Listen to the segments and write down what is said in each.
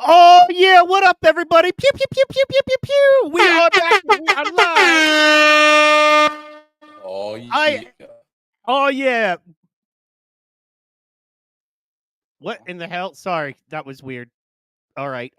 Oh yeah, what up, everybody? Pew pew pew pew pew pew pew. We are back. We are live. Oh yeah. Oh yeah. What in the hell? Sorry, that was weird. All right.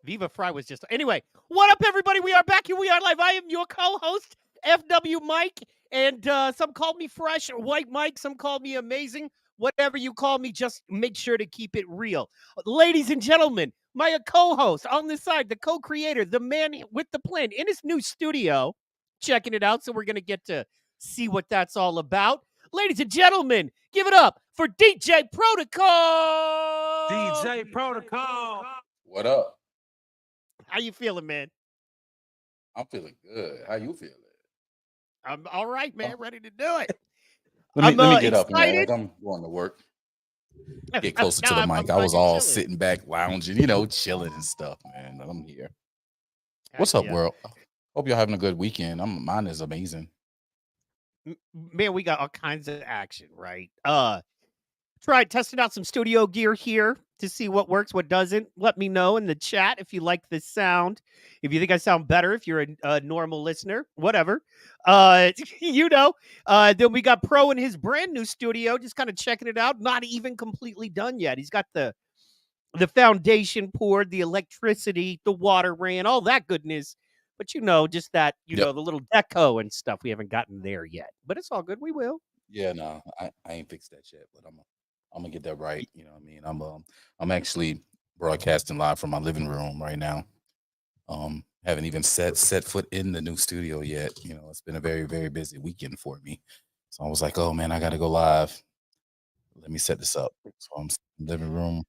Viva Fry was just anyway. What up, everybody? We are back here. We are live. I am your co-host, FW Mike, and some call me Fresh or White Mike. Some call me Amazing. Whatever you call me, just make sure to keep it real. Ladies and gentlemen, my co-host on this side, the co-creator, the man with the plan in his new studio, checking it out. So we're gonna get to see what that's all about. Ladies and gentlemen, give it up for DJ Protocol. DJ Protocol. What up? How you feeling, man? I'm feeling good. How you feeling? I'm all right, man. Ready to do it. Let me get up, excited. man. Like I'm going to work. Get closer to No, the mic. I was all sitting back, lounging, chilling and stuff, man. But I'm here. What's up, world? Hope you're having a good weekend. Mine is amazing. Man, we got all kinds of action, right? Tried testing out some studio gear here to see what works, what doesn't. Let me know in the chat if you like the sound. If you think I sound better, if you're a normal listener, whatever. Then we got Pro in his brand new studio, just kind of checking it out. Not even completely done yet. He's got the foundation poured, the electricity, the water ran, all that goodness. But just that, the little deco and stuff. We haven't gotten there yet, but it's all good. We will. Yeah, no, I ain't fixed that yet, but I'm gonna get that right. You know what I mean? I'm actually broadcasting live from my living room right now. Haven't even set foot in the new studio yet. It's been a very, very busy weekend for me. So I was like, oh man, I gotta go live. Let me set this up. So I'm in the living room.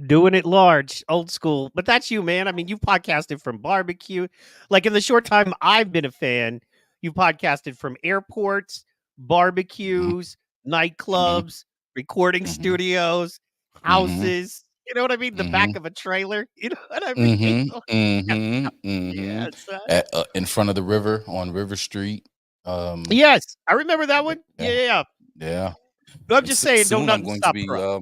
Doing it large, old school. But that's you, man. I mean, you've podcasted from barbecue. Like in the short time I've been a fan, you've podcasted from airports, barbecues, nightclubs, recording studios, houses. You know what I mean? The back of a trailer. You know what I mean? Yes. In front of the river on River Street. Yes, I remember that one. Yeah. But I'm just saying, don't nothing stop Pro.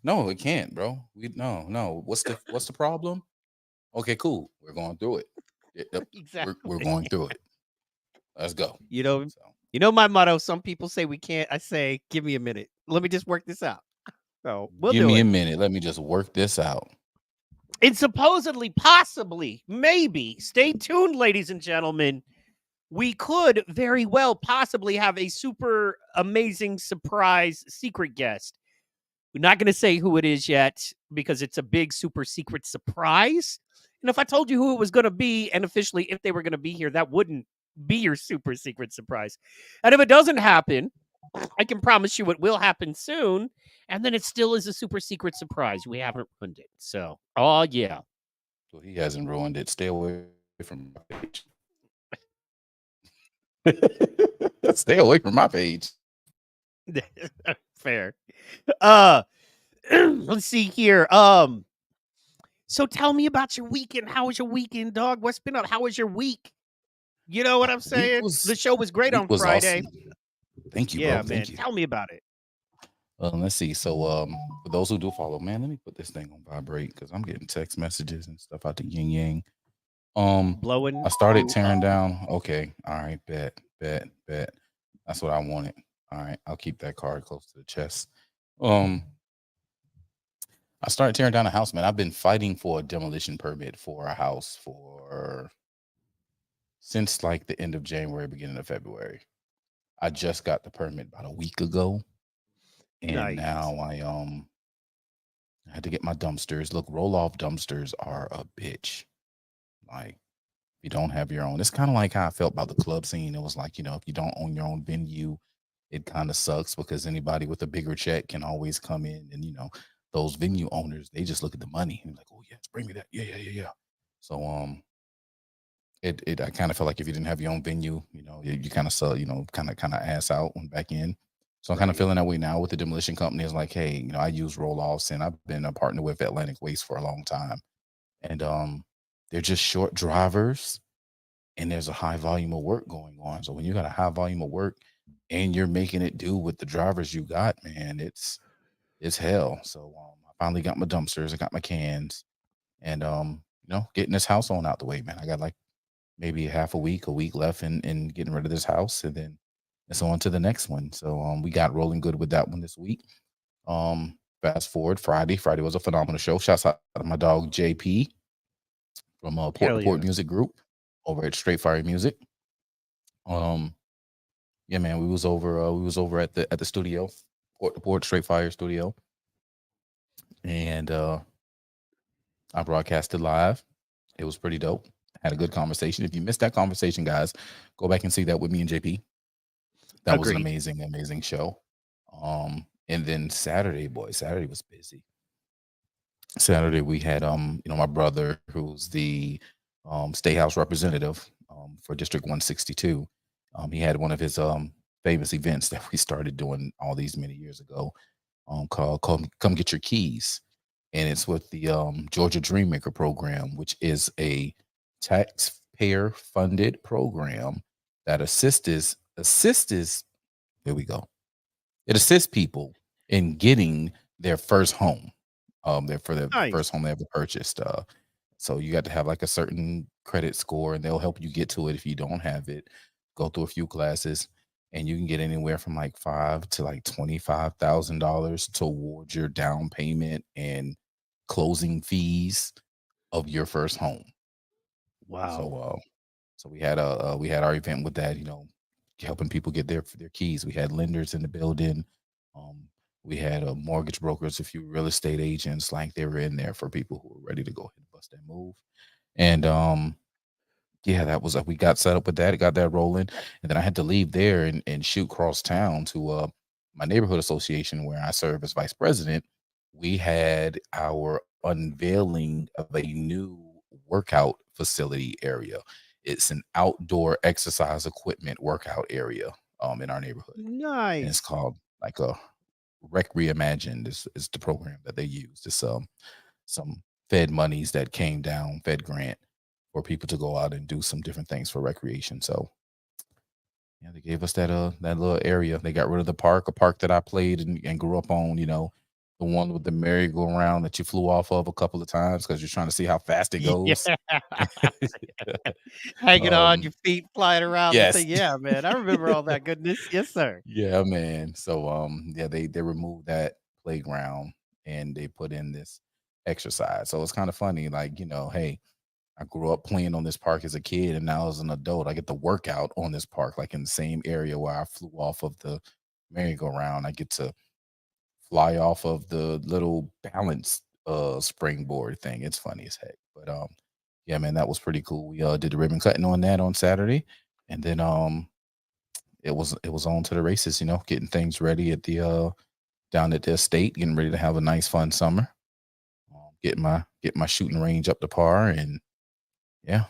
No, it can't, bro. No. What's the problem? Okay, cool. We're going through it. Exactly. We're going through it. Let's go. You know my motto. Some people say we can't. I say, give me a minute. Let me just work this out. So give me a minute. Let me just work this out. And supposedly, possibly, maybe, stay tuned, ladies and gentlemen. We could very well possibly have a super amazing surprise secret guest. We're not going to say who it is yet because it's a big super secret surprise. And if I told you who it was going to be and officially if they were going to be here, that wouldn't be your super secret surprise. And if it doesn't happen, I can promise you it will happen soon. And then it still is a super secret surprise. We haven't ruined it. So, oh, yeah. So he hasn't ruined it. Stay away from my page. Stay away from my page. Fair. Let's see here. So tell me about your weekend. How was your weekend, dog? What's been up? How was your week? You know what I'm saying? The show was great on Friday. Awesome. Thank you, yeah, bro. man. Thank you. Tell me about it. Let's see. So, for those who do follow, man, let me put this thing on vibrate because I'm getting text messages and stuff out the yin yang. Blowing. I started tearing down. Okay, all right, bet. That's what I wanted. All right, I'll keep that card close to the chest. Um, I started tearing down a house, man. I've been fighting for a demolition permit for a house for since like the end of January, beginning of February. I just got the permit about a week ago, and Nice. now I had to get my dumpsters. Look, roll off dumpsters are a bitch. Like you don't have your own. It's kind of like how I felt about the club scene. It was like, if you don't own your own venue, it kind of sucks because anybody with a bigger check can always come in and, those venue owners, they just look at the money and like, oh yes, bring me that. Yeah, yeah, yeah, yeah. So it I kind of felt like if you didn't have your own venue, you kind of saw, kind of ass out and back in. So I'm kind of Right. feeling that way now with the demolition company. It's like, hey, I use roll offs and I've been a partner with Atlantic Waste for a long time. And they're just short drivers and there's a high volume of work going on. So when you got a high volume of work and you're making it do with the drivers you got, man, it's hell. So I finally got my dumpsters, I got my cans, and getting this house on out the way, man. I got like maybe half a week left in getting rid of this house, and then it's on to the next one. So we got rolling good with that one this week. Fast forward Friday. Friday was a phenomenal show. Shouts out to my dog JP from Port to Hell Port yeah. Music Group over at Straight Fire Music. Um, yeah, man, we was over at the studio, Port to Port Straight Fire Studio, and I broadcasted live. It was pretty dope. Had a good conversation. If you missed that conversation, guys, go back and see that with me and JP. That was an Agreed. amazing, amazing show. And then Saturday, boy, Saturday was busy. Saturday we had my brother who's the state house representative for District 162. He had one of his famous events that we started doing all these many years ago, called Come Get Your Keys. And it's with the Georgia Dreammaker program, which is a taxpayer funded program that assists there we go. It assists people in getting their first home, for their first Nice. home they ever purchased. So you got to have like a certain credit score, and they'll help you get to it if you don't have it. Go through a few classes, and you can get anywhere from like five to like $25,000 towards your down payment and closing fees of your first home. Wow. So we had our event with that, helping people get their keys. We had lenders in the building. Um, we had mortgage brokers, a few real estate agents, like they were in there for people who were ready to go ahead and bust that move. And yeah, that was we got set up with that, got that rolling, and then I had to leave there and shoot cross town to my neighborhood association where I serve as vice president. We had our unveiling of a new workout facility area. It's an outdoor exercise equipment workout area in our neighborhood, and it's Nice. called like a Rec Reimagined is the program that they use. It's some Fed monies that came down, Fed grant for people to go out and do some different things for recreation. So yeah, they gave us that little area. They got rid of the park, a park that I played and grew up on, the one with the merry-go-round that you flew off of a couple of times because you're trying to see how fast it goes. Yeah. Hanging on um, your feet, flying around the yes. thing. Yeah, man. I remember all that goodness. Yes, sir. Yeah, man. So yeah, they removed that playground and they put in this exercise. So it's kind of funny, like, hey, I grew up playing on this park as a kid, and now as an adult, I get to work out on this park, like in the same area where I flew off of the merry-go-round. I get to fly off of the little balance springboard thing. It's funny as heck. But yeah, man, that was pretty cool. We did the ribbon cutting on that on Saturday, and then it was on to the races, getting things ready at the down at the estate, getting ready to have a nice fun summer. Get my shooting range up to par, and yeah.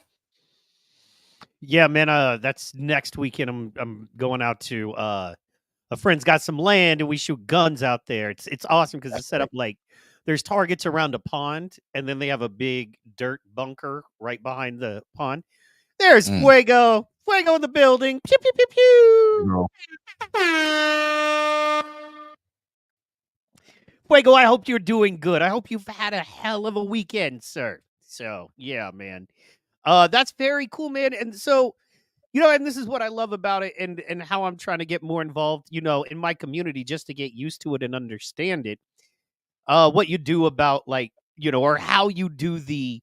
Yeah, man. That's next weekend. I'm going out to a friend's got some land and we shoot guns out there. It's awesome because That's it's set right. up like there's targets around a pond, and then they have a big dirt bunker right behind the pond. There's Mm. fuego, fuego in the building. Pew pew pew pew. Girl. Fuego, I hope you're doing good. I hope you've had a hell of a weekend, sir. So yeah, man. That's very cool, man. And so And this is what I love about it, and how I'm trying to get more involved, in my community, just to get used to it and understand it. What you do about, like, or how you do the,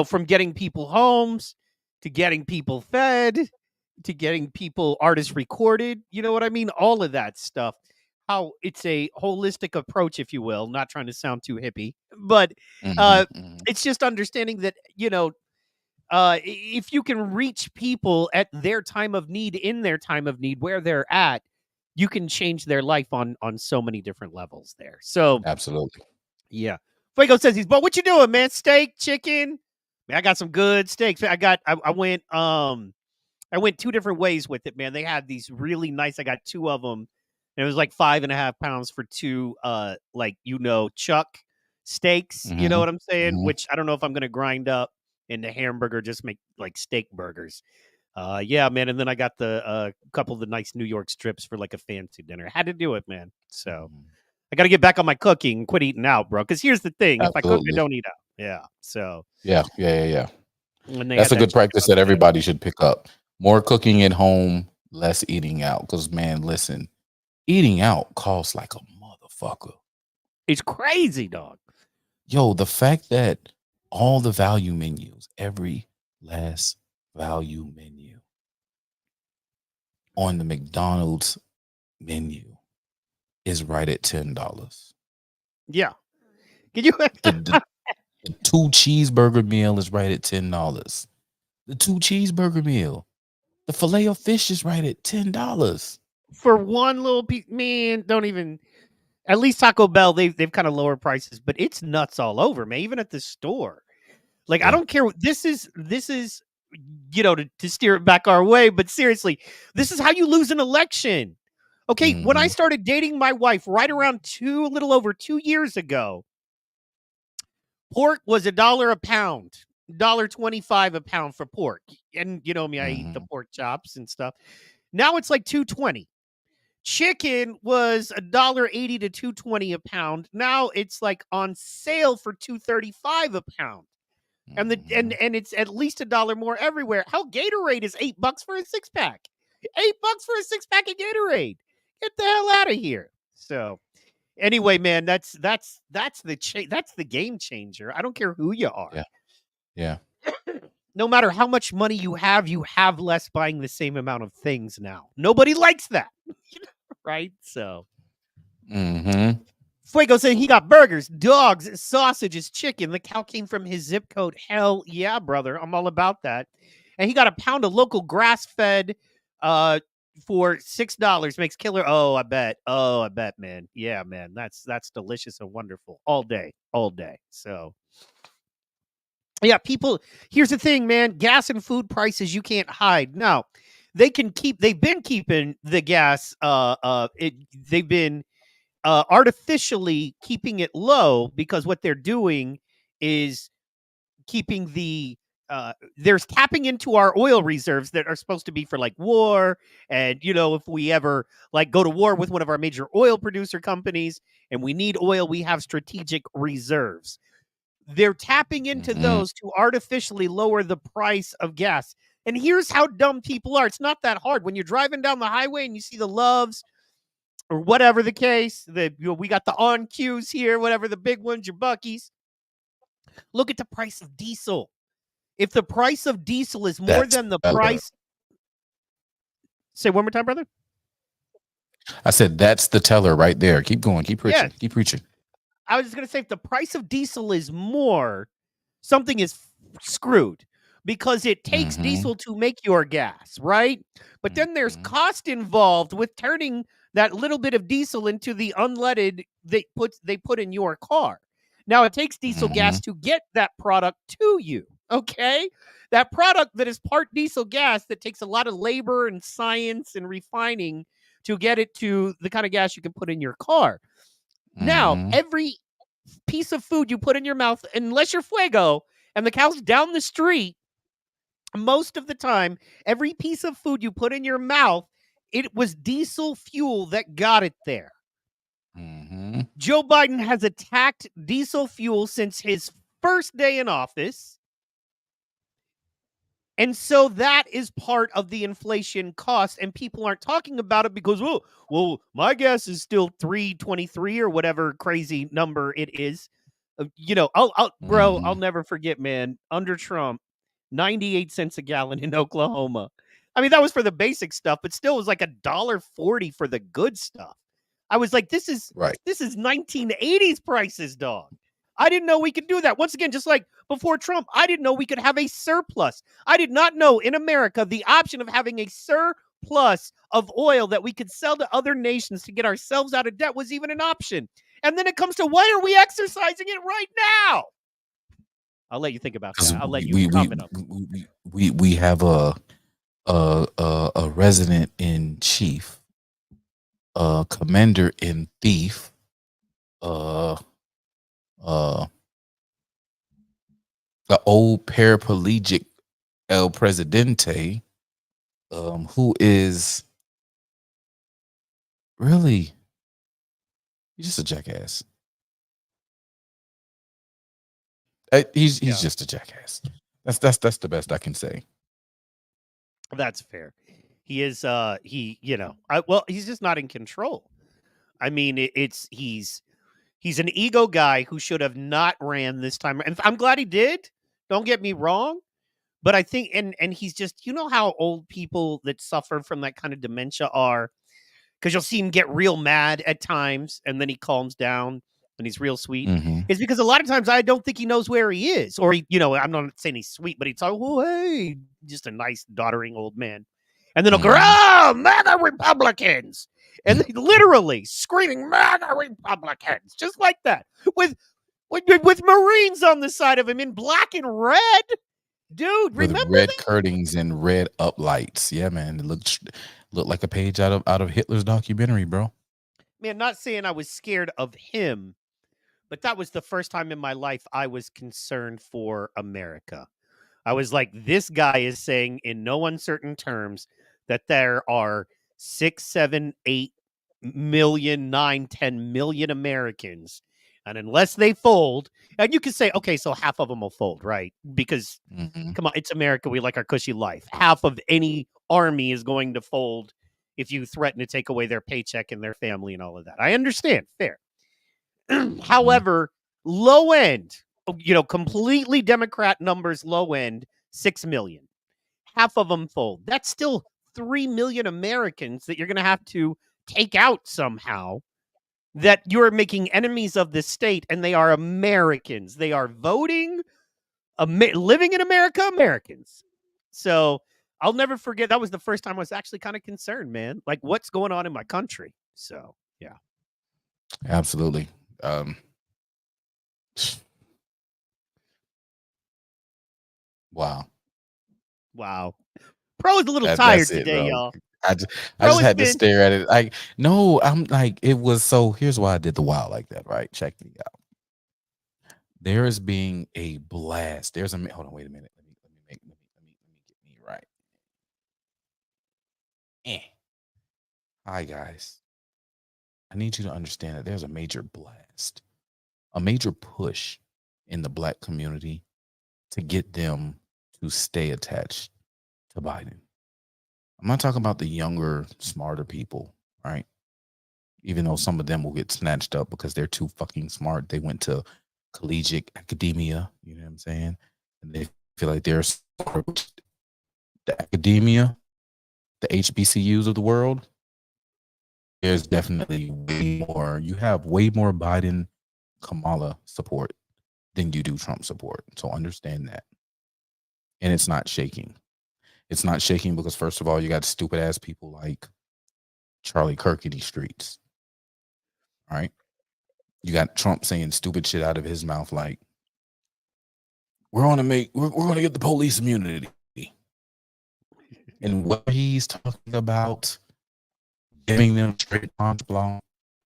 from getting people homes to getting people fed to getting people artists recorded, you know what I mean? All of that stuff. How it's a holistic approach, if you will, not trying to sound too hippie, but Hmm. uh Hmm. it's just understanding that, if you can reach people at their time of need, in their time of need, where they're at, you can change their life on so many different levels there. So Absolutely. yeah. Fuego says but what you doing, man? Steak, chicken? Man, I got some good steaks. I went two different ways with it, man. They had these really nice. I got two of them, and it was like 5.5 pounds for two, like, chuck steaks. You know Hmm. what I'm saying? Hmm. Which I don't know if I'm gonna grind up into hamburger, just make like steak burgers. Yeah, man. And then I got the couple of the nice New York strips for like a fancy dinner. Had to do it, man. So I got to get back on my cooking and quit eating out, bro. Because here's the thing: if I cook, I Absolutely. don't eat out. Yeah. So Yeah. Yeah. Yeah. Yeah. and they That's had a that good chicken practice on that Saturday. everybody should pick up. More cooking at home, less eating out. Because, man, listen, eating out costs like a motherfucker. It's crazy, dog. Yo, the fact that all the value menus, every last value menu on the McDonald's menu is right at $10. Yeah. Can you The two cheeseburger meal is right at $10. The two cheeseburger meal. The filet of fish is right at $10. for one little piece? Man, don't even. At least Taco Bell, they've kind of lower prices, but it's nuts all over, man. Even at the store, like, I Yeah. don't care. This is to steer it back our way, but seriously, this is how you lose an election. Okay, when I Hmm. started dating my wife, right around a little over 2 years ago, pork was $1 a pound, $1.25 a pound for pork. And you know me, I eat the Hmm. pork chops and stuff. Now it's like 220. Chicken was $1.80 to 220 a pound. Now it's like on sale for 235 a pound. And the Hmm. and it's at least $1 more everywhere. Hell, Gatorade is $8 for a 6 pack. $8 for a 6 pack of Gatorade. Get the hell out of here. So anyway, man, that's the game changer. I don't care who you are. Yeah. Yeah. No matter how much money you have less buying the same amount of things now. Nobody likes that. Right? So Hmm. Fuego saying he got burgers, dogs, sausages, chicken. The cow came from his zip code. Hell yeah, brother. I'm all about that. And he got a pound of local grass fed for $6. Makes killer. Oh, I bet. Oh, I bet, man. Yeah, man. That's delicious and wonderful. All day. All day. So yeah, people, here's the thing, man. Gas and food prices you can't hide. Now, they've been keeping the gas, they've been artificially keeping it low, because what they're doing is keeping there's tapping into our oil reserves that are supposed to be for like war. And if we ever like go to war with one of our major oil producer companies and we need oil, we have strategic reserves. They're tapping into Hmm. those to artificially lower the price of gas. And here's how dumb people are. It's not that hard. When you're driving down the highway and you see the Loves or whatever the case, we got the on cues here, whatever the big ones, your Buckies. Look at the price of diesel. If the price of diesel is more That's than the better. price, say one more time, brother. I said that's the teller right there. Keep going. Keep preaching. Yes. Keep preaching. I was just going to say, if the price of diesel is more, something is screwed, because it takes Hmm. diesel to make your gas, right? But then there's Hmm. cost involved with turning that little bit of diesel into the unleaded they put in your car. Now it takes diesel Hmm. gas to get that product to you, okay? That product that is part diesel gas that takes a lot of labor and science and refining to get it to the kind of gas you can put in your car. Now, Hmm. every piece of food you put in your mouth, unless you're Fuego and the cow's down the street, most of the time, every piece of food you put in your mouth, it was diesel fuel that got it there. Hmm. Joe Biden has attacked diesel fuel since his first day in office. And so that is part of the inflation cost, and people aren't talking about it because, well, my gas is still 3.23 or whatever crazy number it is. I'll Mm-hmm. never forget, man. Under Trump, 98 cents a gallon in Oklahoma. I mean, that was for the basic stuff, but still, it was like $1.40 for the good stuff. I was like, Right. this is 1980s prices, dog. I didn't know we could do that. Once again, just like before Trump, I didn't know we could have a surplus. I did not know in America the option of having a surplus of oil that we could sell to other nations to get ourselves out of debt was even an option. And then it comes to why are we exercising it right now? I'll let you think about Because that. I'll let you comment on it. we have a resident in chief, a commander in thief, uh the old paraplegic El Presidente, who is really he's just a jackass. He's Yeah, just a jackass. That's the best I can say. that's fair. He is he's just not in control. I mean, he's an ego guy who should have not ran this time. And I'm glad he did. Don't get me wrong. But I think and he's just how old people that suffer from that kind of dementia are, because you'll see him get real mad at times and then he calms down and he's real sweet. Mm-hmm. It's because a lot of times I don't think he knows where he is. Or I'm not saying he's sweet, but he's like, oh, hey, just a nice doddering old man. And then he'll go, Mm-hmm. oh, MAGA Republicans. And they literally screaming MAGA Republicans, just like that. With Marines on the side of him in black and red. Dude, With remember red that? curtains and red uplights. Yeah, man. It looked like a page out of Hitler's documentary, bro. Man, not saying I was scared of him, but that was the first time in my life I was concerned for America. I was like, this guy is saying in no uncertain terms that there are 6, 7, 8 million, 9, 10 million Americans. And unless they fold, and you can say, okay, so half of them will fold, right? Because Mm-hmm. come on, it's America. We like our cushy life. Half of any army is going to fold if you threaten to take away their paycheck and their family and all of that. I understand. Fair. Mm-hmm. However, low end, completely Democrat numbers, low end, 6 million. Half of them fold. That's still 3 million Americans that you're going to have to take out somehow, that you're making enemies of the state, and they are Americans. They are voting, living in America, Americans. So I'll never forget. That was the first time I was actually kind of concerned, man. Like, what's going on in my country? So, yeah. Absolutely. Um, wow. Wow. Pro is a little That's tired it, today, bro. y'all. I Pro just has had to been stare at it. Like, no, I'm like, it was so here's why I did the wow like that, right? Check me out. There is being a blast. Hold on, wait a minute. Let me get me right. Hi guys. I need you to understand that there's a major blast, a major push in the black community to get them to stay attached to Biden. I'm not talking about the younger, smarter people, right? Even though some of them will get snatched up because they're too fucking smart. They went to collegiate academia, you know what I'm saying? And they feel like they're smart. The academia, the HBCUs of the world, there's definitely way more. You have way more Biden, Kamala support than you do Trump support. So understand that. And it's not shaking. It's not shaking because, first of all, you got stupid ass people like Charlie Kirk in these streets. All right. You got Trump saying stupid shit out of his mouth like, we're gonna get the police immunity. And what he's talking about giving them straight punch blanc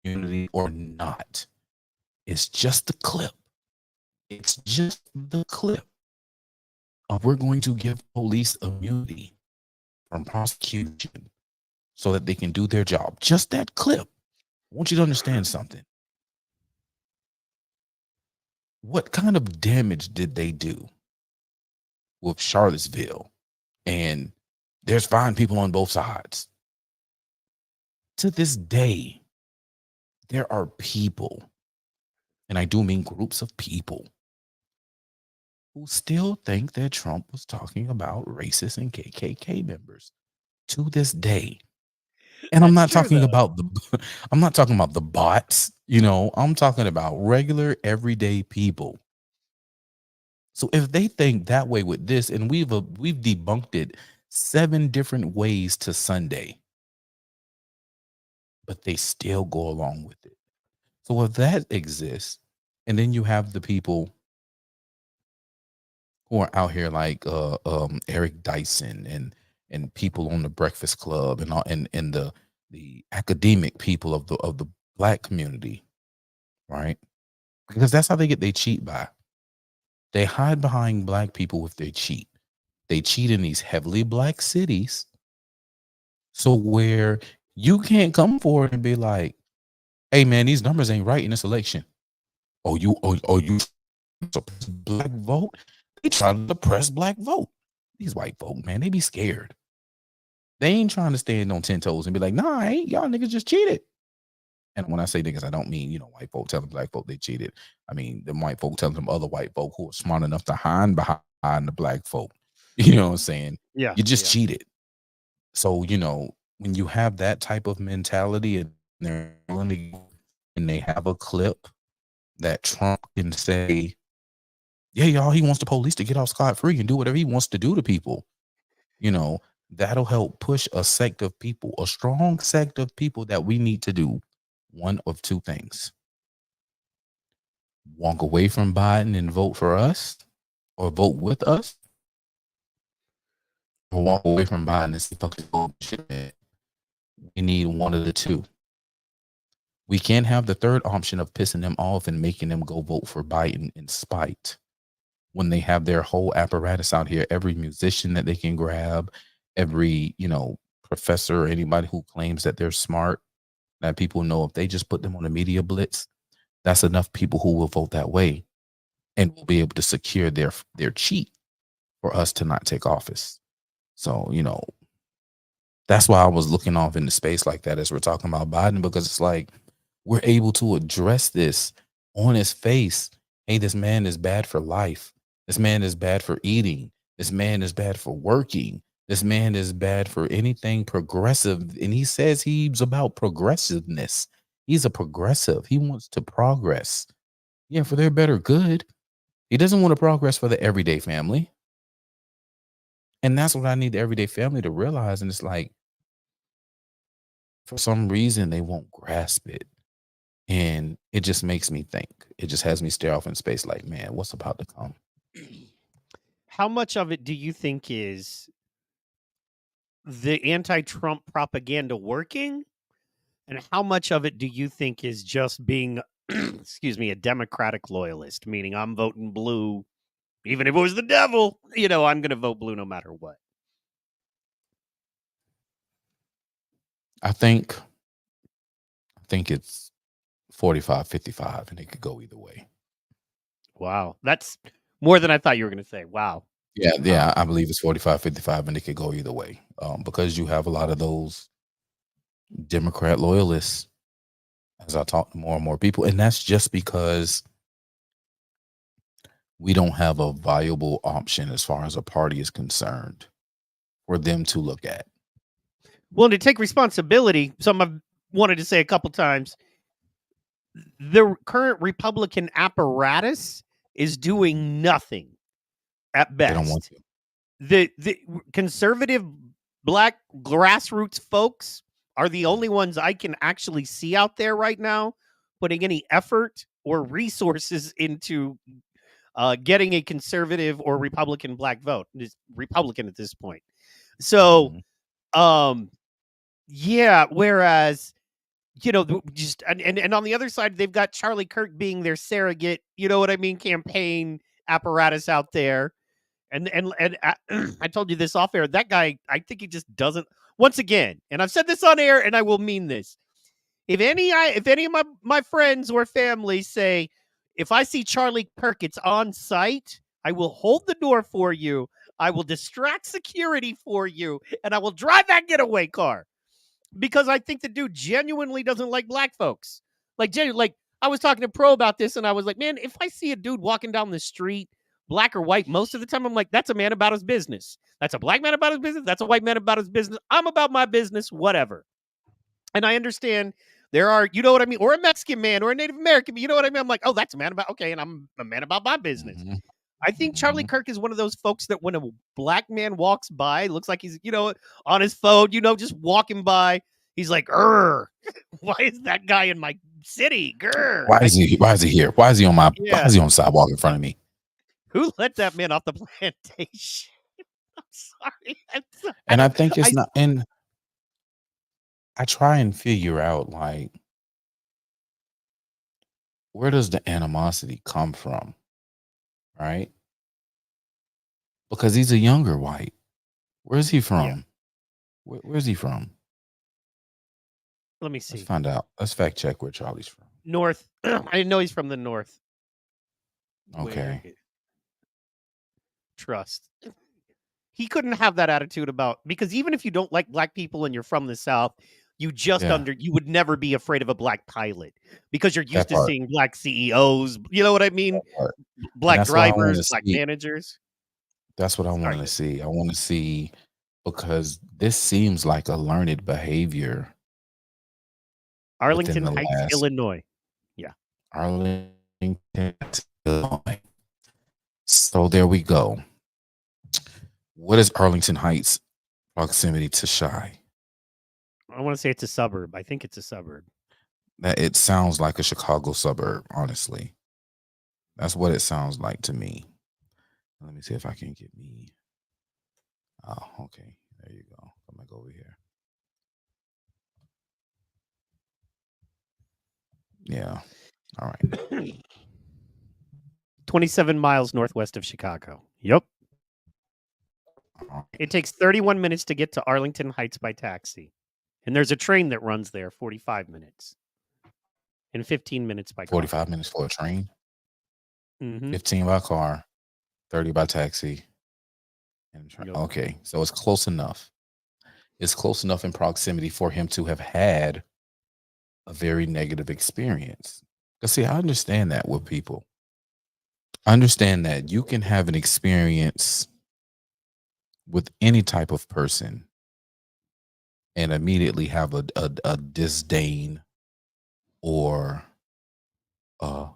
immunity or not, it's just the clip. It's just the clip of we're going to give police immunity from prosecution so that they can do their job. Just that clip. I want you to understand something. What kind of damage did they do with Charlottesville And there's fine people on both sides. To this day, there are people, and I do mean groups of people, who still think that Trump was talking about racist and KKK members to this day. And I'm That's not true, talking though. about I'm not talking about the bots, I'm talking about regular everyday people. So if they think that way with this, and we've debunked it 7 different ways to Sunday, but they still go along with it. So if that exists, and then you have the people who are out here like Eric Dyson and people on the Breakfast Club and all, and the academic people of the Black community, right? Because that's how they get they cheat by. They hide behind Black people if they cheat. They cheat in these heavily Black cities, so where you can't come forward and be like, "Hey, man, these numbers ain't right in this election." You suppress Black vote? They try to suppress Black vote. These white folk, man, they be scared. They ain't trying to stand on 10 toes and be like, "Nah, I ain't. Y'all niggas just cheated." And when I say niggas, I don't mean, white folk telling Black folk they cheated. I mean, the white folk telling them other white folk who are smart enough to hide behind the Black folk. You know what I'm saying? Yeah, You just yeah. cheated. So, when you have that type of mentality and they're willing to, and they have a clip that Trump can say, "Yeah, y'all, he wants the police to get off scot-free and do whatever he wants to do to people," that'll help push a sect of people, a strong sect of people, that we need to do one of two things: walk away from Biden and vote for us, or vote with us, or walk away from Biden and say, "Fuck this bullshit, man." We need one of the two. We can't have the third option of pissing them off and making them go vote for Biden in spite, when they have their whole apparatus out here, every musician that they can grab, every, professor or anybody who claims that they're smart, that people know if they just put them on a media blitz, that's enough people who will vote that way and will be able to secure their cheat for us to not take office. So, that's why I was looking off into space like that as we're talking about Biden, because it's like we're able to address this on his face. Hey, this man is bad for life. This man is bad for eating. This man is bad for working. This man is bad for anything progressive. And he says he's about progressiveness. He's a progressive. He wants to progress. Yeah, for their better good. He doesn't want to progress for the everyday family. And that's what I need the everyday family to realize. And it's like, for some reason, they won't grasp it. And it just makes me think. It just has me stare off in space like, man, what's about to come? How much of it do you think is the anti-Trump propaganda working? And how much of it do you think is just being, excuse me, a Democratic loyalist, meaning I'm voting blue, even if it was the devil, I'm going to vote blue no matter what? I think it's 45-55, and it could go either way. Wow. That's more than I thought you were going to say. Wow. Yeah, I believe it's 45-55, and it could go either way. Because you have a lot of those Democrat loyalists, as I talk to more and more people, and that's just because we don't have a viable option as far as a party is concerned for them to look at. Well, to take responsibility, something I've wanted to say a couple times, the current Republican apparatus is doing nothing at They don't want best. to. The conservative Black grassroots folks are the only ones I can actually see out there right now putting any effort or resources into getting a conservative or Republican Black vote. It's Republican at this point. So, Mhm. yeah. Whereas, just and on the other side, they've got Charlie Kirk being their surrogate. You know what I mean? Campaign apparatus out there. And I told you this off air. That guy, I think he just doesn't. Once again, and I've said this on air, and I will mean this. If any of my friends or family say, if I see Charlie Kirk, it's on site, I will hold the door for you. I will distract security for you, and I will drive that getaway car because I think the dude genuinely doesn't like black folks. Like I was talking to Pro about this, and I was like, man, if I see a dude walking down the street, black or white, most of the time, I'm like, that's a man about his business. That's a black man about his business. That's a white man about his business. I'm about my business, whatever. And I understand there are, you know what I mean, or a Mexican man or a Native American, you know what I mean? I'm like, oh, that's a man about, okay, and I'm a man about my business. Mhm, I think Charlie mhm. Kirk is one of those folks that when a black man walks by, looks like he's, on his phone, just walking by, he's like, "Grr, why is that guy in my city? Grr." Why is he? Why is he here? Why is he on my? Why Yeah. is he on the sidewalk in front of me? Who let that man off the plantation? I'm sorry. And I think it's I not. And I try and figure out like where does the animosity come from, right? Because he's a younger white. Where's he yeah. from? Where's he from? Let me Let's see. find out. Let's fact check where Charlie's from. North. I didn't know he's from the north. Where Okay. trust. He couldn't have that attitude about because even if you don't like black people and you're from the South, Yeah, you would never be afraid of a black pilot because you're used that to part. seeing black CEOs. You know what I mean? That part. And Black that's what I want drivers, to black see. managers. That's what I want Sorry. to see. I want to see because this seems like a learned behavior within Arlington the Heights, last Illinois. Yeah. Arlington, Illinois. So there we go. What is Arlington Heights proximity to Shy? I want to say it's a suburb. I think it's a suburb. That it sounds like a Chicago suburb, honestly. That's what it sounds like to me. Let me see if I can get me. Oh, okay. There you go. I'm gonna go over here. Yeah. All right. 27 miles northwest of Chicago. Yep. All It right. takes 31 minutes to get to Arlington Heights by taxi. And there's a train that runs there 45 minutes and 15 minutes by car. 45 minutes for a train, Mm-hmm. 15 by car, 30 by taxi. And Yep. okay. So it's close enough. It's close enough in proximity for him to have had a very negative experience. Because see, I understand that with people. I understand that you can have an experience with any type of person and immediately have a disdain or a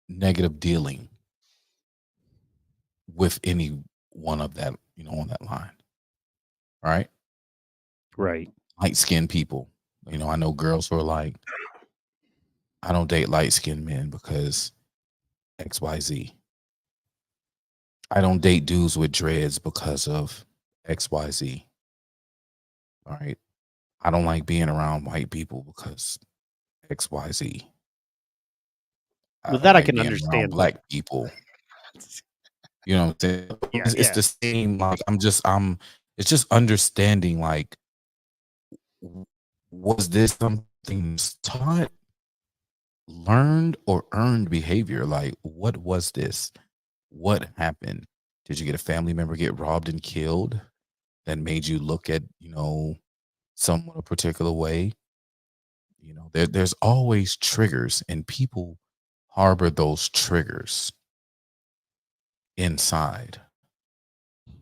negative dealing with any one of that, on that line. Right? Right. Light skinned people. I know girls who are like, I don't date light skinned men because XYZ. I don't date dudes with dreads because of XYZ. All right. I don't like being around white people because XYZ. I Well, don't that I like can being around understand, but black people. You know what I'm saying? yeah, It's yeah. the same. Like it's just understanding. Like, was this something that's taught, learned, or earned behavior? Like, what was this? What happened? Did you get a family member get robbed and killed that made you look at someone a particular way? There's always triggers, and people harbor those triggers inside,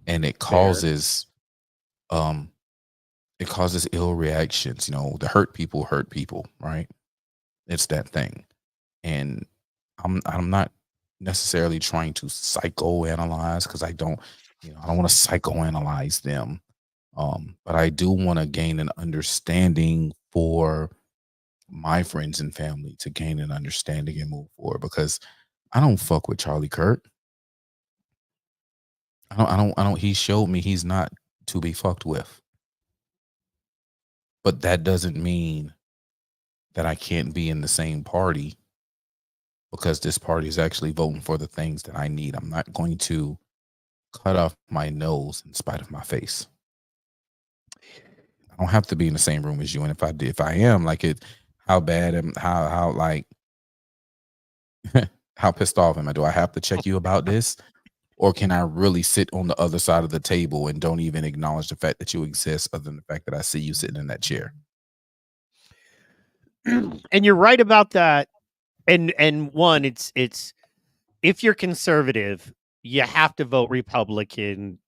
and Fair. um it causes ill reactions. The hurt people, right? It's that thing. And I'm not necessarily trying to psychoanalyze because I don't want to psychoanalyze them. But I do want to gain an understanding for my friends and family to gain an understanding and move forward because I don't fuck with Charlie Kirk. I don't he showed me he's not to be fucked with. But that doesn't mean that I can't be in the same party because this party is actually voting for the things that I need. I'm not going to cut off my nose in spite of my face. I don't have to be in the same room as you. And if I am, like how bad am how like how pissed off am I? Do I have to check you about this? Or can I really sit on the other side of the table and don't even acknowledge the fact that you exist, other than the fact that I see you sitting in that chair? And you're right about that. And one, it's if you're conservative, you have to vote Republican,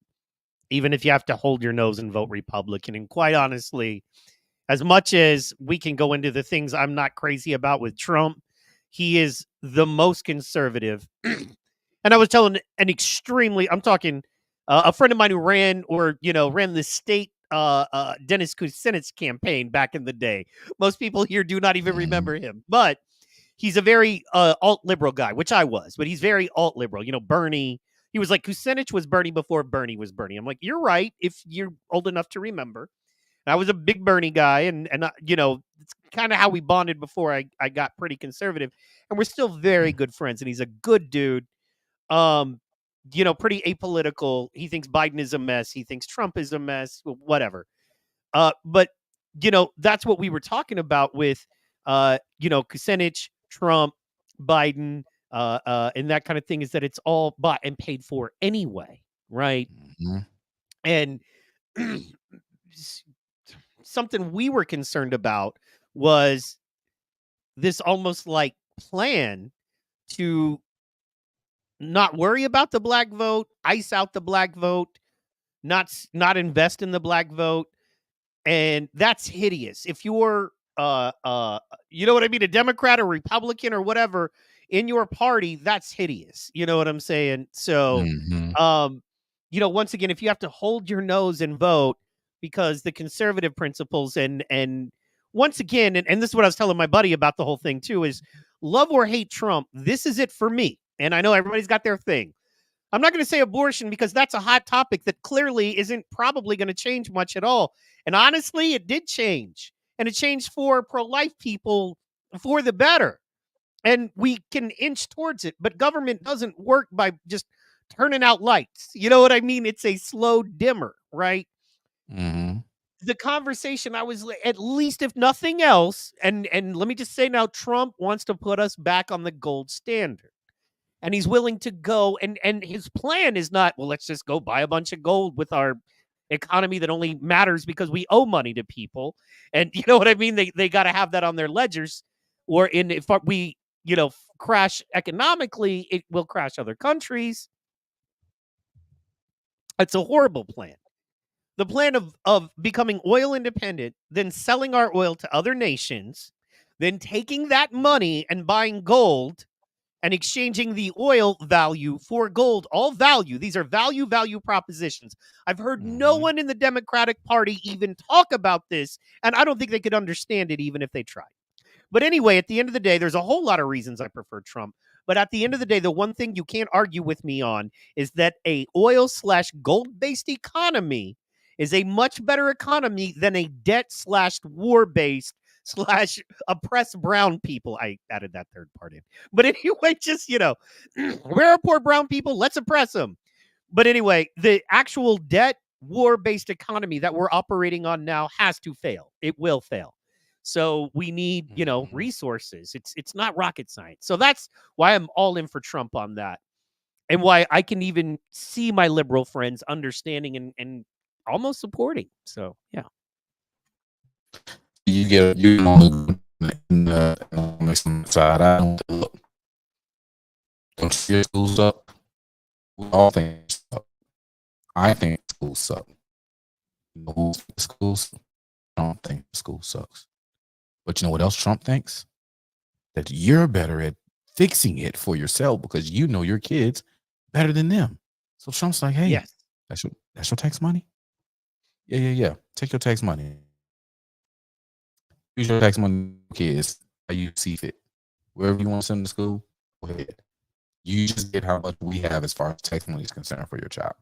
even if you have to hold your nose and vote Republican. And quite honestly, as much as we can go into the things I'm not crazy about with Trump, he is the most conservative. And I was telling I'm talking a friend of mine who ran the state Dennis Kucinich's campaign back in the day. Most people here do not even Mhm. remember him, but he's a very alt liberal guy, which I was, but he's very alt liberal. Bernie. He was like Kucinich was Bernie before Bernie was Bernie. I'm like, you're right if you're old enough to remember. I was a big Bernie guy, and it's kind of how we bonded before I got pretty conservative, and we're still very good friends. And he's a good dude, um, pretty apolitical. He thinks Biden is a mess. He thinks Trump is a mess. Whatever. But that's what we were talking about with, Kucinich, Trump, Biden, and that kind of thing. Is that it's all bought and paid for anyway, right? Mhm. And something we were concerned about was this almost like plan to not worry about the black vote, ice out the black vote, not invest in the black vote, and that's hideous. If you're you know what I mean, a Democrat or Republican or whatever in your party, that's hideous. You know what I'm saying? So, Mhm. um, once again, if you have to hold your nose and vote because the conservative principles and once again, and this is what I was telling my buddy about the whole thing too, is love or hate Trump. This is it for me. And I know everybody's got their thing. I'm not going to say abortion because that's a hot topic that clearly isn't probably going to change much at all. And honestly, it did change. And it changed for pro life people for the better. And we can inch towards it. But government doesn't work by just turning out lights. You know what I mean? It's a slow dimmer, right? Mhm. The conversation at least if nothing else, and let me just say now, Trump wants to put us back on the gold standard, and he's willing to go, and his plan is not, well, let's just go buy a bunch of gold with our economy that only matters because we owe money to people. And you know what I mean, they got to have that on their ledgers, or in if we crash economically, it will crash other countries. It's a horrible plan. The plan of becoming oil independent, then selling our oil to other nations, then taking that money and buying gold and exchanging the oil value for gold, all value. These are value propositions. I've heard no Mhm. one in the Democratic Party even talk about this, and I don't think they could understand it even if they tried. But anyway, at the end of the day, there's a whole lot of reasons I prefer Trump. But at the end of the day, the one thing you can't argue with me on is that a oil/gold-based economy is a much better economy than a debt/war-based slash oppressed brown people. I added that third part in. But anyway, just, where are poor brown people? Let's oppress them. But anyway, the actual debt war based economy that we're operating on now has to fail. It will fail. So we need, Mhm. resources. It's not rocket science. So that's why I'm all in for Trump on that. And why I can even see my liberal friends understanding and almost supporting. So yeah. You on the economics side. I don't look. Don't see your schools up. We all think they suck. I think schools suck. You know who thinks schools? I don't think school sucks. But you know what else Trump thinks? That you're better at fixing it for yourself because you know your kids better than them. So Trump's like, hey, Yes. that's your tax money? Yeah, yeah, yeah. Take your tax money. Use your tax money, kids, how you see fit. Wherever you want to send them to school, go ahead. You just get how much we have as far as tax money is concerned for your child.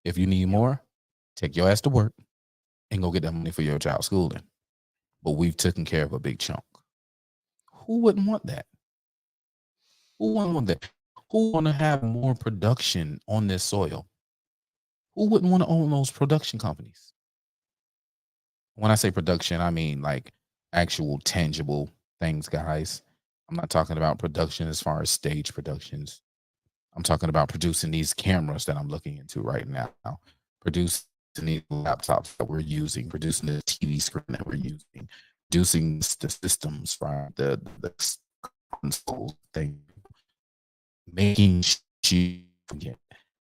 If you need Yep. more, take your ass to work and go get that money for your child's schooling. But we've taken care of a big chunk. Who wouldn't want that? Who wouldn't want that? Who want to have more production on this soil? Who wouldn't want to own those production companies? When I say production, I mean like actual tangible things, guys. I'm not talking about production as far as stage productions. I'm talking about producing these cameras that I'm looking into right now, producing these laptops that we're using, producing the TV screen that we're using, producing the systems, right? The console thing, making shoes,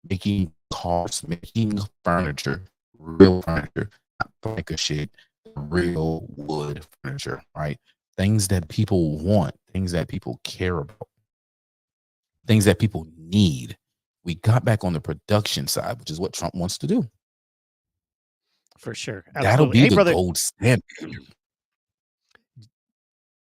making cars, making furniture, real furniture, not like a shit, real wood furniture, right? Things that people want, things that people care about, things that people need. We got back on the production side, which is what Trump wants to do. For sure. That'll Absolutely. be Hey, the brother, gold standard.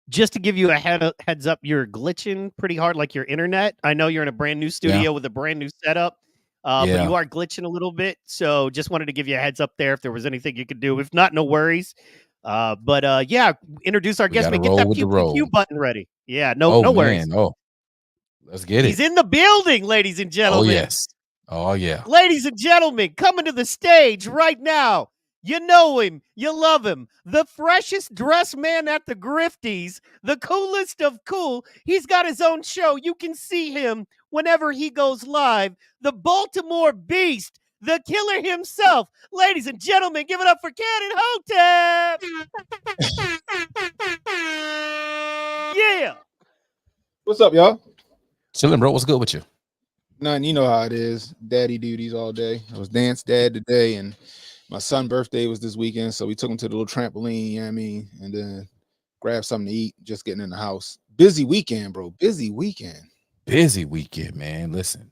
just to give you a heads up, you're glitching pretty hard like your internet. I know you're in a brand new Yeah, studio with a brand new setup, but yeah. you are glitching a little bit. So just wanted to give you a heads up there if there was anything you could do. If not, no worries. Yeah, introduce our We guest, got to man. Get roll that with the pew pew roll. pew button ready. Yeah, no, Oh no worries. man, oh, let's get He's it. in the building, ladies and Oh gentlemen. yes. Oh yeah. Ladies and gentlemen, coming to the stage right now. You know him, you love him, the freshest dressed man at the Grifties, the coolest of cool. He's got his own show. You can see him whenever he goes live. The Baltimore Beast, the killer himself. Ladies and gentlemen, give it up for Cannon Hotep. Yeah. What's up, y'all? Chilling, bro. What's good with you? None, you know how it is. Daddy duties all day. I was dance dad today, and my son's birthday was this weekend, so we took him to the little trampoline, you know what I mean, and then grabbed something to eat, just getting in the house. Busy weekend, bro. Busy weekend. Busy weekend, man. Listen,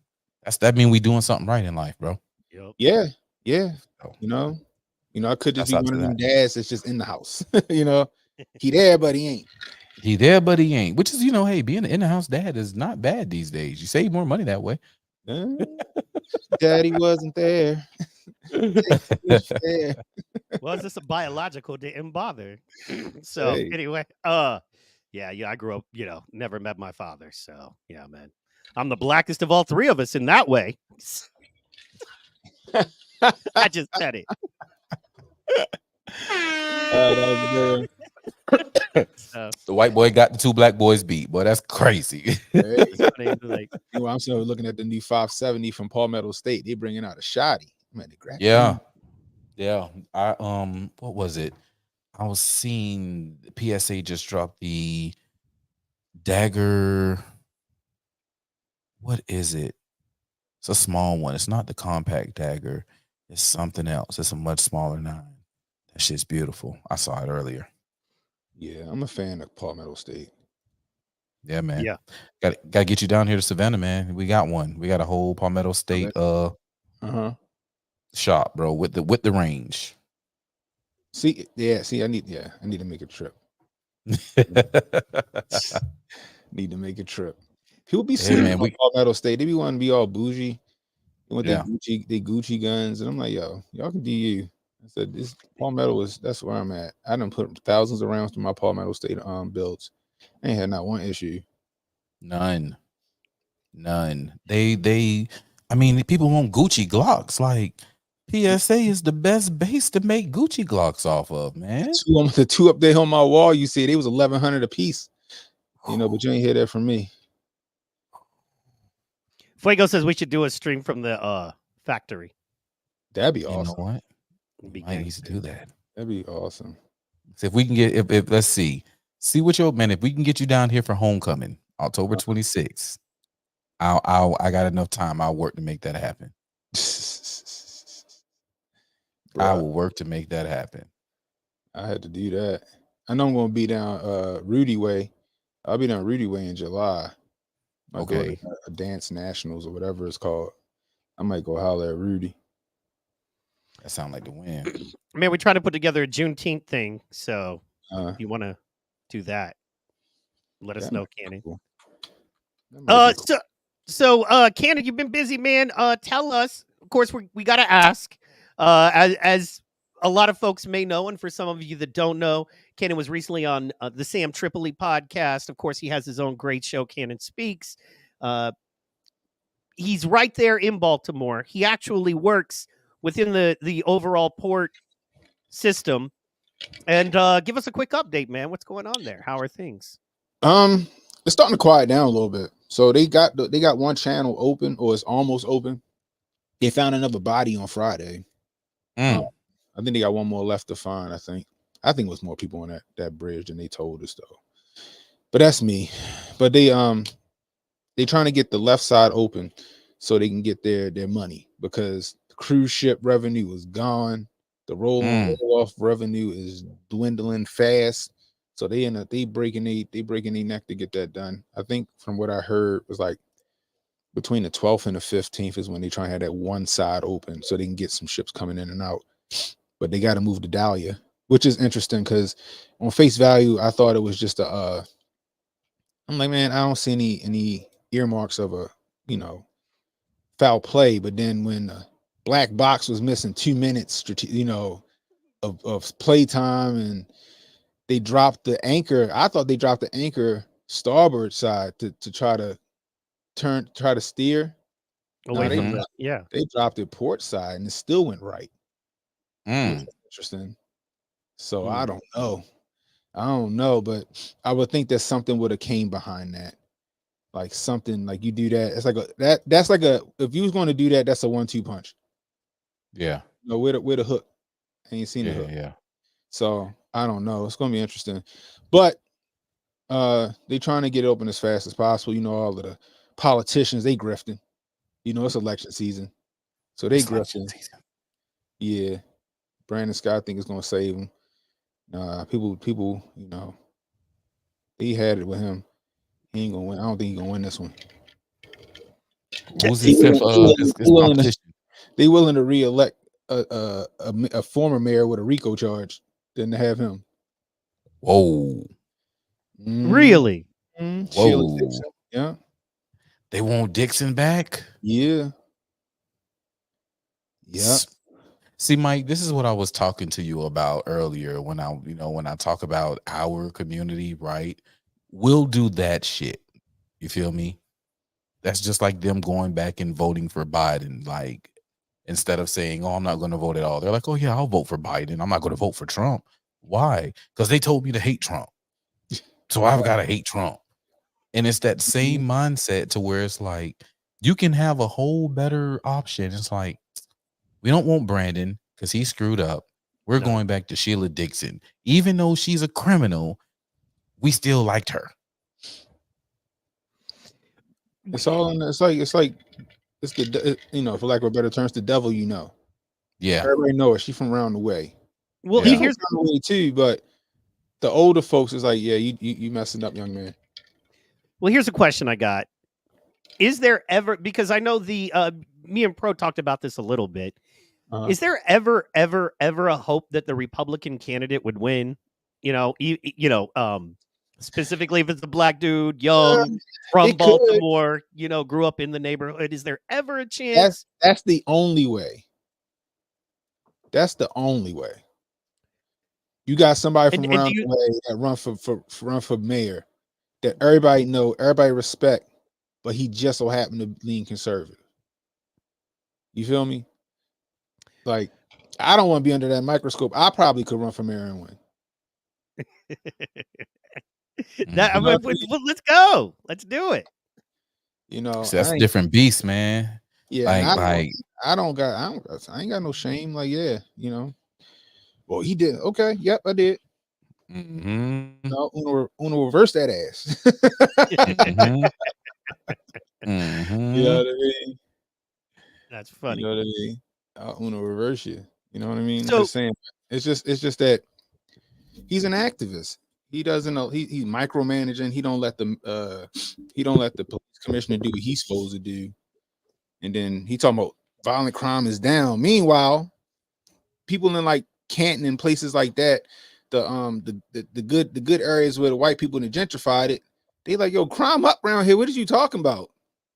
that mean we doing something right in life, bro. Yep. Yeah, yeah. So, You know, I could just that's be out one to of them that. dads that's just in the house. You know, he there, but he ain't. He there, but he ain't. Which is, hey, being an in-the-house dad is not bad these days. You save more money that way. Daddy wasn't there. Fair. Well, it's just a biological didn't bother. So Hey. anyway, yeah, I grew up, never met my father. So yeah, man. I'm the blackest of all three of us in that way. I just said it. That was good. So, The white boy got the two black boys beat. Boy, that's crazy. Hey. like, I'm still looking at the new 570 from Palmetto State. They bringing out a shotty. Man, Yeah. Yeah. What was it? I was seeing PSA just dropped the Dagger. What is it? It's a small one. It's not the compact Dagger. It's something else. It's a much smaller 9. That shit's beautiful. I saw it earlier. Yeah, I'm a fan of Palmetto State. Yeah, man. Yeah. Got to get you down here to Savannah, man. We got one. We got a whole Palmetto State shop, bro, with the range. See, I need to make a trip. Need to make a trip. People be sleeping man, on Palmetto State. They be wanting to be all bougie. They want Yeah. they Gucci guns, and I'm like, yo, y'all can do you. I said this Palmetto that's where I'm at. I done put thousands of rounds to my Palmetto State builds. I ain't had not one issue. None. They I mean, people want Gucci Glocks. Like, PSA is the best base to make Gucci Glocks off of, man. The two up there on my wall, you see, they was 1,100 a piece. You know, but you ain't hear that from me. Fuego says we should do a stream from the factory. That'd be awesome. You know what? We might need to do that. That'd be awesome. So if we can get if let's see what your man, if we can get you down here for homecoming, October 26th, I got enough time. I'll work to make that happen. I will work to make that happen. I had to do that. I know I'm gonna be down Rudy Way. I'll be down Rudy Way in July. Okay. A dance nationals or whatever it's called. I might go holler at Rudy. That sounds like the win. Man, we try to put together a Juneteenth thing. So if you want to do that, let us know, Cannon. Cool. So Cannon, you've been busy, man. Tell us. Of course, we got to ask. As a lot of folks may know, and for some of you that don't know, Cannon was recently on the Sam Tripoli podcast. Of course, he has his own great show, Cannon Speaks. He's right there in Baltimore. He actually works within the overall port system. And give us a quick update, man. What's going on there? How are things? It's starting to quiet down a little bit. So they got one channel open, or it's almost open. They found another body on Friday. Mm. I think they got one more left to find. I think it was more people on that bridge than they told us though. But that's me. But they trying to get the left side open so they can get their money, because the cruise ship revenue is gone. The roll on roll off revenue is dwindling fast. So they breaking their neck to get that done. I think from what I heard was like between the 12th and the 15th is when they try to have that one side open so they can get some ships coming in and out. But they got to move to Dahlia, which is interesting because on face value, I thought it was just I'm like, man, I don't see any earmarks of a, foul play. But then when the black box was missing 2 minutes, of play time, and they dropped the anchor. I thought they dropped the anchor starboard side to try to steer. Away No, from the they dropped it port side and it still went right. Which is interesting. So I don't know. But I would think that something would have came behind that. Like something like you do that. It's like that's like if you was going to do that, that's a 1-2 punch. Yeah. No, where the hook? I ain't seen the hook. Yeah. So I don't know. It's gonna be interesting. But they trying to get it open as fast as possible. All of the politicians, they grifting. It's election season. So they grifting. Yeah. Brandon Scott, I think, is gonna save him. People, he had it with him. He ain't gonna win. I don't think he's gonna win this one. Who's this competition? They willing to re-elect a former mayor with a RICO charge than to have him. Whoa. Really? Sheila Dixon. Yeah. They want Dixon back? Yeah. Yeah. See, Mike, this is what I was talking to you about earlier when I talk about our community, right? We'll do that shit. You feel me? That's just like them going back and voting for Biden. Like, instead of saying, "Oh, I'm not going to vote at all," they're like, "Oh yeah, I'll vote for Biden. I'm not going to vote for Trump." Why? Because they told me to hate Trump, so I've got to hate Trump. And it's that same mindset to where it's like you can have a whole better option. It's like, we don't want Brandon because he screwed up. We're going back to Sheila Dixon, even though she's a criminal. We still liked her. It's all in. It's like the for lack of a better term, it's the devil. Yeah. Everybody know her. She's from around the way. Well, He's here's from around the way too, but the older folks is like, yeah, you messing up, young man. Well, here's a question I got. Is there ever, because I know me and Pro talked about this a little bit. Is there ever a hope that the Republican candidate would win? Specifically if it's a black dude, young, from Baltimore, grew up in the neighborhood. Is there ever a chance? That's the only way. That's the only way. You got somebody from around the way that run for mayor that everybody know, everybody respect, but he just so happened to lean conservative. You feel me? Like, I don't want to be under that microscope. I probably could run for mayor and win. Let's go. Let's do it. That's a different beast, man. Yeah, I ain't got no shame. Like, yeah, well, he did. Okay, yep, I did. No, Uno reverse that ass. You know what I mean? That's funny. You know what I mean? Uno reverse you. You know what I mean? So, just saying. It's just that he's an activist. He doesn't know. He's micromanaging. He don't let the police commissioner do what he's supposed to do. And then he talking about violent crime is down. Meanwhile, people in like Canton and places like that, the good areas where the white people and gentrified it, they like, yo, crime up around here. What are you talking about?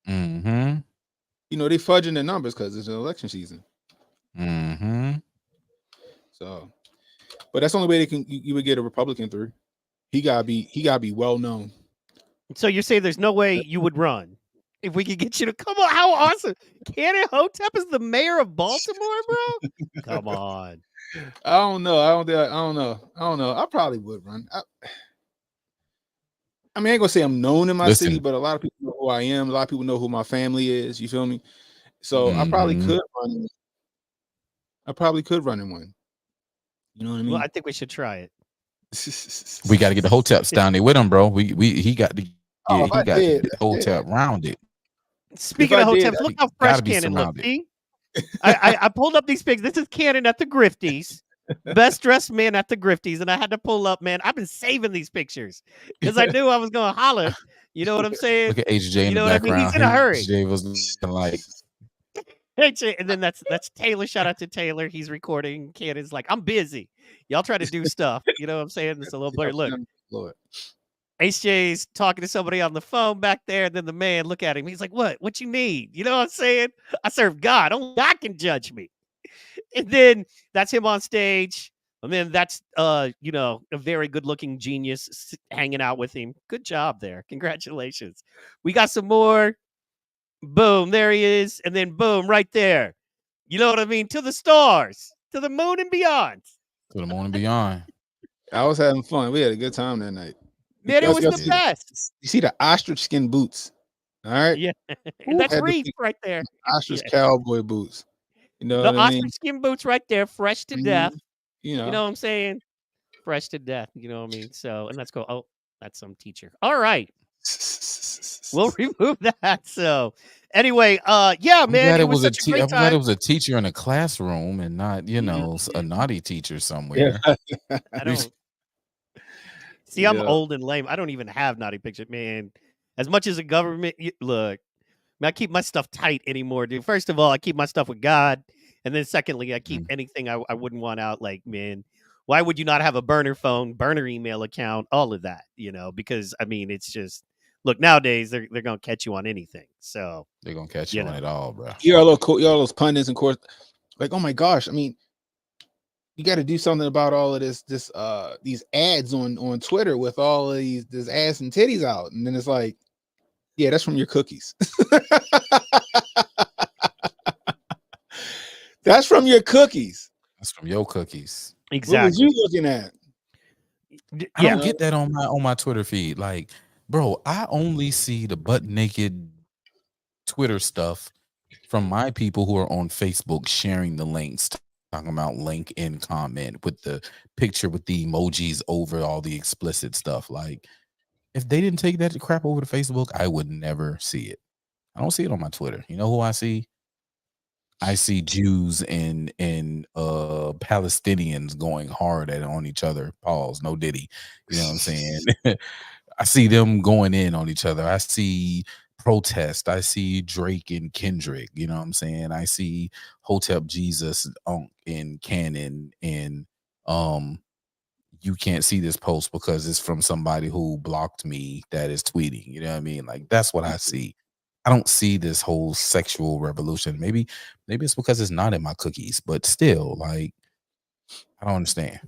They fudging the numbers because it's an election season. So, but that's the only way you would get a Republican through. He gotta be well known. So you're saying there's no way you would run if we could get you to come on? How awesome! Cannon Hotep is the mayor of Baltimore, bro. Come on. I don't know. I don't know. I probably would run. I mean, I ain't gonna say I'm known in my city, but a lot of people know who who I am. A lot of people know who my family is. You feel me? So I probably Mhm. could run. I probably could run in one. You know what I Well, mean? I think we should try it. We got to get the hoteps down there with him, bro. He got to Oh, get if I did, the hotep rounded. if Speaking I of did, hotels, look He how got fresh to be Cannon looks. surrounded. See, I pulled up these pics. This is Cannon at the Grifties, best dressed man at the Grifties, and I had to pull up. Man, I've been saving these pictures because I knew I was gonna holler. You know what I'm saying? Look at HJ in You the know what I mean? He's background. in a hurry. HJ was looking like And then that's Taylor. Shout out to Taylor. He's recording. Cannon's like, I'm busy. Y'all try to do stuff. You know what I'm saying? It's a little blurry. Look, Lord. HJ's talking to somebody on the phone back there, and then the man look at him. He's like, "What? What you need?" You know what I'm saying? I serve God. Only God can judge me. And then that's him on stage. And then that's a very good-looking genius hanging out with him. Good job there. Congratulations. We got some more. Boom, there he is. And then boom, right there. You know what I mean? To the stars, to the moon and beyond. to the moon and beyond. I was having fun. We had a good time that night. Man, it Y'all- was y'all the see best. You see the ostrich skin boots? All right, Yeah. And Ooh, that's had to Reef be right there. ostrich Yeah. cowboy boots. You know The what I mean? ostrich skin boots right there, fresh to death. Mhm. You You know. know what I'm saying? Fresh to death. You know what I mean? So, and let's go. Oh, that's some teacher. All right. We'll remove that. So, anyway, yeah, I'm man, glad it it was was a such a great I'm glad it time. was a teacher in a classroom and not, a Mhm. naughty teacher Yeah. somewhere. I don't see. I'm Yeah. old and lame. I don't even have naughty pictures, man. As much as the government, look, man, I keep my stuff tight anymore, dude. First of all, I keep my stuff with God, and then secondly, I keep Mhm. anything I wouldn't want out. Like, man, why would you not have a burner phone, burner email account, all of that? Because I mean, it's just look nowadays they're gonna catch you on anything. So They're gonna catch you you on know, it all, bro. You're all those cool. You're all those pundits, and course, like, oh my gosh. I mean, you got to do something about all of these ads on Twitter with all of this ass and titties out, and then it's like, yeah, that's from your cookies. That's from your cookies. That's from your cookies. What was you exactly. looking at? I Yeah, don't get that on my Twitter feed. Like, bro, I only see the butt naked Twitter stuff from my people who are on Facebook sharing the links, talking about link in comment with the picture with the emojis over all the explicit stuff. Like, if they didn't take that crap over to Facebook, I would never see it. I don't see it on my Twitter. You know who I see? I see Jews and Palestinians going hard on each other. Pause. No diddy. You know what I'm saying? I see them going in on each other. I see protest. I see Drake and Kendrick. You know what I'm saying? I see Hotep Jesus and Cannon and you can't see this post because it's from somebody who blocked me that is tweeting. You know what I mean? Like that's what I see. I don't see this whole sexual revolution. Maybe it's because it's not in my cookies, but still, like I don't understand.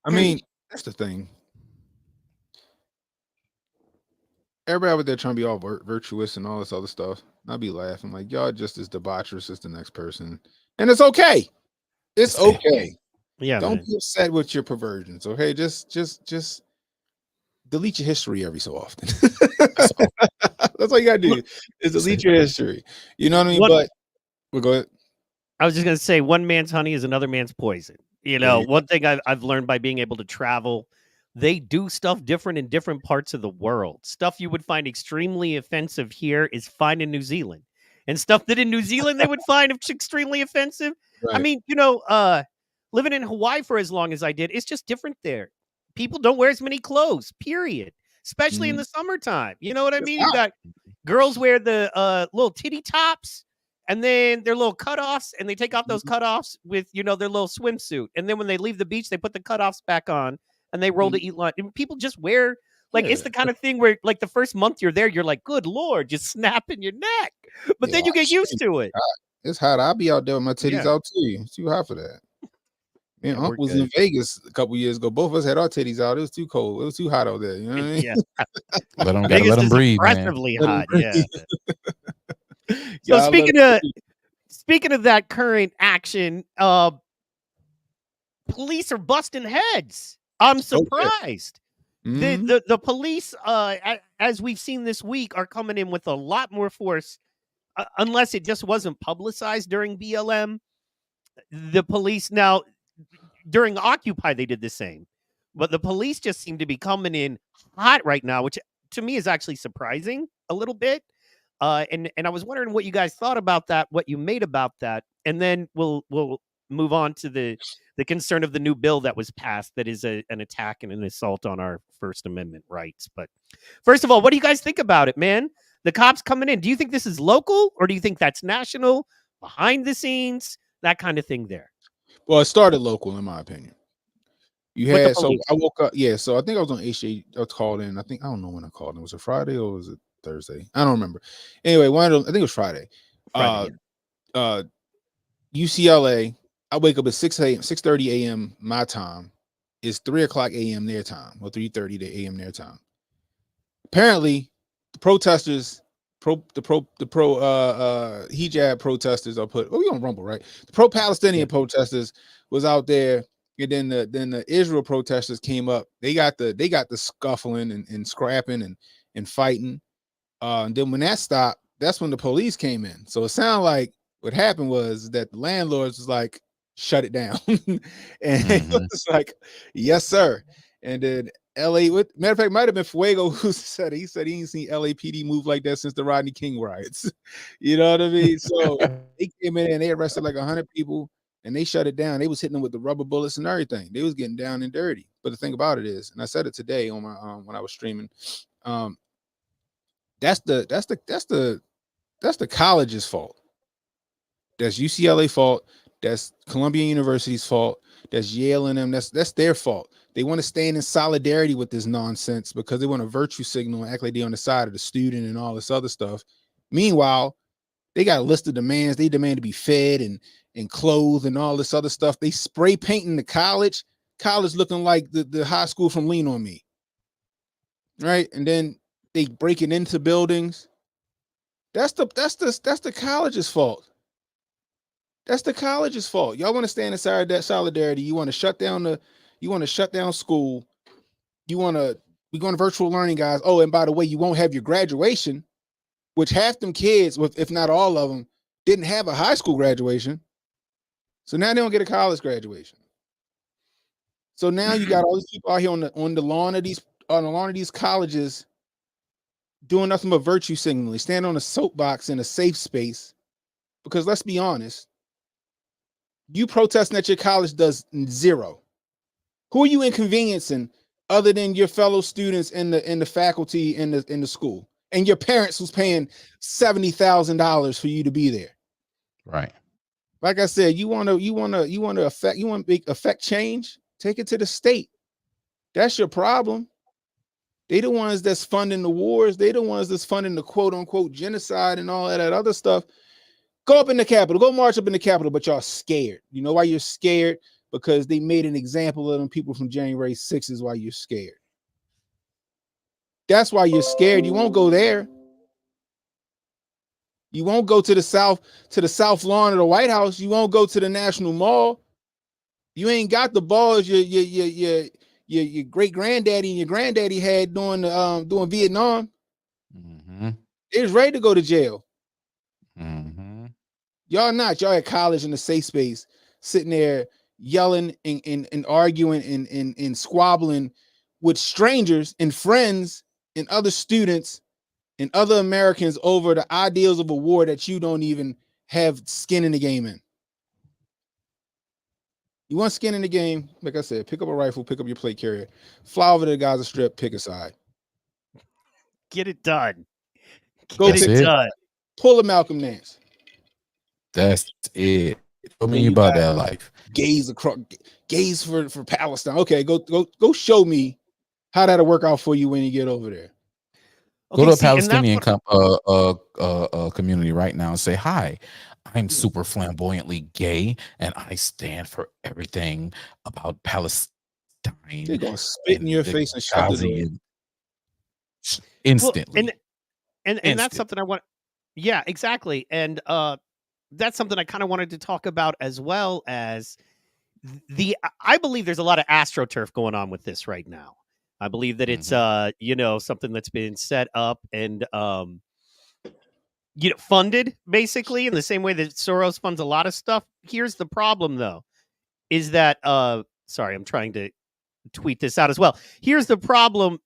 I mean, that's the thing. Everybody out there trying to be all virtuous and all this other stuff. I'll be laughing like y'all just as debaucherous as the next person, and it's okay. It's okay. yeah, Don't man. be upset with your perversions. Okay, just delete your history every so often. That's all. That's all you gotta do Look, is That's delete it. your history. You know what I mean? one. But we'll go ahead. I was just gonna say, one man's honey is another man's poison. There you One thing I've learned by being able to travel, they do stuff different in different parts of the world. Stuff you would find extremely offensive here is fine in New Zealand, and stuff that in New Zealand they would find extremely offensive. I right. mean, living in Hawaii for as long as I did, it's just different there. People don't wear as many clothes. Period. Especially in Mhm. the summertime. You know what I It's mean? You hot. got girls wear the little titty tops and then their little cutoffs, and they take off those Mhm. cutoffs with their little swimsuit, and then when they leave the beach, they put the cutoffs back on, and they roll to eat lunch. And people just wear like it's Yeah. the kind of thing where like the first month you're there, you're like, "Good lord, just snapping your neck," but Yeah. then you get used Shit. to it. It's hot. I'll be out there with my titties Yeah, out too. It's too hot for that. Me yeah, and we're Uncle was in good. Vegas a couple years ago. Both of us had our titties out. It was too cold. It was too hot out there. You know what I mean? Yeah, Gotta let Vegas them is breathe, man. oppressively Let 'em hot. breathe. Yeah. So Yeah, I let 'em breathe. speaking of that current action, police are busting heads. I'm Okay. surprised. Mhm. The police, as we've seen this week, are coming in with a lot more force. Unless it just wasn't publicized during BLM, the police now during Occupy they did the same, but the police just seem to be coming in hot right now, which to me is actually surprising a little bit. And I was wondering what you guys thought about that, what you made about that, and then we'll move on to the concern of the new bill that was passed that is an attack and an assault on our First Amendment rights. But first of all, what do you guys think about it, man? The cops coming in. Do you think this is local or do you think that's national, behind the scenes, that kind of thing there Well, it started local, in my opinion. You with the had so police? I woke up, yeah. So I think I was on HA. I was called in. I don't know when I called in. Was it Friday or was it Thursday? I don't remember. Anyway, one of them, I think it was Friday. Friday, Uh, yeah. UCLA. I wake up at 6 a.m., 6:30 a.m. my time. It's 3 o'clock a.m. their time, or 3:30 a.m. their time. Apparently, the protesters, the pro hijab protesters are put. Oh, we on Rumble, right? The pro-Palestinian Yeah. protesters was out there, and then the Israel protesters came up. They got the scuffling and scrapping and fighting. And then when that stopped, that's when the police came in. So it sounded like what happened was that the landlords was like, shut it down. And it Mhm. was like, yes, sir. And then LA, matter of fact, might have been Fuego who said it. He said he ain't seen LAPD move like that since the Rodney King riots. You know what I mean? So they came in and they arrested like 100 people and they shut it down. They was hitting them with the rubber bullets and everything. They was getting down and dirty. But the thing about it is, and I said it today on my when I was streaming, um, that's the college's fault. That's UCLA fault. That's Columbia University's fault. That's Yale and them. That's their fault. They want to stand in solidarity with this nonsense because they want a virtue signal and act like they're on the side of the student and all this other stuff. Meanwhile, they got a list of demands. They demand to be fed and clothed and all this other stuff. They spray painting the college. College looking like the high school from Lean on Me, right? And then they breaking into buildings. That's the college's fault. That's the college's fault. Y'all want to stand inside that solidarity. You want to shut down school. We're going to virtual learning, guys. Oh, and by the way, you won't have your graduation, which half them kids, if not all of them, didn't have a high school graduation. So now they don't get a college graduation. So now you got all these people out here on the lawn of these colleges doing nothing but virtue signaling, stand on a soapbox in a safe space. Because let's be honest, you protesting at your college does zero. Who are you inconveniencing other than your fellow students and the faculty in the school and your parents who's paying $70,000 for you to be there? Right. Like I said, you want to affect change? Take it to the state. That's your problem. They the ones that's funding the wars. They the ones that's funding the quote unquote genocide and all that other stuff. Go up in the Capitol, go march up in the Capitol, but y'all scared. You know why you're scared? Because they made an example of them people from January 6th is why you're scared. That's why you're scared. You won't go there. You won't go to the south lawn of the White House. You won't go to the National Mall. You ain't got the balls your great granddaddy and your granddaddy had doing Vietnam. Mm-hmm. They was ready to go to jail. Mm-hmm. Y'all not. Y'all at college in a safe space, sitting there yelling and arguing and squabbling with strangers and friends and other students and other Americans over the ideals of a war that you don't even have skin in the game in. You want skin in the game? Like I said, pick up a rifle, pick up your plate carrier, fly over to the Gaza Strip, pick a side. Get it done. Go Get That's it pick, it. done. pull a Malcolm Nance. That's it. Tell Then me you about got that life. gays for Palestine. Okay, go show me how that'll work out for you when you get over there. Go Okay, to a see, and that's Palestinian what community right now and say, "Hi, I'm Yeah. super flamboyantly gay, and I stand for everything about Palestine They're gonna spit in and your the face and shut the door. Gazian." well, Instantly, and that's instant. something I want. Yeah, exactly. And that's something I kind of wanted to talk about as well as I believe there's a lot of astroturf going on with this right now. I believe that it's something that's been set up and funded basically in the same way that Soros funds a lot of stuff. Here's the problem though, is that sorry, I'm trying to tweet this out as well. Here's the problem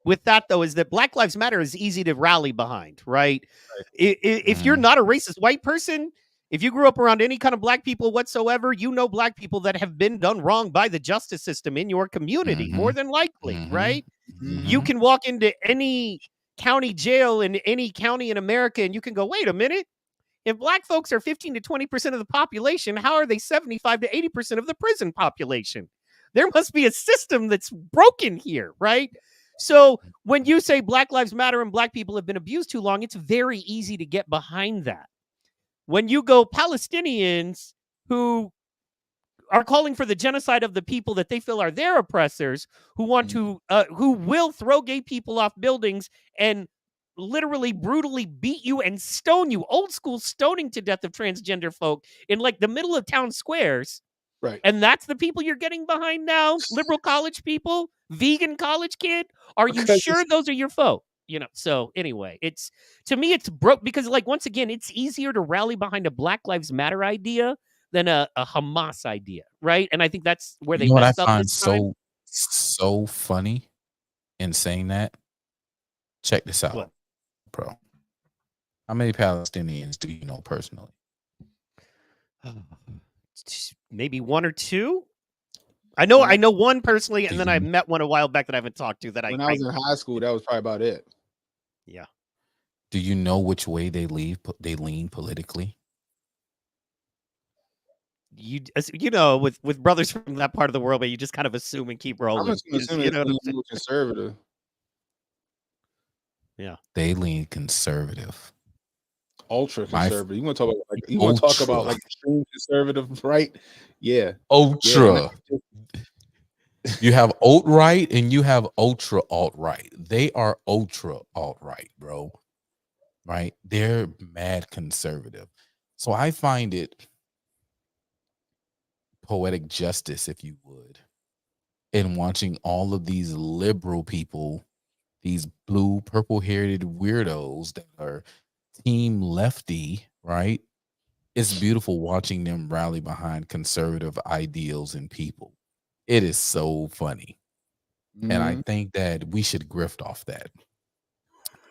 with that though, is that Black Lives Matter is easy to rally behind, right? If you're not a racist white person, if you grew up around any kind of black people whatsoever, black people that have been done wrong by the justice system in your community, more than likely, right? You can walk into any county jail in any county in America and you can go, wait a minute. If black folks are 15 to 20% of the population, how are they 75 to 80% of the prison population? There must be a system that's broken here, right? So when you say Black Lives Matter and black people have been abused too long, it's very easy to get behind that. When you go Palestinians who are calling for the genocide of the people that they feel are their oppressors, who will throw gay people off buildings and literally brutally beat you and stone you, old school stoning to death of transgender folk in like the middle of town squares. Right. And that's the people you're getting behind now? Liberal college people? Vegan college kid? Are you sure those are your foe? So anyway, to me, it's broke because, like, once again, it's easier to rally behind a Black Lives Matter idea than a Hamas idea, right? And I think that's where they what I messed up find this time. so funny in saying that? Check this out, What? bro. How many Palestinians do you know personally? Maybe one or two. I know one personally, and then I met one a while back that I haven't talked to. When I was in high school, that was probably about it. Yeah. Do you know which way they lean politically? With brothers from that part of the world, but you just kind of assume and keep rolling. I'm assuming it's conservative. Yeah, they lean conservative. Ultra conservative. You want to talk about like extreme conservative, right? Yeah. Ultra. Yeah. You have alt-right and you have ultra alt-right. They are ultra alt-right, bro. Right? They're mad conservative. So I find it poetic justice, if you would, in watching all of these liberal people, these blue, purple-haired weirdos that are team lefty, right? It's beautiful watching them rally behind conservative ideals and people. It is so funny. And I think that we should grift off that.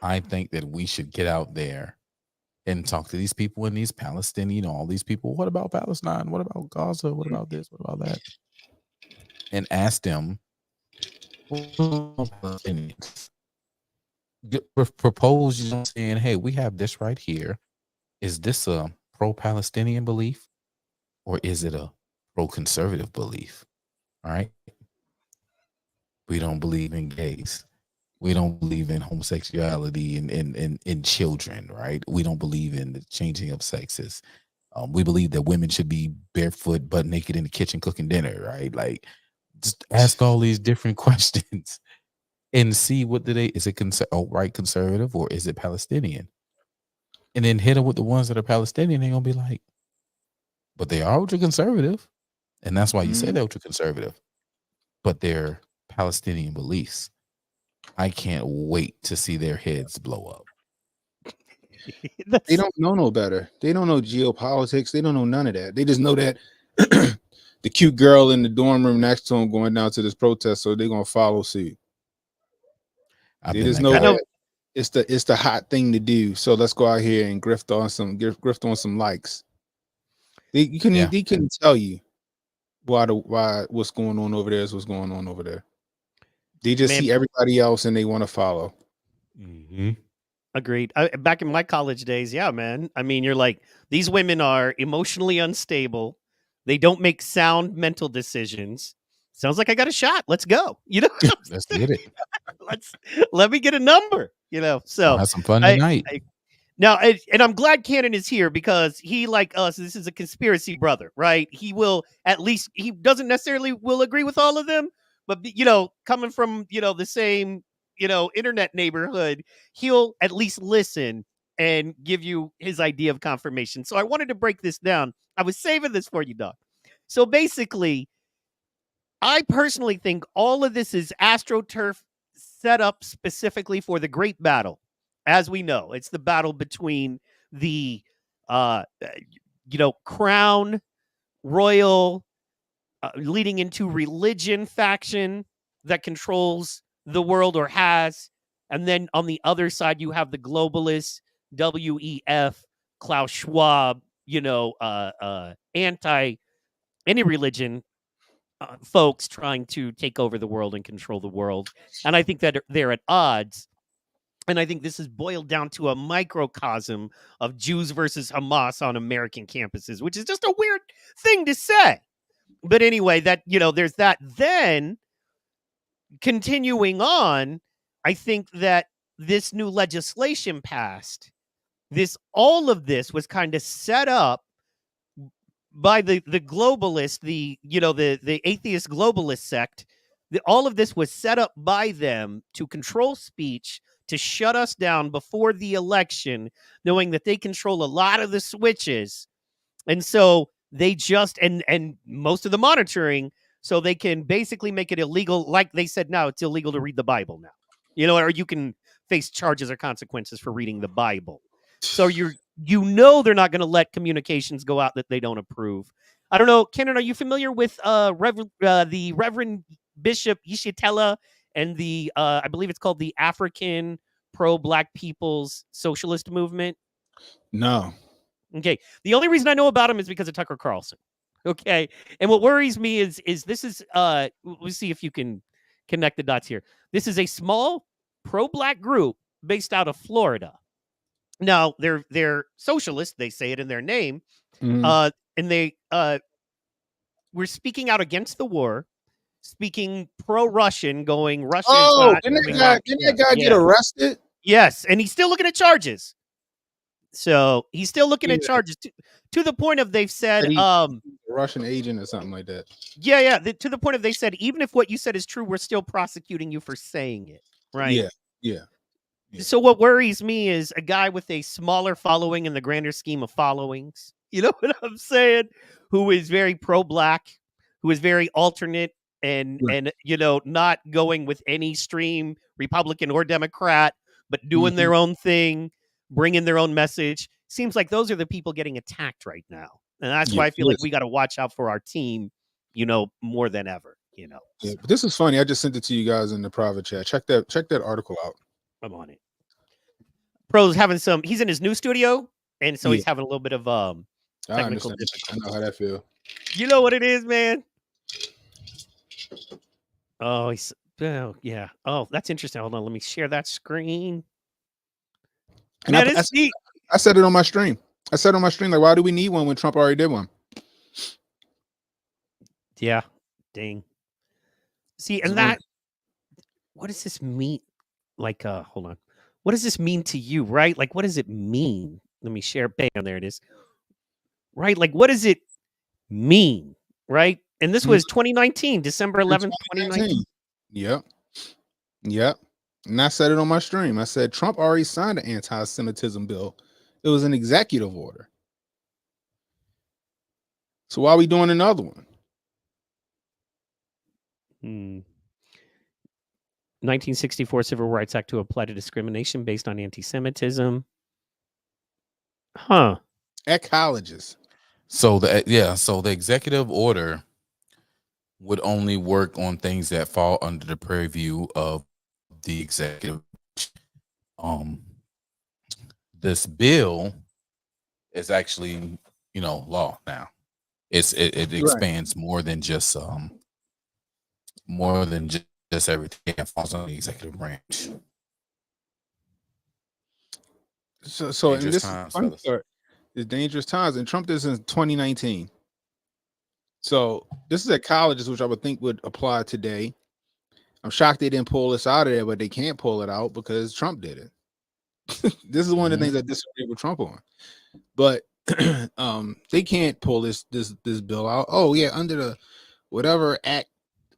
I think that we should get out there and talk to these people in these Palestinian, all these people. What about Palestine? What about Gaza? What about this? What about that? And ask them, propose, saying, hey, we have this right here. Is this a pro-Palestinian belief or is it a pro-conservative belief? All right. We don't believe in gays. We don't believe in homosexuality in children, right? We don't believe in the changing of sexes. We believe that women should be barefoot, butt naked in the kitchen cooking dinner, right? Like, just ask all these different questions and see is it outright conservative or is it Palestinian? And then hit them with the ones that are Palestinian. They're gonna be like, but they are ultra conservative, and that's why you say they're ultra conservative. But they're Palestinian beliefs. I can't wait to see their heads blow up. They don't know no better. They don't know geopolitics. They don't know none of that. They just know that the cute girl in the dorm room next to them going down to this protest, so they're gonna follow suit. They just know that it's the hot thing to do. So let's go out here and grift on some likes. They couldn't tell you why what's going on over there is what's going on over there. They just see everybody else and they want to follow. Agreed. Back in my college days, yeah, man. I mean, you're like, these women are emotionally unstable. They don't make sound mental decisions. Sounds like I got a shot. Let's go. Let's get it. Let me get a number. So I'll have some fun tonight. Now, and I'm glad Cannon is here because he, like us, this is a conspiracy brother, right? He doesn't necessarily will agree with all of them, but coming from the same internet neighborhood, he'll at least listen and give you his idea of confirmation. So I wanted to break this down. I was saving this for you, Doc. So basically, I personally think all of this is AstroTurf set up specifically for the great battle. As we know, it's the battle between the, crown, royal, leading into religion faction that controls the world or has. And then on the other side, you have the globalists, WEF, Klaus Schwab, anti any religion folks trying to take over the world and control the world. And I think that they're at odds. And I think this is boiled down to a microcosm of Jews versus Hamas on American campuses, which is just a weird thing to say. But anyway, there's that. Then continuing on, I think that this new legislation passed. All of this was kind of set up by the globalist, the atheist globalist sect. All of this was set up by them to control speech, to shut us down before the election, knowing that they control a lot of the switches. And so they just and most of the monitoring, so they can basically make it illegal. Like they said, now it's illegal to read the Bible now, or you can face charges or consequences for reading the Bible. So they're not going to let communications go out that they don't approve. I don't know, Kenan, are you familiar with the Reverend Bishop Ishitella and the I believe it's called the African Pro-Black People's Socialist Movement? No. Okay. The only reason I know about him is because of Tucker Carlson. Okay. And what worries me is this is we'll see if you can connect the dots here. This is a small pro-black group based out of Florida. Now they're socialist, they say it in their name. Mhm. And they were speaking out against the war, speaking pro-Russian, going Russia is Oh, not didn't doing that guy get arrested? Yes, and he's still looking at charges. So he's still looking at Yeah. charges to the point of they've said, That he's a Russian agent or something like that. to the point of they said, even if what you said is true, we're still prosecuting you for saying it, right? Yeah. So what worries me is a guy with a smaller following in the grander scheme of followings. You know what I'm saying? Who is very pro-black, who is very alternate, and Right. not going with any stream, Republican or Democrat, but doing their own thing, bringing their own message. Seems like those are the people getting attacked right now, and that's why I feel like we got to watch out for our team, more than ever. Yeah, but this is funny. I just sent it to you guys in the private chat. Check that article out. I'm on it. Pro's having he's in his new studio, and so Yeah. he's having a little bit of technical I difficulties. know how that feels. You know what it is, man? Oh, yeah. Oh, that's interesting. Hold on, let me share that screen. And Man, it's neat. I said it on my stream. Like, why do we need one when Trump already did one? Yeah. Dang. See, and what does this mean? Like, hold on. What does this mean to you, right? Like, what does it mean? Let me share. Bam, there it is. Right? Like, what does it mean? Right? And this was 2019, December 11th, 2019. Yep. And I said it on my stream. I said Trump already signed an anti-Semitism bill. It was an executive order. So why are we doing another one? 1964 Civil Rights Act to apply to discrimination based on anti-Semitism. Huh. At colleges. So the executive order would only work on things that fall under the purview of the executive. This bill is actually, law now. It expands more than just everything that falls under the executive branch. So in this it's dangerous times, and Trump did this in 2019. So this is at colleges, which I would think would apply today. I'm shocked they didn't pull this out of there, but they can't pull it out because Trump did it. This is one of the things I disagree with Trump on. But they can't pull this bill out. Oh yeah, under the whatever act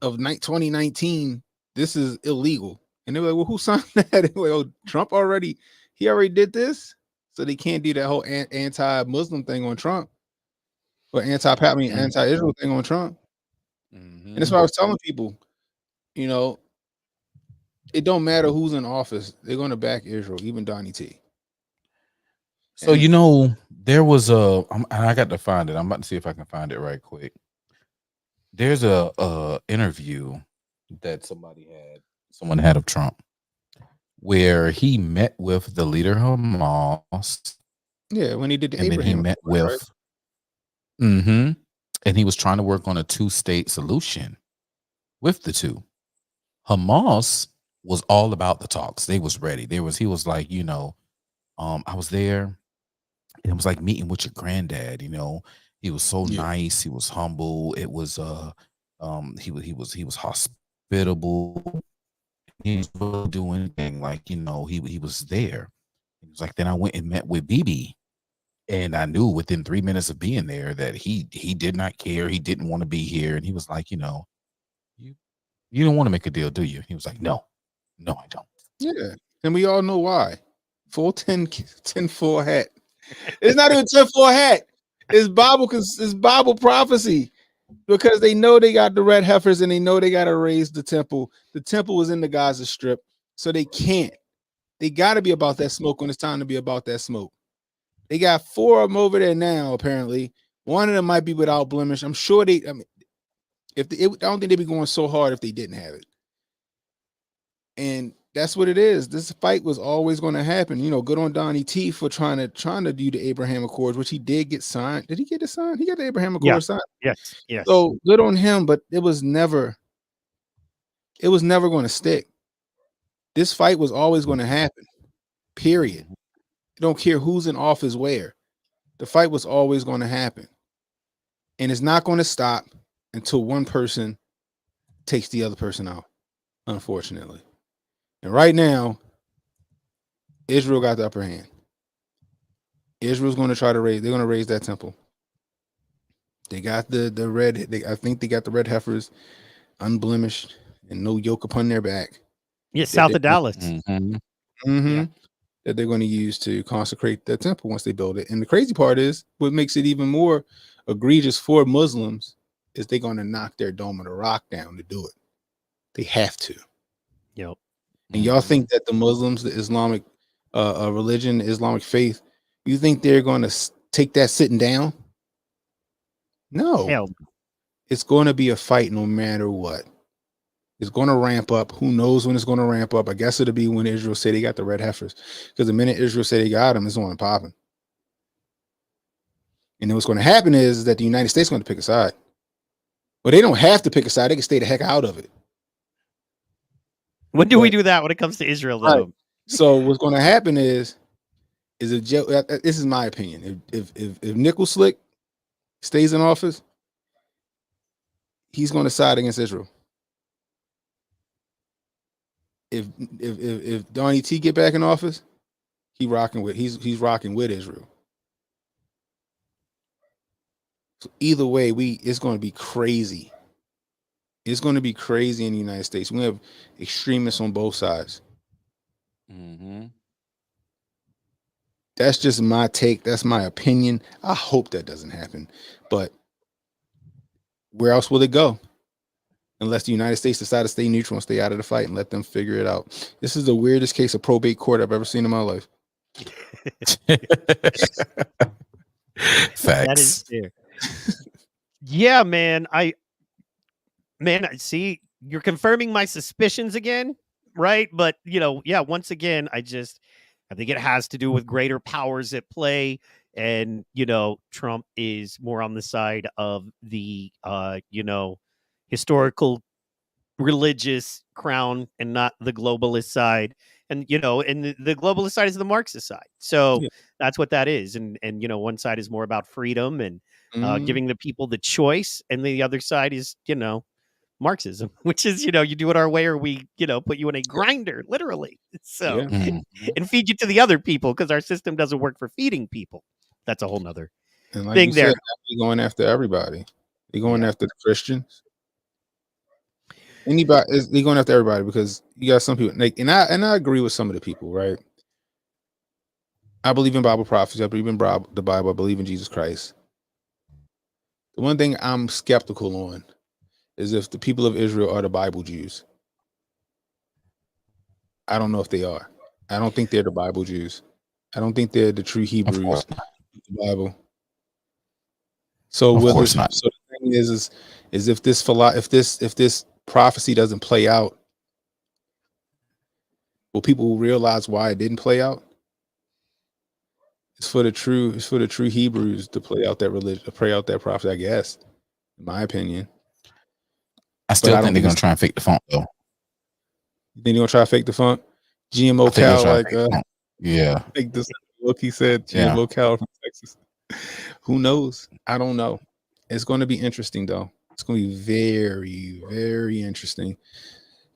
of 2019, this is illegal. And they were like, well, who signed that? Like, oh, Trump already did this. So they can't do that whole anti-Muslim thing on Trump, or anti-Israel thing on Trump. And that's why I was telling people, you know, it don't matter who's in office, they're going to back Israel, even Donnie T. So And there was I got to find it. I'm about to see if I can find it right quick. There's a interview that someone had of Trump, where he met with the leader of Hamas, yeah, when he did the and then he Abraham met Accords, right? with, and he was trying to work on a 2-state solution with the two. Hamas was all about the talks. They was ready. He was like, I was there, and it was like meeting with your granddad. He was so Yeah. nice. He was humble. It was he was hospitable. He was really doing anything, like, he was there. He was like, then I went and met with Bibi, and I knew within 3 minutes of being there that he did not care. He didn't want to be here, and he was like, you you don't want to make a deal, do you? He was like, no, I don't. Yeah. And we all know why. Full 10 full hat. It's not even 10 full hat. It's Bible prophecy, because they know they got the red heifers and they know they got to raise the temple. The temple was in the Gaza Strip, so they can't. They got to be about that smoke when it's time to be about that smoke. They got 4 of them over there now, apparently. One of them might be without blemish. I'm sure I don't think they'd be going so hard if they didn't have it. And that's what it is. This fight was always going to happen. Good on Donnie T for trying to do the Abraham Accords, which he did get signed. Did he get it signed? He got the Abraham Yeah. Accords signed. Yes. So good on him, but it was never going to stick. This fight was always going to happen. Period. I don't care who's in office where. The fight was always going to happen. And it's not going to stop until one person takes the other person out, unfortunately. And right now, Israel got the upper hand. Israel's going to they're going to raise that temple. They got the red, I think they got the red heifers unblemished and no yoke upon their back. Yeah, south of Dallas. That they're going to use to consecrate the temple once they build it. And the crazy part is, what makes it even more egregious for Muslims is they're going to knock their Dome of the Rock down to do it. They have to. Yep. And y'all think that the Muslims, the Islamic religion, Islamic faith, you think they're going to take that sitting down? No. Hell. It's going to be a fight no matter what. It's going to ramp up. Who knows when it's going to ramp up? I guess it'll be when Israel say they got the red heifers. Because the minute Israel say they got them, it's on popping. And then what's going to happen is that the United States is going to pick a side. Well, they don't have to pick a side. They can stay the heck out of it. When do we do that when it comes to Israel, though? Right. So what's going to happen is this is my opinion. If Nickel Slick stays in office, he's going to side against Israel. If Donnie T get back in office, he's rocking with Israel. So either way, it's going to be crazy. It's going to be crazy in the United States. We have extremists on both sides. That's just my take. That's my opinion. I hope that doesn't happen. But where else will it go? Unless the United States decide to stay neutral and stay out of the fight and let them figure it out. This is the weirdest case of probate court I've ever seen in my life. Facts. That is fair. Yeah, man. I see, you're confirming my suspicions again, right? But once again, I think it has to do with greater powers at play, and Trump is more on the side of the historical religious crown and not the globalist side. And the globalist side is the Marxist side. So that's what that is. And one side is more about freedom and giving the people the choice, and the other side is Marxism, which is you do it our way, or we put you in a grinder, literally. So and feed you to the other people, because our system doesn't work for feeding people. That's a whole nother and like thing you there. Said, they're going after everybody. They're going after the Christians. They're going after everybody, because you got some people and I agree with some of the people, right? I believe in Bible prophecy. I believe in the Bible. I believe in Jesus Christ. The one thing I'm skeptical on as if the people of Israel are the Bible Jews. I don't know if they are. I don't think they're the Bible Jews. I don't think they're the true Of Hebrews course not. of the Bible. So Of will course this? not. So the thing is if this prophecy doesn't play out, will people realize why it didn't play out? It's for the true Hebrews to play out that religion, to pray out that prophecy, I guess, in my opinion. I But still I think don't they're think gonna it's. try and fake the font though. You think they're gonna try to fake the font? I GMO think they'll cow, try to like fake the font. Yeah, I think this Loki said yeah. GMO cow from Texas. Who knows? I don't know. It's going to be interesting though. It's going to be very, very interesting.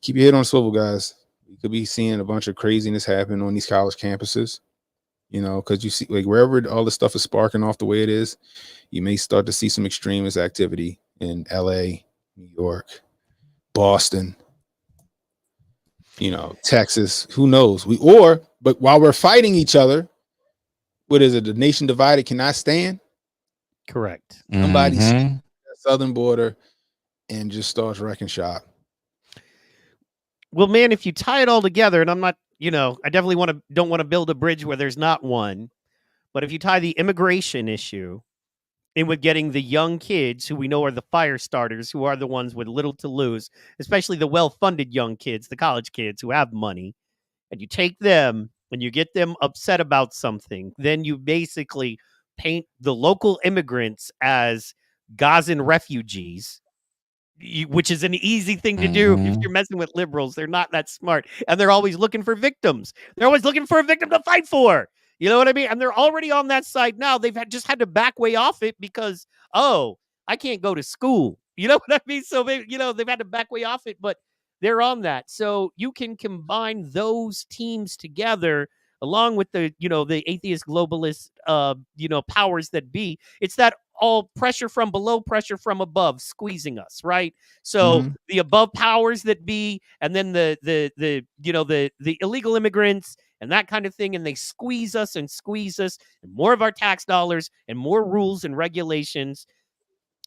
Keep your head on a swivel, guys. You could be seeing a bunch of craziness happen on these college campuses. You know, because you see, like wherever all this stuff is sparking off the way it is, you may start to see some extremist activity in LA, New York, Boston, you know, Texas. Who knows? But while we're fighting each other, what is it? The nation divided cannot stand. Correct. Somebody sees Mm-hmm. that southern border and just starts wrecking shop. Well, man, if you tie it all together, and I'm not, I definitely don't want to build a bridge where there's not one. But if you tie the immigration issue in with getting the young kids who we know are the fire starters, who are the ones with little to lose, especially the well-funded young kids, the college kids who have money, and you take them and you get them upset about something, then you basically paint the local immigrants as Gazan refugees, which is an easy thing to do if Mm-hmm. you're messing with liberals. They're not that smart, and they're always looking for victims. They're always looking for a victim to fight for. You know what I mean? And they're already on that side now. They've just had to back way off it because, oh, I can't go to school. You know what I mean? So they've had to back way off it, but they're on that. So you can combine those teams together along with the atheist globalist powers that be. It's that all pressure from below, pressure from above, squeezing us, right? So Mhm. the above powers that be, and then the illegal immigrants and that kind of thing, and they squeeze us, and more of our tax dollars and more rules and regulations,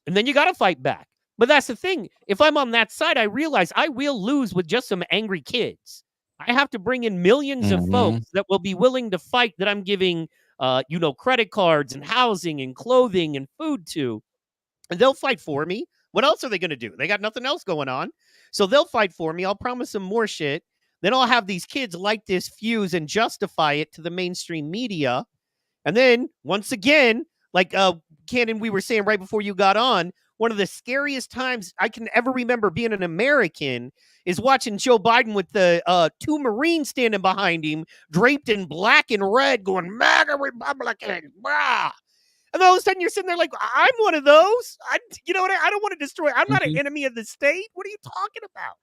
and then you got to fight back. But that's the thing. If I'm on that side, I realize I will lose with just some angry kids. I have to bring in millions of Mm-hmm. folks that will be willing to fight, that I'm giving, credit cards and housing and clothing and food to, and they'll fight for me. What else are they going to do? They got nothing else going on. So they'll fight for me. I'll promise them more shit. Then I'll have these kids light this fuse and justify it to the mainstream media. And then once again, like Cannon, we were saying right before you got on, one of the scariest times I can ever remember being an American is watching Joe Biden with the two Marines standing behind him, draped in black and red, going MAGA Republican, brah. And then all of a sudden you're sitting there like, I'm one of those. You know what? I don't want to destroy. I'm not an Mhm. enemy of the state. What are you talking about?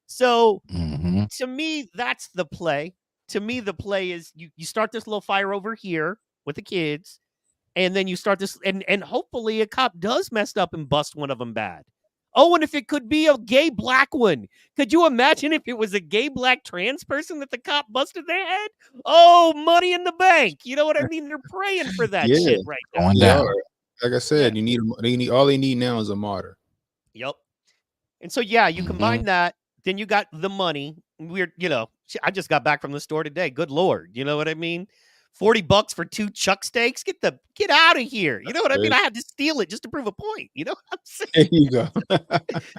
So Mm-hmm. to me, that's the play. To me, the play is you start this little fire over here with the kids, and then you start this, and hopefully a cop does mess up and bust one of them bad. Oh, and if it could be a gay black one, could you imagine if it was a gay black trans person that the cop busted their head? Oh, money in the bank. You know what I mean? They're praying for that Yeah, shit right now. Going they down. are. Like I Yeah. said, all they need now is a martyr. Yep. And so, yeah, you Mm-hmm. combine that, then you got the money. I just got back from the store today. Good Lord. You know what I mean? $40 for 2 chuck steaks. Get out of here. You know what I mean? I had to steal it just to prove a point. You know what I'm There saying? you go.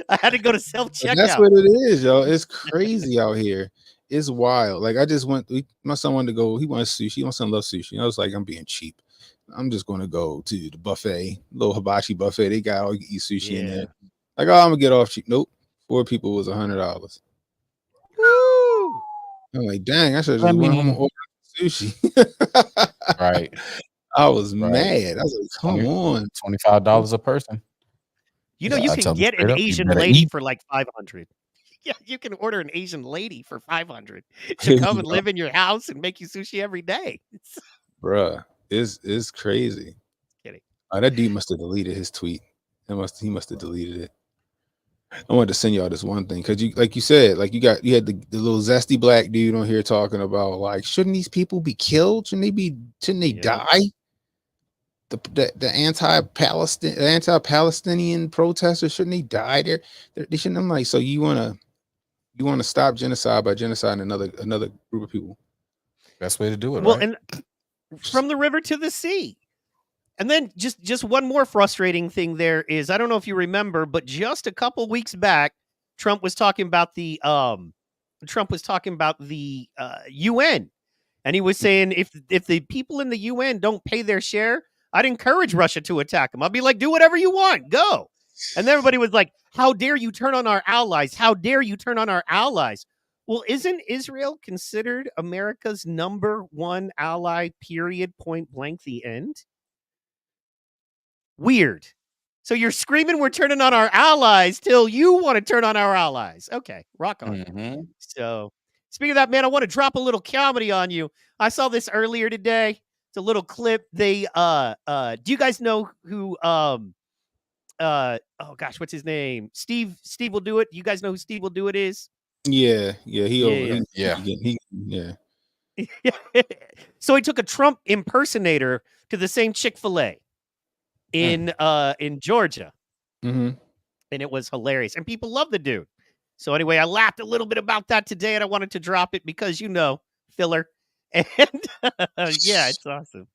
I had to go to But that's self-checkout. what it is, yo. It's crazy out here. It's wild. Like I just my son wanted to go. He wants sushi. My son loves sushi. I was like, I'm being cheap. I'm just gonna go to the buffet, little hibachi buffet. They got all you can eat sushi in Yeah. there. Like, oh, I'm gonna get off cheap. Nope. 4 people was $100. Woo! I'm like, dang, I should I just went home and mean, ordered sushi. right, I was right. mad. I was like, come on. $25 a person. You I can tell them get an straight up, you Asian better lady eat. for like 500. Yeah, you can order an Asian lady for 500. She'll There come you and go. live in your house and make you sushi every day. Bruh, it's crazy. Kidding. That dude must have deleted his tweet. He must have deleted it. I wanted to send y'all this one thing because like you said, like you had the little zesty black dude on here talking about like, shouldn't these people be killed? Shouldn't they Yep. die? the anti-Palestinian protesters, shouldn't they die there? They shouldn't. I'm like, so you want to stop genocide by genociding another group of people? Best way to do it, Well, right? and from the river to the sea. And then just one more frustrating thing there is, I don't know if you remember, but just a couple weeks back, Trump was talking about the UN, and he was saying if the people in the UN don't pay their share, I'd encourage Russia to attack them. I'd be like, do whatever you want, go. And everybody was like, how dare you turn on our allies? How dare you turn on our allies? Well, isn't Israel considered America's #1 ally, period, point blank, the end? Weird. So you're screaming we're turning on our allies till you want to turn on our allies. Okay, rock on. Mm-hmm. So speaking of that, man, I want to drop a little comedy on you. I saw this earlier today. It's a little clip. They do you guys know who oh gosh, what's his name? Steve will do it. You guys know who Steve will do it is? Yeah. Yeah. So he took a Trump impersonator to the same Chick-fil-A in Georgia. Mm-hmm. And it was hilarious. And people love the dude. So anyway, I laughed a little bit about that today, and I wanted to drop it because, filler. And yeah, it's awesome.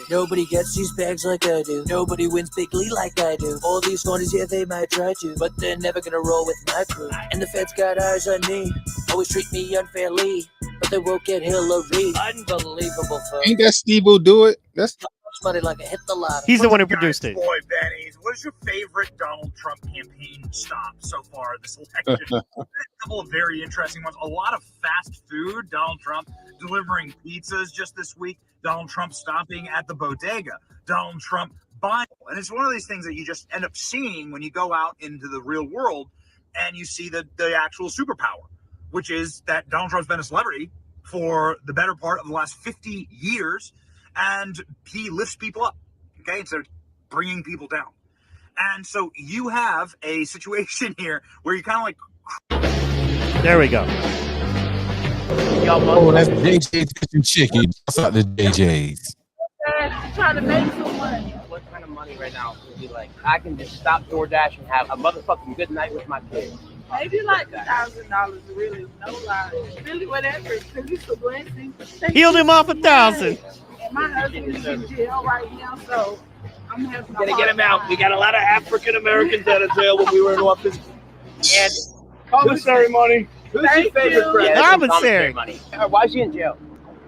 Nobody gets these bags like I do. Nobody wins bigly like I do. All these phonies, yeah, they might try to, but they're never gonna roll with my crew. And the feds got eyes on me, always treat me unfairly, but they won't get Hillary. Unbelievable, folks. Ain't that Steve will do it? That's money like I hit the lottery. He's the one who produced it. Boy, Benny's. What is your favorite Donald Trump campaign stop so far this election? A couple of very interesting ones. A lot of fast food. Donald Trump delivering pizzas just this week. Donald Trump stopping at the bodega. Donald Trump buying. And it's one of these things that you just end up seeing when you go out into the real world and you see the actual superpower, which is that Donald Trump's been a celebrity for the better part of the last 50 years. And he lifts people up, okay, instead of bringing people down. And so you have a situation here where you kind of like... There we go. Oh, that's JJ's Fish and Chicken. What's out the JJ's? Trying to make some money. What kind of money right now would you like? I can just stop DoorDash and have a motherfucking good night with my kids. Maybe like $1,000, really, no lie. Really, whatever, because it's a blessing. Peeled him off 1,000. And my husband is in jail right now, so I'm having Gotta get him out. We got a lot of African Americans out of jail when we were in office. And commissary money. Who's your favorite president? Commissary money. Why is he in jail?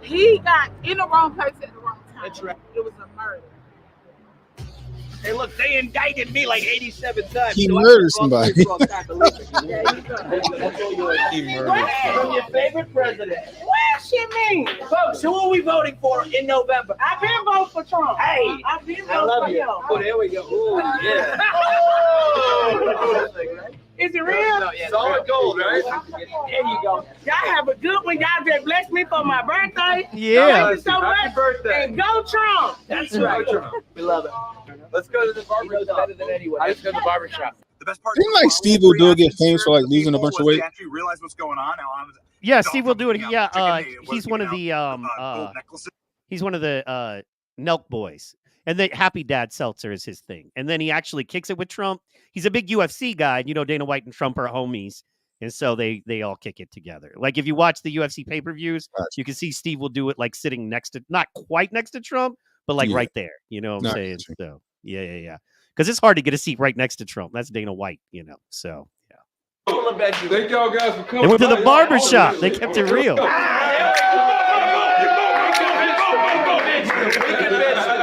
He got in the wrong place at the wrong time. That's right. It was a murder. Hey, look, they indicted me like 87 times. He murdered somebody. He murdered from your favorite president. What you mean? Folks, who are we voting for in November? I've been voting for Trump. Hey, I've been I love voting you. for him. Oh, there we go. Oh, yeah. Is it real? No, yeah, solid gold, right? There you go. Y'all have a good one. Y'all just blessed me for my birthday. Yeah. Thank you so much. Happy birthday. And go Trump. That's right. We love it. Let's go to the barbershop. Better than anyone. Let's go to the barbershop. The best part Seems like Steve will do it, get famous for like losing a bunch of weight. They actually realize what's going on. Yeah, Steve will do it. Yeah, he's one of the Nelk boys. And the Happy Dad Seltzer is his thing. And then he actually kicks it with Trump. He's a big UFC guy. And, Dana White and Trump are homies. And so they all kick it together. Like if you watch the UFC pay-per-views, you can see Steve will do it like sitting next to, not quite next to Trump, but like right there. You know what I'm saying? So yeah. Because it's hard to get a seat right next to Trump. That's Dana White, So yeah. Thank y'all guys for coming. They went to the barber shop. They kept it real.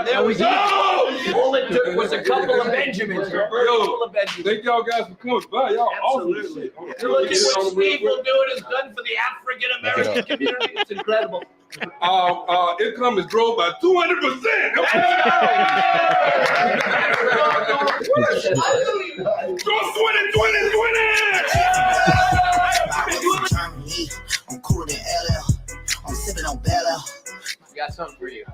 There we go. All it took was a couple of Benjamins. Thank y'all guys for coming by. Y'all absolutely. Look at what Steve will do it has done for the African American community. It's incredible. Income is growth by 200%. I'm cooler than LL. I'm sipping on Bella. I got something for you.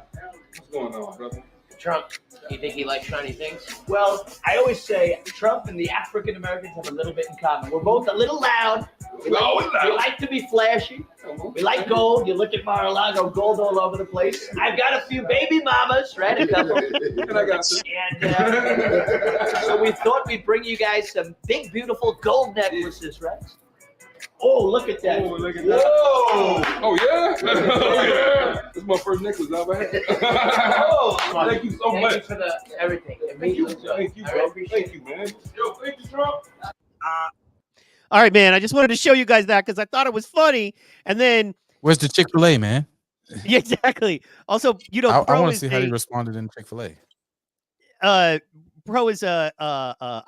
What's going on, brother? Trump, you think he likes shiny things? Well, I always say Trump and the African Americans have a little bit in common. We're both a little loud, We like to be flashy. We like gold. You look at Mar-a-Lago, gold all over the place. I've got a few baby mamas, right? A couple. And I got So we thought we'd bring you guys some big, beautiful gold necklaces, right? Oh, look at that. Oh, look at that. Whoa. Oh, yeah? Oh, yeah. This is my first necklace I've ever had. Oh, Thank you so much. Thank you for the everything. Thank you, bro. Thank you, man. Yo, thank you, Trump. All right, man. I just wanted to show you guys that because I thought it was funny. And then, Where's the Chick-fil-A, man? yeah, exactly. Also, you know, I Pro want to is see how he responded in Chick-fil-A. Pro is I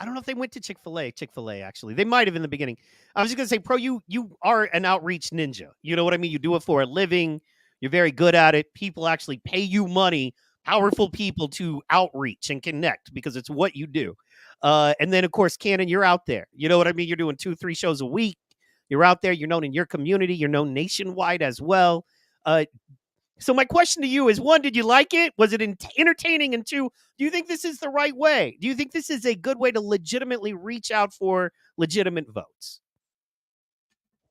don't know if they went to Chick-fil-A actually. They might have in the beginning. I was just gonna say, Pro, you are an outreach ninja. You know what I mean? You do it for a living. You're very good at it. People actually pay you money, powerful people, to outreach and connect because it's what you do. And then of course, Cannon, you're out there. You know what I mean? You're doing 2-3 shows a week. You're out there. You're known in your community. You're known nationwide as well. So my question to you is, one, did you like it? Was it entertaining? And two, do you think this is the right way? Do you think this is a good way to legitimately reach out for legitimate votes?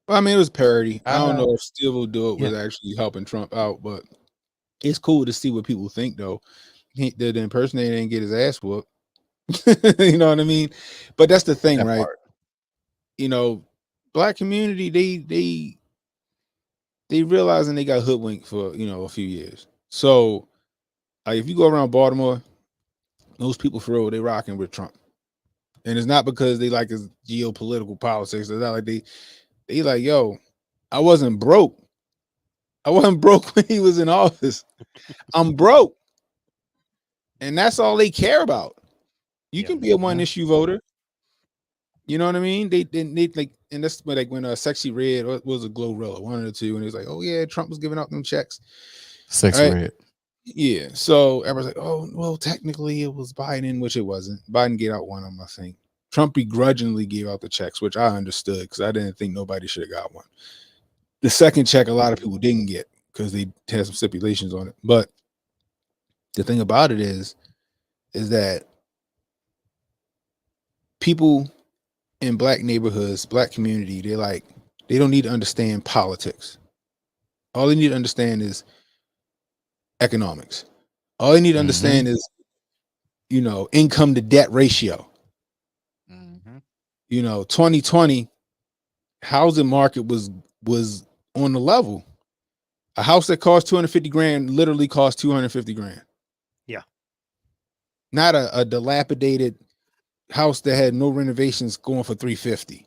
Well, I mean, it was parody. I don't know if Steve will do it with actually helping Trump out, but it's cool to see what people think, though. The impersonator didn't get his ass whooped. You know what I mean? But that's the thing, right? Part. You know, black community, they realizing they got hoodwinked for, you know, a few years. So if you go around Baltimore, those people for real, they rocking with Trump. And it's not because they like his geopolitical politics. It's not like they like, yo, I wasn't broke. I wasn't broke when he was in office. I'm broke. And that's all they care about. You can be a one issue voter. You know what I mean? They like, and that's like when Sexy Red, or was a Glorilla, one of the two, and it was like, oh yeah, Trump was giving out them checks. Sexy Red. Yeah. So everyone's like, oh, well, technically it was Biden, which it wasn't. Biden gave out one of them, I think. Trump begrudgingly gave out the checks, which I understood because I didn't think nobody should have got one. The second check, a lot of people didn't get because they had some stipulations on it. But the thing about it is that people in black neighborhoods, black community, they don't need to understand politics. All they need to understand is economics. All they need to understand is, you know, income to debt ratio. You know, 2020 housing market was on the level. A house that cost 250 grand literally cost 250 grand. Yeah. Not a dilapidated house that had no renovations going for 350.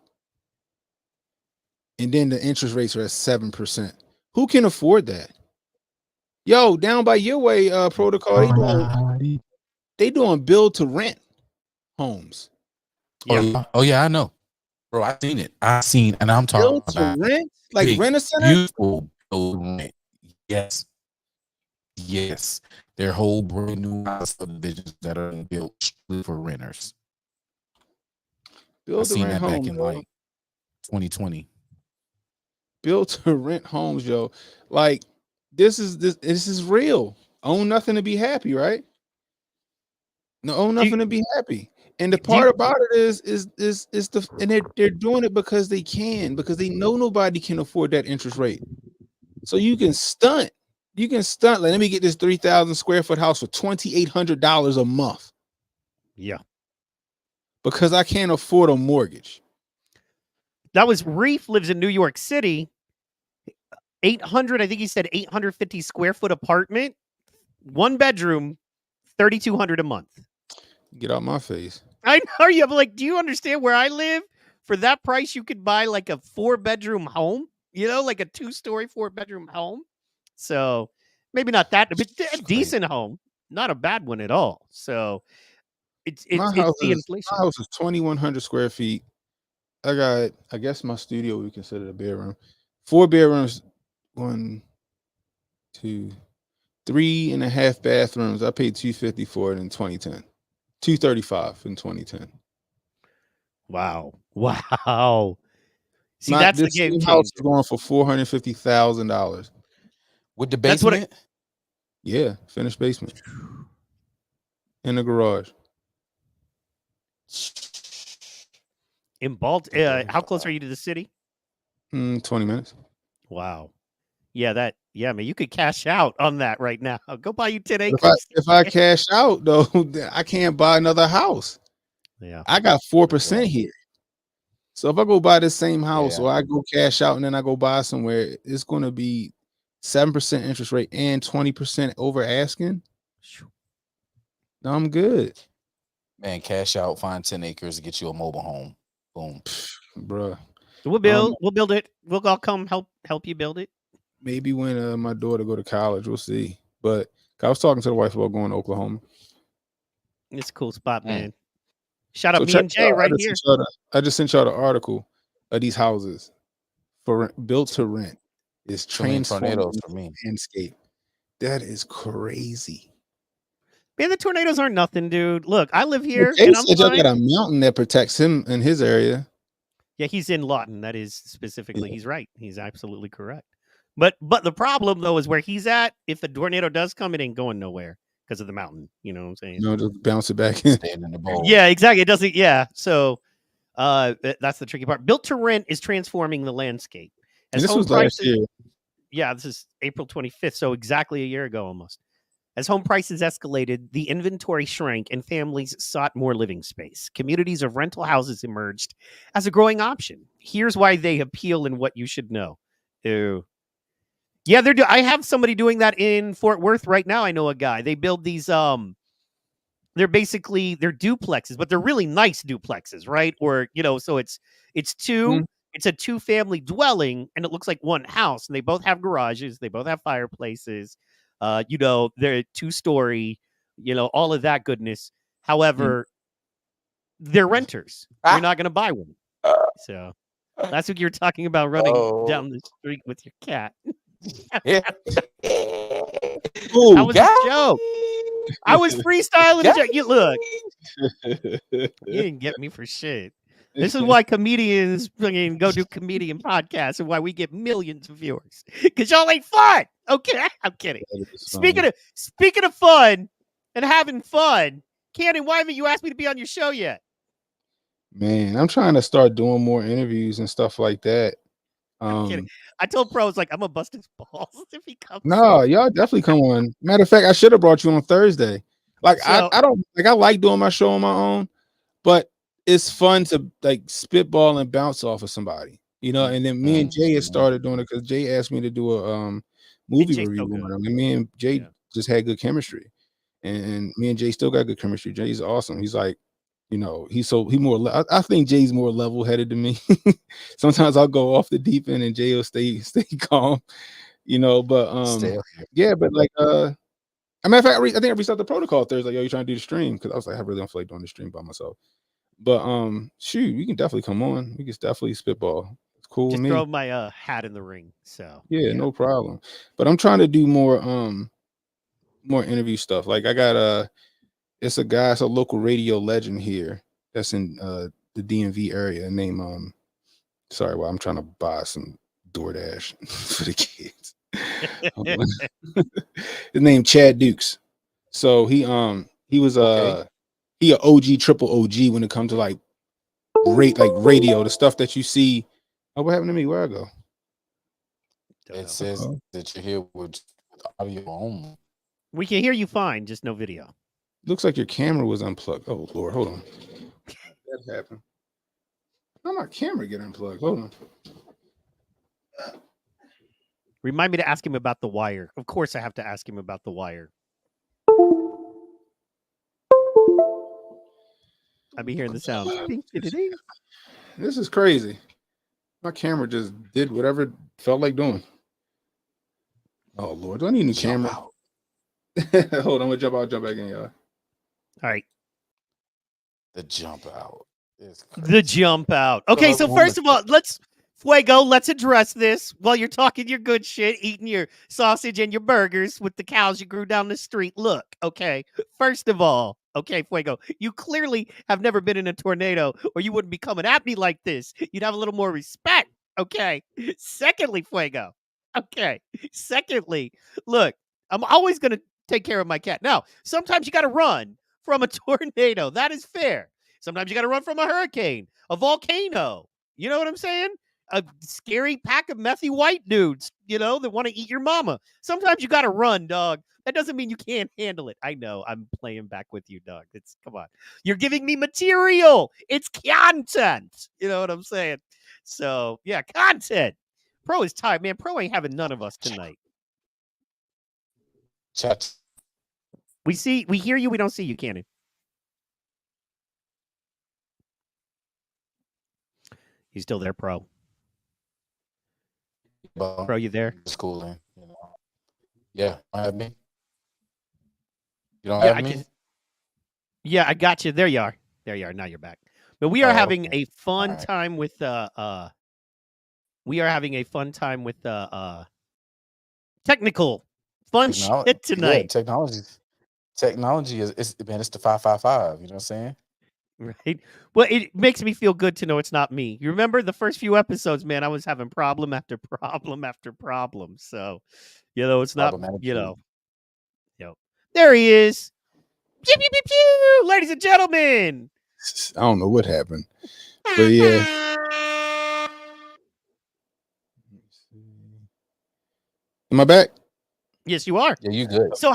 And then the interest rates are at 7%. Who can afford that? Yo, down by your way, protocol, they doing build to rent homes. Yeah. Oh yeah, I know, bro. I seen it. And I'm talking Build to about rent, like big, rent a center. Beautiful build to rent. Yes. They're whole brand new subdivisions that are built strictly for renters. I seen that back in like 2020. Built to rent homes, yo. Like this is real. Own nothing to be happy, right? No, own nothing to be happy. And the part about it is they're doing it because they can, because they know nobody can afford that interest rate. So you can stunt. You can stunt. Like, let me get this 3,000 square foot house for $2,800 a month. Yeah. Because I can't afford a mortgage. That was Reef lives in New York City. 800, I think he said 850 square foot apartment, 1 bedroom, $3,200 a month. Get out my face. I know you. I'm like, do you understand where I live? For that price, you could buy like a 4-bedroom home, you know, like a 2-story 4-bedroom home. So maybe not that, but a decent home, not a bad one at all. So it's the inflation. My house is 2,100 square feet. I guess my studio we consider a bedroom. 4 bedrooms, 1, 2, 3.5 bathrooms. I paid $250 for it in 2010. $235 in 2010. Wow. See, that's the game. House is going for $450,000 with the basement. Yeah, finished basement in the garage. In Baltimore, how close are you to the city? 20 minutes. Wow. Yeah, man, you could cash out on that right now. Go buy you 10 But acres. if I cash out though, I can't buy another house. Yeah. I got 4% here. So if I go buy the same house, Yeah. or I go cash out and then I go buy somewhere, it's going to be 7% interest rate and 20% over asking. No, I'm good. Man, cash out, find 10 acres, get you a mobile home. Boom. Bruh. We'll build it. We'll all come help you build it. Maybe when my daughter go to college, we'll see. But I was talking to the wife about going to Oklahoma. It's a cool spot, man. Shout out So me check and Jay out, right here. I just sent y'all the article of these houses for built to rent. It's transforming tornadoes for me. landscape. That is crazy. Man, the tornadoes aren't nothing, dude. Look, I live here Jay and I'm said y'all fine. got a mountain that protects him in his area. Yeah, he's in Lawton. That is specifically. He's right. He's absolutely correct. But the problem though is where he's at. If a tornado does come, it ain't going nowhere because of the mountain. You know what I'm saying? No, just bounce it back in. Stand in the bowl. Yeah, exactly. It doesn't. Yeah. So, that's the tricky part. Built to rent is transforming the landscape. And this was last year. Yeah, this is April 25th. So exactly a year ago almost. As home prices escalated, the inventory shrank and families sought more living space. Communities of rental houses emerged as a growing option. Here's why they appeal and what you should know. Ew. Yeah, I have somebody doing that in Fort Worth right now. I know a guy. They build these they're duplexes, but they're really nice duplexes, right? Or, so it's two it's a 2-family dwelling and it looks like one house, and they both have garages, they both have fireplaces. They're 2-story, all of that goodness. However, they're renters. You're not going to buy one. So that's what you're talking about, running down the street with your cat. That was a joke. I was freestyling a joke. You look. You didn't get me for shit. This is why comedians go do comedian podcasts and why we get millions of viewers. Because y'all ain't fun. Okay, I'm kidding. Speaking of fun and having fun, Cannon, why haven't you asked me to be on your show yet? Man, I'm trying to start doing more interviews and stuff like that. I'm kidding. I told Pros, I'm gonna bust his balls if he comes. No, y'all definitely come on. Matter of fact, I should have brought you on Thursday. I don't I like doing my show on my own, but it's fun to spitball and bounce off of somebody, and then me and Jay had started doing it because Jay asked me to do a movie review on him, and me and Jay just had good chemistry, and me and Jay still got good chemistry. Jay's awesome. He's like, I think Jay's more level-headed than me. Sometimes I'll go off the deep end and Jay will stay calm, but yeah, but a matter of fact, I think I reached out the protocol Thursday. Yo, you trying to do the stream? Because I was like, I really don't feel like doing the stream by myself. But shoot, you can definitely come on. We can definitely spitball. It's cool. Just with me. throw my hat in the ring. So yeah, no problem. But I'm trying to do more interview stuff. Like I got it's a local radio legend here that's in the DMV area named I'm trying to buy some DoorDash for the kids. His name Chad Dukes. So he was he a OG triple OG when it comes to radio, the stuff that you see. Oh, what happened to me? Where I go? It says that you're here with audio only. We can hear you fine, just no video. Looks like your camera was unplugged. Oh Lord, hold on. That happened. How my camera get unplugged? Hold on. Remind me to ask him about the wire. Of course, I have to ask him about the wire. I'll be hearing the sound. This is crazy. My camera just did whatever it felt like doing. Oh Lord, do I need a new camera? Hold on, I'm gonna jump back in, y'all. All right. The jump out. The jump out. Okay, so first of all, let's address this while you're talking your good shit, eating your sausage and your burgers with the cows you grew down the street. Look, okay, first of all, okay, Fuego, you clearly have never been in a tornado or you wouldn't be coming at me like this. You'd have a little more respect, okay? Secondly, Fuego, okay, look, I'm always going to take care of my cat. Now, sometimes you got to run from a tornado. That is fair. Sometimes you got to run from a hurricane, a volcano. You know what I'm saying? a scary pack of methy white dudes, that want to eat your mama. Sometimes you got to run, dog. That doesn't mean you can't handle it. I know. I'm playing back with you, dog. Come on. You're giving me material. It's content. You know what I'm saying? So, yeah, content. Pro is tired, man. Pro ain't having none of us tonight. Chat. We hear you. We don't see you, Cannon. You still there, Pro? Pro, you there? Schooling. Yeah, I have me. You don't Yeah, have me? Yeah, I got you. There you are. There you are. Now you're back. But we are having a fun time with technical fun shit tonight. Yeah, technology is it's the 555, you know what I'm saying? Right. Well, it makes me feel good to know it's not me. You remember the first few episodes, man, I was having problem after problem after problem. So, it's not, there he is. Pew, pew, pew, pew, ladies and gentlemen. I don't know what happened, but yeah. Am I back? Yes, you are. Yeah, you good. So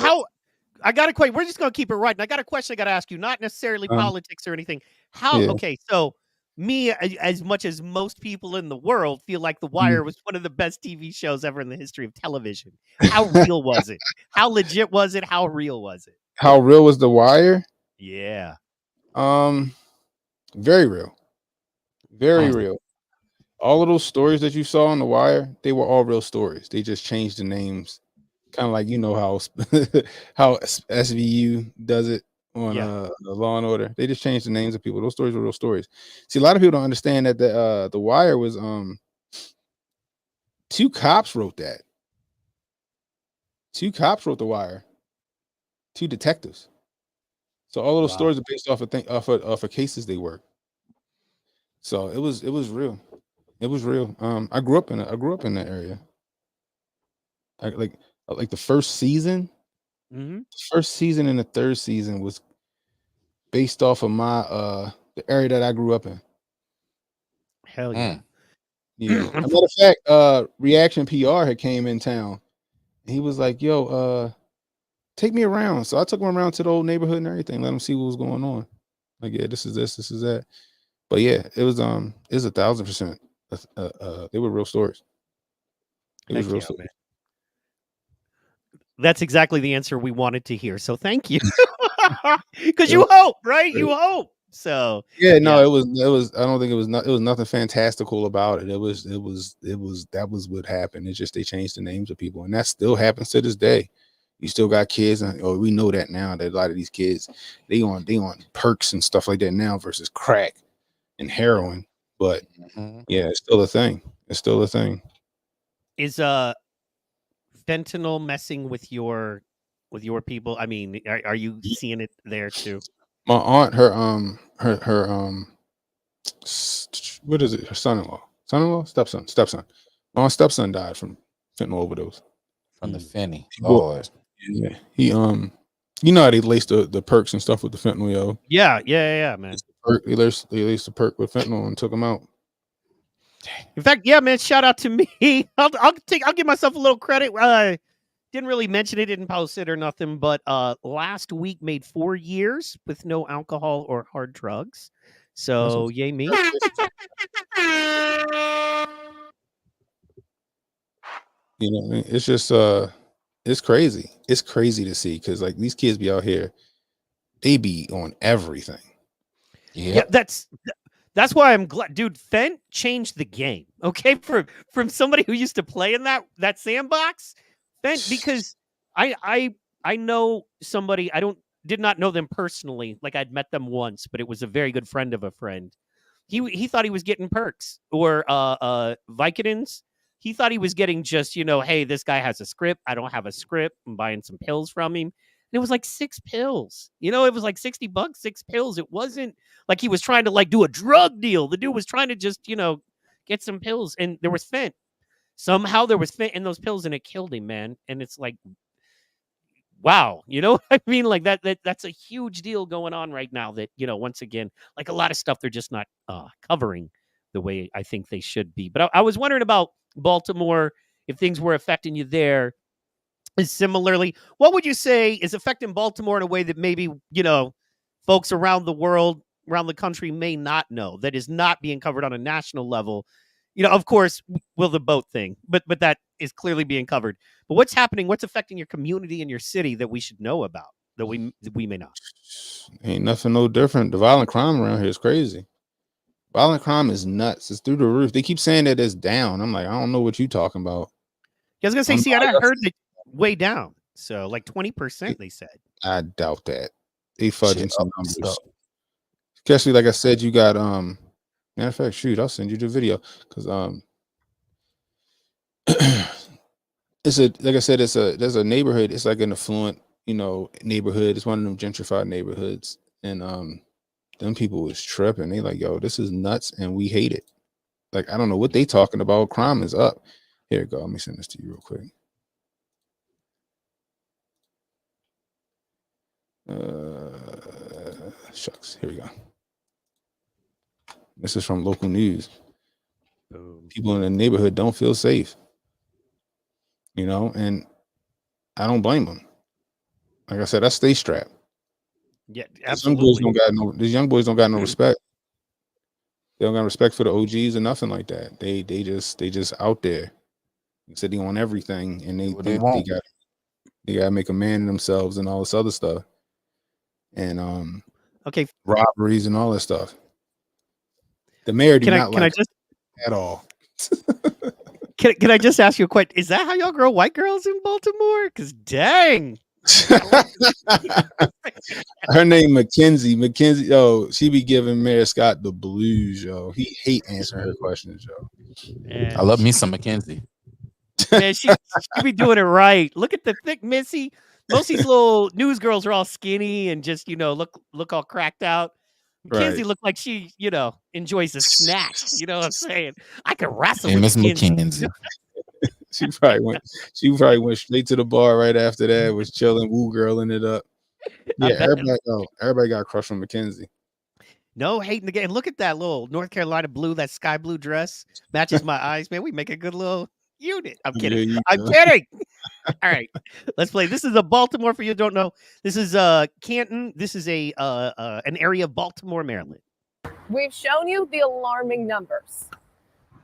I got a question. We're just going to keep it right. And I got a question I got to ask you, not necessarily politics or anything. Okay, so me, as much as most people in the world feel like The Wire was one of the best TV shows ever in the history of television. How real was it? How legit was it? How real was it? How real was The Wire? Yeah. Very real. Very real. All of those stories that you saw on The Wire, they were all real stories. They just changed the names. Kind of like how SVU does it on the Law and Order. They just changed the names of people. Those stories were real stories. See, a lot of people don't understand that the Wire was 2 cops wrote that. 2 cops wrote The Wire. 2 detectives. So all of those stories are based off of cases they worked. So it was real. It was real. I grew up in that area. Like the first season. Mm-hmm. First season and the third season was based off of my the area that I grew up in. Hell yeah. Yeah. As a matter of fact, Reaction PR had came in town. And he was like, yo, take me around. So I took him around to the old neighborhood and everything, let him see what was going on. Like, yeah, this is that. But yeah, it was 1,000%. They were real stories. It was real stories. Man. That's exactly the answer we wanted to hear. So thank you. Because you hope, right? You hope. So yeah, no, it was. I don't think it was nothing fantastical about it. It was that was what happened. It's just they changed the names of people, and that still happens to this day. You still got kids, and we know that now that a lot of these kids they on perks and stuff like that now versus crack and heroin. But yeah, it's still a thing. It's still a thing. Is fentanyl messing with your people? I mean, are you seeing it there too? My aunt, her what is it? Her son-in-law, stepson. My aunt's stepson died from fentanyl overdose. From the fentanyl. Lord. Yeah. He you know how they lace the perks and stuff with the fentanyl, yo. Yeah, man. They laced the perk with fentanyl and took him out. In fact, yeah, man, shout out to me. I'll give myself a little credit. Didn't really mention it, didn't post it or nothing, but last week made 4 years with no alcohol or hard drugs. So yay me. You know what I mean? It's just it's crazy. It's crazy to see because like these kids be out here, they be on everything. Yeah, that's why I'm glad, dude. Fent changed the game. Okay, from somebody who used to play in that sandbox, Fent, because I know somebody. Did not know them personally. Like I'd met them once, but it was a very good friend of a friend. He thought he was getting perks or Vicodins. He thought he was getting just, hey, this guy has a script. I don't have a script. I'm buying some pills from him. And it was like 6 pills. It was like $60, 6 pills. It wasn't like he was trying to like do a drug deal. The dude was trying to just, get some pills. And there was fent. Somehow there was fent in those pills and it killed him, man. And it's like, wow. You know what I mean? Like that's a huge deal going on right now that, once again, like a lot of stuff they're just not covering. the way I think they should be. But I was wondering about Baltimore, if things were affecting you there. Similarly, what would you say is affecting Baltimore in a way that maybe, folks around the world, around the country may not know, that is not being covered on a national level? Of course, will the boat thing, but that is clearly being covered. But what's happening? What's affecting your community and your city that we should know about, that we may not? Ain't nothing no different. The violent crime around here is crazy. Violent crime is nuts. It's through the roof. They keep saying that it's down. I'm like, I don't know what you talking about. I was gonna say, see, I heard that way down. So like 20%, they said. I doubt that. They fudging some numbers. Stuff. Especially like I said, you got matter of fact, shoot, I'll send you the video because it's a like I said, there's a neighborhood. It's like an affluent, neighborhood. It's one of them gentrified neighborhoods, and them people was tripping. They like, yo, this is nuts, and we hate it. Like, I don't know what they talking about. Crime is up. Here you go. Let me send this to you real quick. Shucks. Here we go. This is from local news. People in the neighborhood don't feel safe. And I don't blame them. Like I said, I stay strapped. Yeah, These absolutely. young boys don't got no respect. They don't got respect for the OGs or nothing like that. They just out there sitting on everything, and they gotta make a man of themselves and all this other stuff, and Okay, robberies and all that stuff. The mayor did not like it at all. Can I just ask you a question? Is that how y'all grow white girls in Baltimore? Because dang. Her name Mackenzie. Mackenzie, she be giving Mayor Scott the blues, yo. He hate answering her questions, yo. Man, I love me some Mackenzie. Man, she be doing it right. Look at the thick Missy. Most of these little news girls are all skinny and just, look all cracked out. Mackenzie Right. looked like she, enjoys a snack. You know what I'm saying? I could wrestle Hey, with Miss Mackenzie. Mackenzie. She probably went straight to the bar right after that, was chilling, woo girling it up. Yeah, everybody got a crush on Mackenzie. No hating again. Look at that little North Carolina blue, that sky blue dress matches my eyes, man. We make a good little unit. I'm kidding. Yeah, I'm kidding. All right, let's play. This is a Baltimore, for you who don't know. This is Canton. This is an area of Baltimore, Maryland. We've shown you the alarming numbers,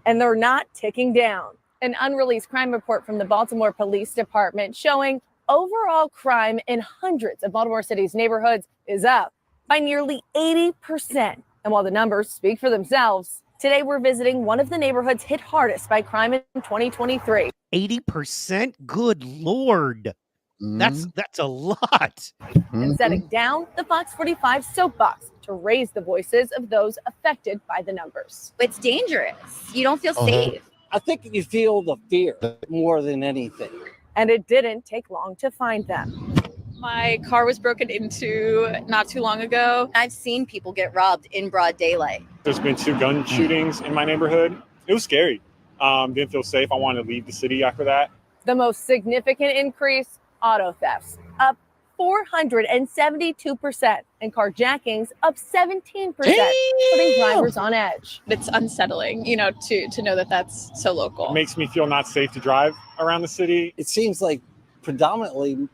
and they're not ticking down. An unreleased crime report from the Baltimore Police Department showing overall crime in hundreds of Baltimore City's neighborhoods is up by nearly 80%. And while the numbers speak for themselves, today we're visiting one of the neighborhoods hit hardest by crime in 2023. 80%? Good Lord. That's a lot. And setting down the Fox 45 soapbox to raise the voices of those affected by the numbers. It's dangerous. You don't feel safe. I think you feel the fear more than anything. And it didn't take long to find them. My car was broken into not too long ago. I've seen people get robbed in broad daylight. There's been 2 gun shootings in my neighborhood. It was scary. Didn't feel safe. I wanted to leave the city after that. The most significant increase, auto thefts, up 472%, and carjackings up 17%, putting drivers on edge. It's unsettling, to know that that's so local. It makes me feel not safe to drive around the city. It seems like predominantly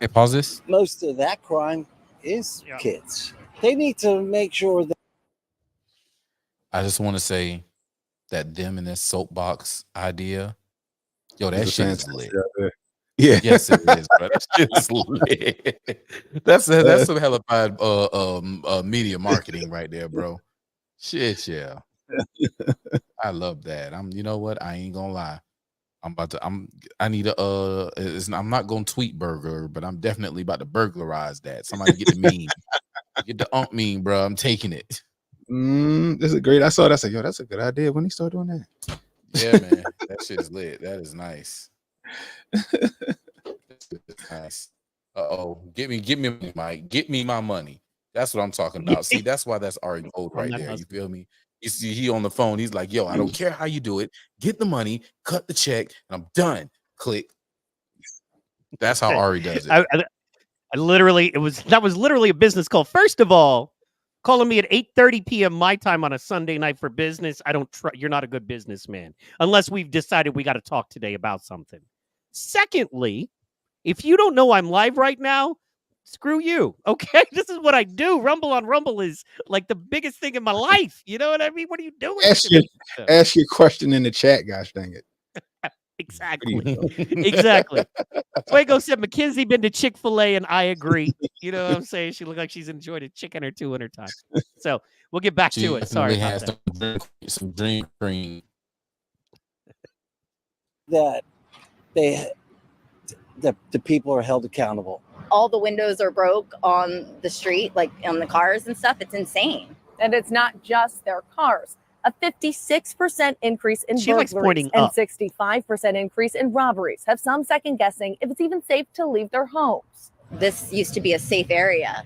Hey, pause this. most of that crime is kids. They need to make sure that. I just want to say that them and this soapbox idea, yo, that shit is lit. Yeah. Yes, it is, bro. That shit is lit. That's some hellified media marketing right there, bro. Shit, yeah. I love that. You know what? I ain't gonna lie. I'm not gonna tweet burglar, but I'm definitely about to burglarize that. Somebody get the meme. Get the meme, bro. I'm taking it. This is great. I saw that. I said, yo, that's a good idea. When he start doing that? Yeah, man. That shit is lit. That is nice. Nice. Get me Mike. Get me my money. That's what I'm talking about. See, that's why that's Ari Gold right there. You feel me? You see, he on the phone. He's like, yo, I don't care how you do it. Get the money, cut the check, and I'm done. Click. That's how Ari does it. That was literally a business call. First of all, Calling me at 8:30 p.m. my time on a Sunday night for business. I don't you're not a good businessman unless we've decided we got to talk today about something. Secondly, if you don't know I'm live right now, screw you. Okay? This is what I do. Rumble on Rumble is like the biggest thing in my life. You know what I mean? What are you doing Ask to me? your question in the chat, gosh dang it. Exactly. Exactly. Fuego said McKenzie been to Chick-fil-A and I agree. You know what I'm saying? She looked like she's enjoyed a chicken or two in her time. So we'll get back She to it. Sorry definitely about has that. some dream cream. That the people are held accountable. All the windows are broke on the street, like on the cars and stuff. It's insane. And it's not just their cars. A 56% increase in She likes burglaries pointing and up. 65% increase in robberies have some second guessing if it's even safe to leave their homes. This used to be a safe area.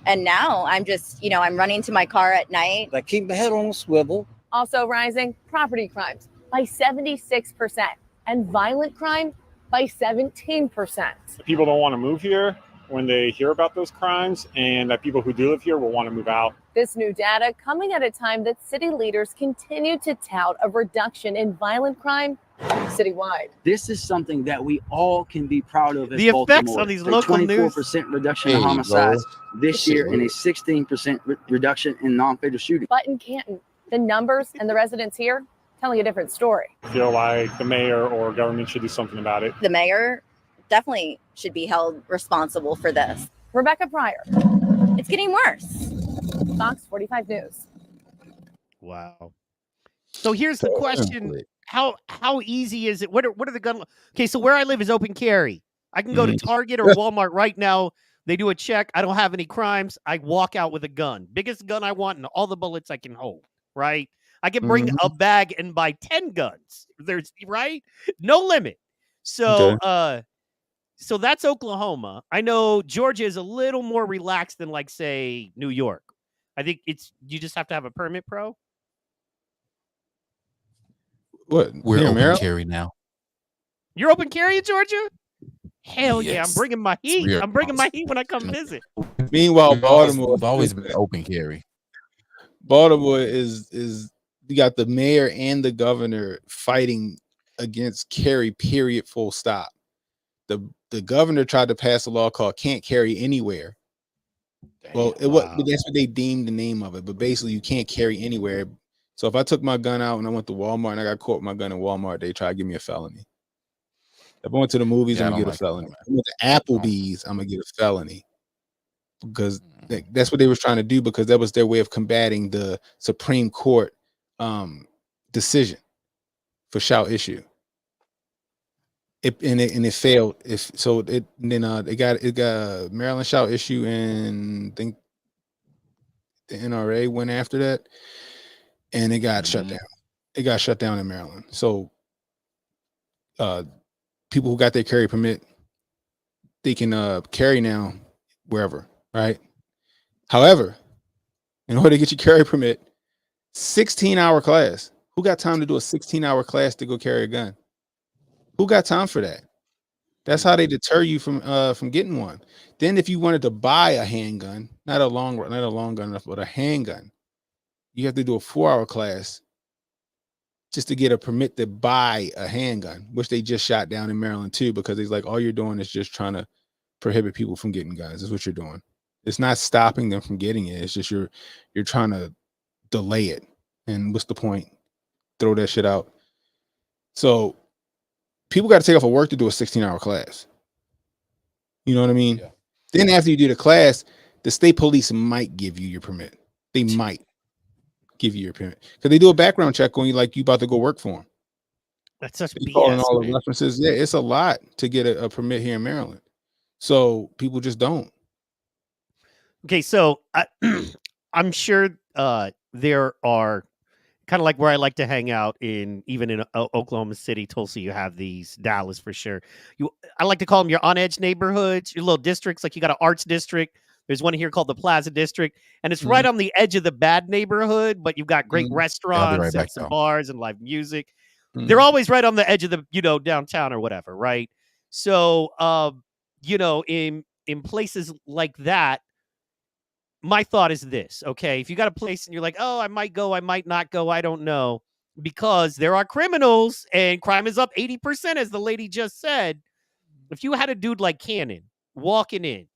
And now I'm just, I'm running to my car at night. I keep my head on a swivel. Also rising, property crimes by 76% and violent crime by 17%. People don't want to move here when they hear about those crimes, and that people who do live here will want to move out. This new data coming at a time that city leaders continue to tout a reduction in violent crime citywide. This is something that we all can be proud of as The effects Baltimore. on these A local 24% reduction in homicides this year and a 16% reduction in non-fatal shootings. But in Canton, the numbers and the residents here telling a different story. I feel like the mayor or government should do something about it. The mayor definitely should be held responsible for this. Rebecca Pryor. It's getting worse. Fox 45 News. Wow. So here's the question. How easy is it? What are the gun? Okay, so where I live is open carry. I can go to Target or Walmart right now. They do a check. I don't have any crimes. I walk out with a gun. Biggest gun I want and all the bullets I can hold, right? I can bring a bag and buy 10 guns. There's right? No limit. So so that's Oklahoma. I know Georgia is a little more relaxed than like say New York. I think you just have to have a permit, pro. What? We're Here in open Maryland? carry now. You're open carry in Georgia? Hell yeah, I'm Yes. bringing my heat. I'm bringing my heat when I come visit. Meanwhile, Baltimore We've always been open carry. Baltimore is you got the mayor and the governor fighting against carry, period, full stop. The governor tried to pass a law called "Can't Carry Anywhere." Well, that's what they deemed the name of it, but basically you can't carry anywhere. So if I took my gun out and I went to Walmart and I got caught with my gun in Walmart, they try to give me a felony. If I went to the movies, I'm gonna get a felony. If I went to Applebee's, I'm gonna get a felony. Because that's what they was trying to do, because that was their way of combating the Supreme Court decision for shall issue. It failed. It got Maryland shall issue, and I think the NRA went after that, and it got shut down. It got shut down in Maryland. So people who got their carry permit, they can carry now wherever, right? However, in order to get your carry permit, 16-hour class. Who got time to do a 16-hour class to go carry a gun? Who got time for that? That's how they deter you from getting one. Then if you wanted to buy a handgun, not a long gun, but a handgun, you have to do a 4-hour class just to get a permit to buy a handgun, which they just shot down in Maryland too, because it's like all you're doing is just trying to prohibit people from getting guns. That's what you're doing. It's not stopping them from getting it. It's just you're trying to delay it. And what's the point? Throw that shit out. So people got to take off of work to do a 16-hour class. You know what I mean? Yeah. Then after you do the class, the state police might give you your permit. They might give you your permit because they do a background check on you like you about to go work for them. That's such BS. Calling all the references. Yeah, it's a lot to get a permit here in Maryland. So people just don't. Okay, so I'm sure there are kind of like where I like to hang out even in Oklahoma City, Tulsa. You have these, Dallas for sure. I like to call them your on edge neighborhoods, your little districts. Like you got an arts district. There's one here called the Plaza District, and it's right on the edge of the bad neighborhood. But you've got great restaurants and some bars and live music. They're always right on the edge of the downtown or whatever, right? So in places like that, my thought is this, okay? If you got a place and you're like, oh, I might go, I might not go, I don't know, because there are criminals and crime is up 80%, as the lady just said. If you had a dude like Cannon walking in,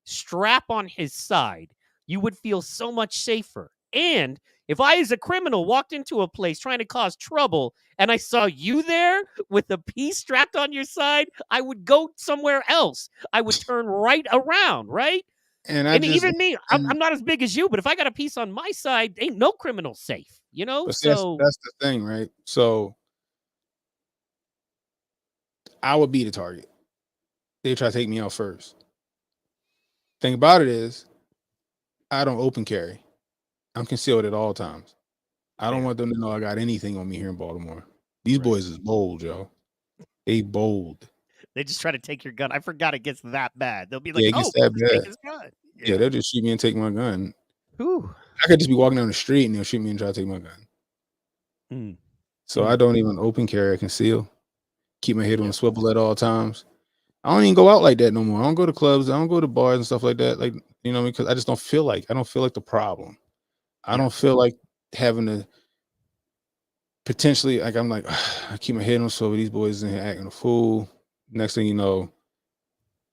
strap on his side, you would feel so much safer. And if I, as a criminal, walked into a place trying to cause trouble and I saw you there with a piece strapped on your side, I would go somewhere else. I would turn right around, right? And even me, I'm not as big as you, but if I got a piece on my side, ain't no criminal safe, you know? But So that's the thing, right? So I would be the target. They try to take me out first. Thing about it is, I don't open carry. I'm concealed at all times. I don't want them to know I got anything on me here in Baltimore. These boys is bold, yo. They bold. they just try to take your gun. I forgot it gets that bad. They'll be like, Yeah, it oh, gets that just take bad. his gun. Yeah, they'll just shoot me and take my gun. Whew. I could just be walking down the street and they'll shoot me and try to take my gun. So I don't even open carry. I conceal. Keep my head on a swivel at all times. I don't even go out like that no more. I don't go to clubs. I don't go to bars and stuff like that. Like, you know, because I just don't feel like the problem. I don't feel like having to potentially, like, I'm like, I keep my head on a swivel. These boys in here acting a fool. Next thing you know,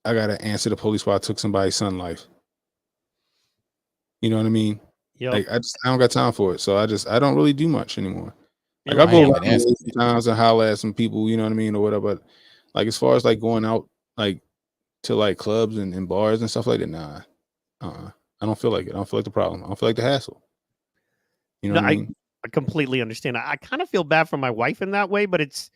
I got to answer the police while I took somebody's son's life. You know what I mean? Yep. Like, I don't got time for it. So I don't really do much anymore. Like, I go around sometimes and holler at some people, you know what I mean, or whatever. But like, as far as like going out, like, to like clubs and bars and stuff like that, nah. I don't feel like it. I don't feel like the problem. I don't feel like the hassle. You know what I mean? I completely understand. I kind of feel bad for my wife in that way, but it's,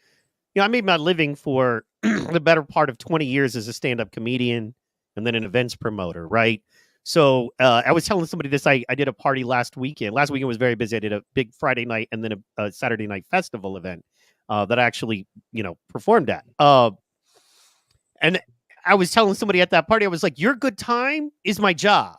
you know, I made my living for the better part of 20 years as a stand-up comedian and then an events promoter, right? So I was telling somebody this. I did a party last weekend. Last weekend was very busy. I did a big Friday night and then a Saturday night festival event that I actually, you know, performed at. And I was telling somebody at that party, I was like, your good time is my job.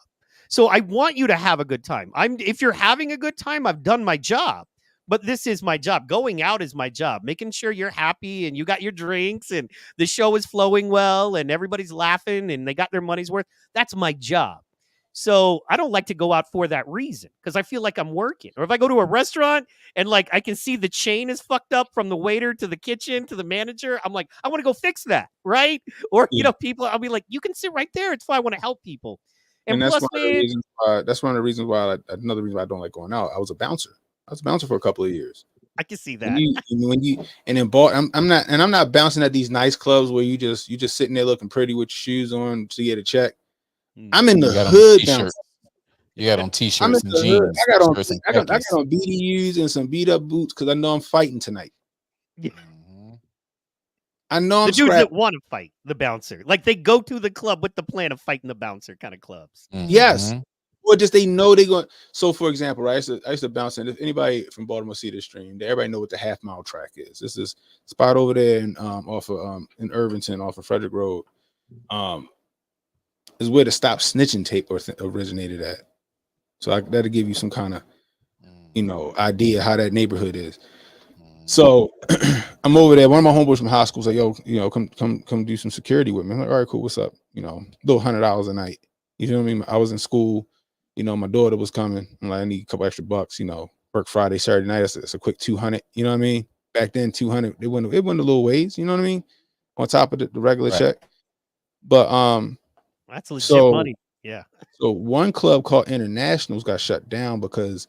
So I want you to have a good time. If you're having a good time, I've done my job. But this is my job. Going out is my job. Making sure you're happy and you got your drinks and the show is flowing well and everybody's laughing and they got their money's worth. That's my job. So I don't like to go out for that reason because I feel like I'm working. Or if I go to a restaurant and like I can see the chain is fucked up from the waiter to the kitchen to the manager, I'm like, I want to go fix that, right? Or you know, people, I'll be like, you can sit right there. It's fine. I want to help people. And that's plus, one of the reasons why. That's one of the reasons why. Another reason why I don't like going out. I was a bouncer. For a couple of years. I can see that. And in bar, I'm not bouncing at these nice clubs where you just sitting there looking pretty with your shoes on to get a check. I'm in the hood bouncing. You got on t-shirts and jeans. I got on BDUs and some beat up boots because I know I'm fighting tonight. Yeah. I know I'm the dudes that want to fight the bouncer. Like they go to the club with the plan of fighting the bouncer kind of clubs. Yes. Or just they know they're going. So for example, right, I used to bounce in. If anybody from Baltimore see this stream, everybody know what the half mile track is. This is spot over there in off of in Irvington off of Frederick Road. Is where the Stop Snitching tape originated at. So that'll give you some kind of, you know, idea how that neighborhood is. So I'm over there. One of my homeboys from high school was like, yo, you know, come do some security with me. I'm like, all right, cool. What's up? You know, little $100 a night. You know what I mean? I was in school. You know, my daughter was coming. I'm like, I need a couple extra bucks. You know, work Friday, Saturday night. It's a quick 200. You know what I mean? Back then, 200. It went a little ways. You know what I mean? On top of the regular check. But that's legit money. Yeah. So one club called Internationals got shut down because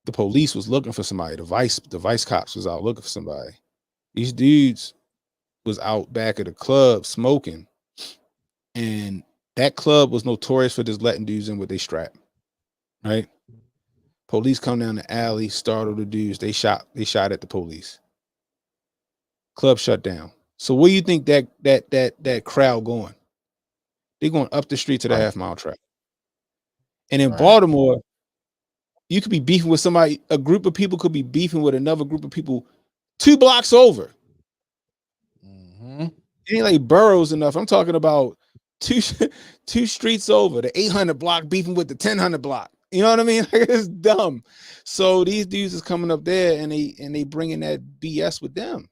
the police was looking for somebody. The vice cops was out looking for somebody. These dudes was out back of the club smoking, and that club was notorious for just letting dudes in with their strap. Right? Police come down the alley, startle the dudes. They shot at the police. Club shut down. So where you think that crowd going? They're going up the street to the half mile track. And in Baltimore, you could be beefing with somebody, a group of people could be beefing with another group of people 2 blocks over. It ain't like boroughs enough. I'm talking about two streets over, the 800 block beefing with the 1000 block. You know what I mean? It's dumb. So these dudes is coming up there and they bringing that BS with them.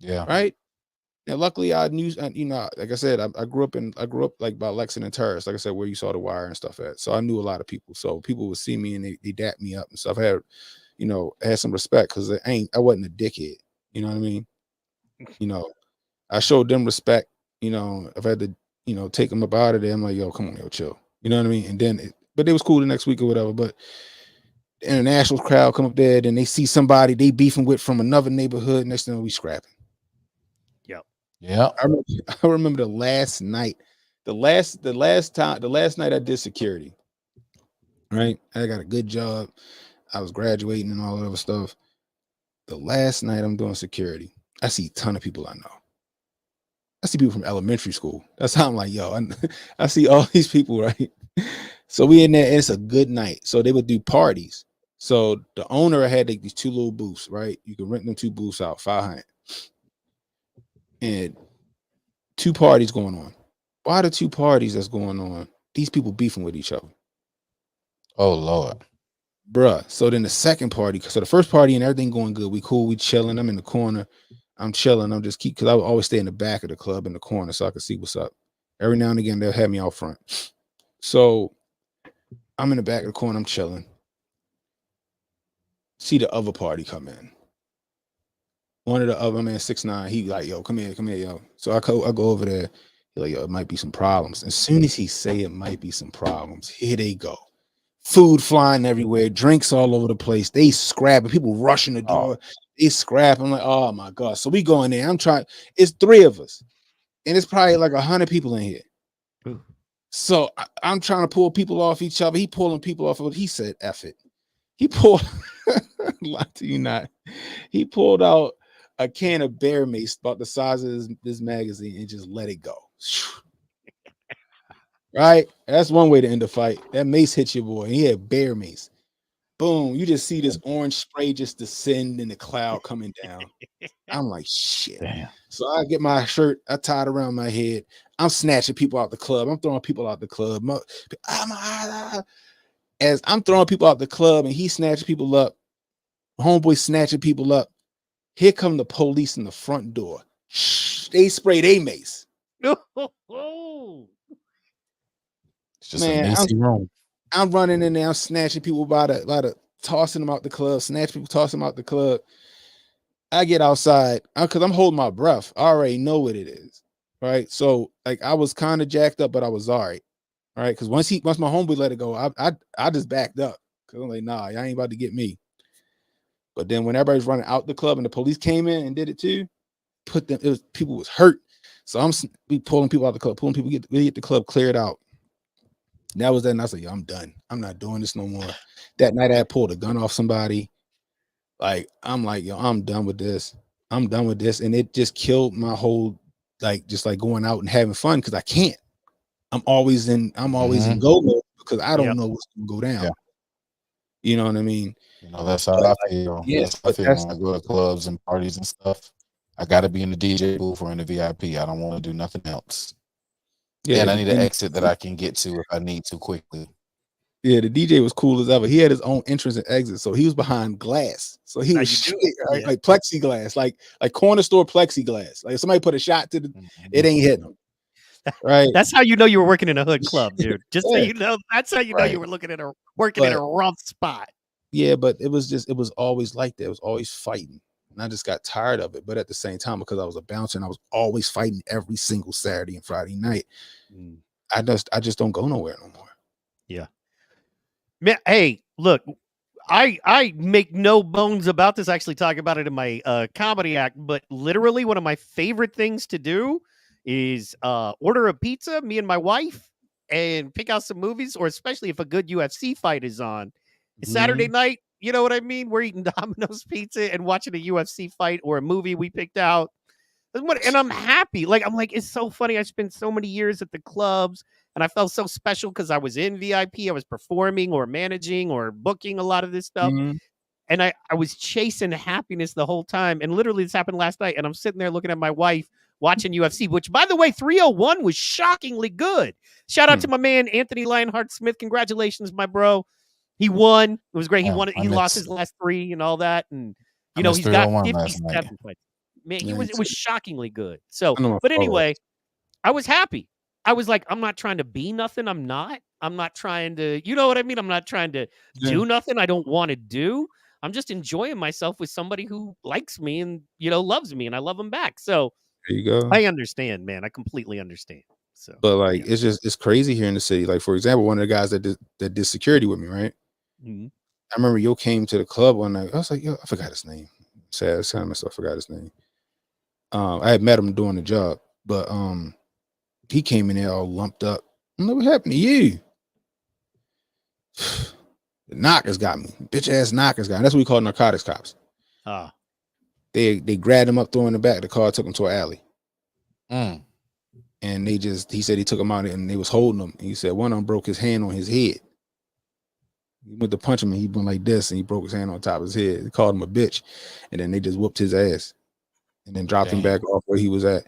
Yeah. Right. Now, luckily, I knew, like I said, I grew up like by Lexington Terrace, like I said, where you saw the Wire and stuff at. So I knew a lot of people. So people would see me and they dap me up and stuff. I had some respect because I wasn't a dickhead. You know what I mean? I showed them respect. If I had to, take them up out of there, I'm like, yo, come on, yo, chill. You know what I mean? And then, but it was cool the next week or whatever. But the international crowd come up there, then they see somebody they beefing with from another neighborhood. Next thing we scrapping. Yeah. I remember the last night I did security. Right. I got a good job. I was graduating and all that other stuff. The last night I'm doing security, I see a ton of people I know. I see people from elementary school. That's how I'm like, yo, I see all these people, right? So we in there, and it's a good night. So they would do parties. So the owner had these 2 little booths, right? You can rent them 2 booths out, 500. And 2 parties going on. Why the 2 parties that's going on? These people beefing with each other. Oh Lord. Bruh. So then the second party, so the first party and everything going good. We cool, we chilling. I'm in the corner. I'm chilling. I'm just because I would always stay in the back of the club in the corner so I could see what's up. Every now and again, they'll have me out front. So I'm in the back of the corner, I'm chilling. See the other party come in. One of the other man, 6'9", he like, yo, come here, yo. So I go over there. He's like, yo, it might be some problems. As soon as he say it might be some problems, here they go. Food flying everywhere, drinks all over the place. They scrapping, people rushing the door. They scrap. I'm like, oh my God. So we go in there. It's 3 of us. And it's probably like 100 people in here. Ooh. So I'm trying to pull people off each other. He pulling people off. He said, F it. He pulled, lie to you not. He pulled out a can of bear mace about the size of this magazine and just let it go. Right? That's one way to end the fight. That mace hit your boy. He had bear mace. Boom. You just see this orange spray just descend in the cloud coming down. I'm like, shit. Damn. So I get my shirt, I tie it around my head. I'm snatching people out the club. I'm throwing people out the club. As I'm throwing people out the club and he snatching people up, homeboy snatching people up. Here come the police in the front door. They spray their mace. It's just a macy room. I'm running in there. I'm snatching people by the tossing them out the club. Snatch people, tossing them out the club. I get outside because I'm holding my breath. I already know what it is, right? So like I was kind of jacked up, but I was all right, right? Because once my homeboy let it go, I just backed up because I'm like, nah, y'all ain't about to get me. But then when everybody's running out the club and the police came in and did it too, people was hurt. So I'm pulling people out the club, get the club cleared out. And that was that, and I was like, yo, I'm done. I'm not doing this no more. That night I pulled a gun off somebody. Like, I'm like, yo, I'm done with this. I'm done with this. And it just killed my whole, just going out and having fun because I can't. I'm always in go mode because I don't know what's gonna go down. Yeah. You know what I mean? That's how I feel. Yeah, that's how I feel when I go to clubs and parties and stuff. I gotta be in the DJ booth or in the VIP. I don't want to do nothing else. Yeah, and I need an exit that I can get to if I need to quickly. Yeah, the DJ was cool as ever. He had his own entrance and exit, so he was behind glass. So he was shooting like plexiglass, like corner store plexiglass. Like if somebody put a shot to it ain't hitting them. Right. That's how you know you were working in a hood club, dude. Just so you know, that's how you know you were working in a rough spot. Yeah, but it was always like that. It was always fighting. And I just got tired of it. But at the same time, because I was a bouncer and I was always fighting every single Saturday and Friday night, I just don't go nowhere no more. Yeah. Man, hey, look, I make no bones about this. I actually talk about it in my comedy act, but literally one of my favorite things to do is order a pizza, me and my wife, and pick out some movies, or especially if a good UFC fight is on. Saturday night, you know what I mean? We're eating Domino's pizza and watching a UFC fight or a movie we picked out. And I'm happy. I'm like, it's so funny. I spent so many years at the clubs and I felt so special because I was in VIP. I was performing or managing or booking a lot of this stuff. And I was chasing happiness the whole time. And literally this happened last night. And I'm sitting there looking at my wife watching UFC, which, by the way, 301 was shockingly good. Shout out to my man, Anthony Lionheart Smith. Congratulations, my bro. He won. It was great. He won. He lost his last 3 and all that. And, he's got 57 fights. Man, Yeah, it was shockingly good. So, I know my but father. anyway, I was happy. I was like, I'm not trying to be nothing. I'm not. I'm not trying to, you know what I mean? I'm not trying to Yeah, do nothing I don't want to do. I'm just enjoying myself with somebody who likes me and, loves me and I love them back. So there you go. I understand, man. I completely understand. So, But like, yeah. it's crazy here in the city. Like, for example, one of the guys that did security with me, right? Mhm. I remember Yo came to the club one night. I was like, yo, I forgot his name. Sad, sad myself, I forgot his name. I had met him doing the job, but he came in there all lumped up. I'm like, what happened to you? The knockers got me. Bitch ass knockers got me. That's what we call narcotics cops. Ah, They grabbed him up, threw him in the back of the car, took him to an alley. Mm. And he said he took him out and they was holding him. He said one of them broke his hand on his head. He went to punch him and he went like this and he broke his hand on top of his head. They called him a bitch. And then they just whooped his ass and then dropped him back off where he was at.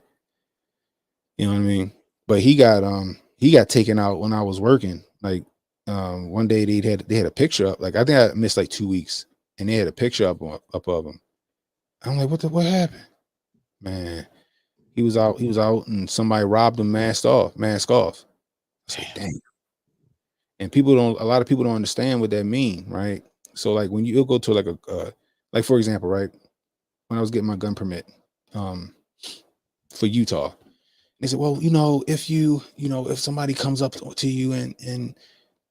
You know what I mean? But he got taken out when I was working. Like one day they had a picture up. Like I think I missed like 2 weeks and they had a picture up of him. I'm like, what happened? Man, he was out and somebody robbed him mask off. I said, dang. And a lot of people don't understand what that mean, right? So like when you'll go to like like for example, right? When I was getting my gun permit for Utah, they said, well, if somebody comes up to you and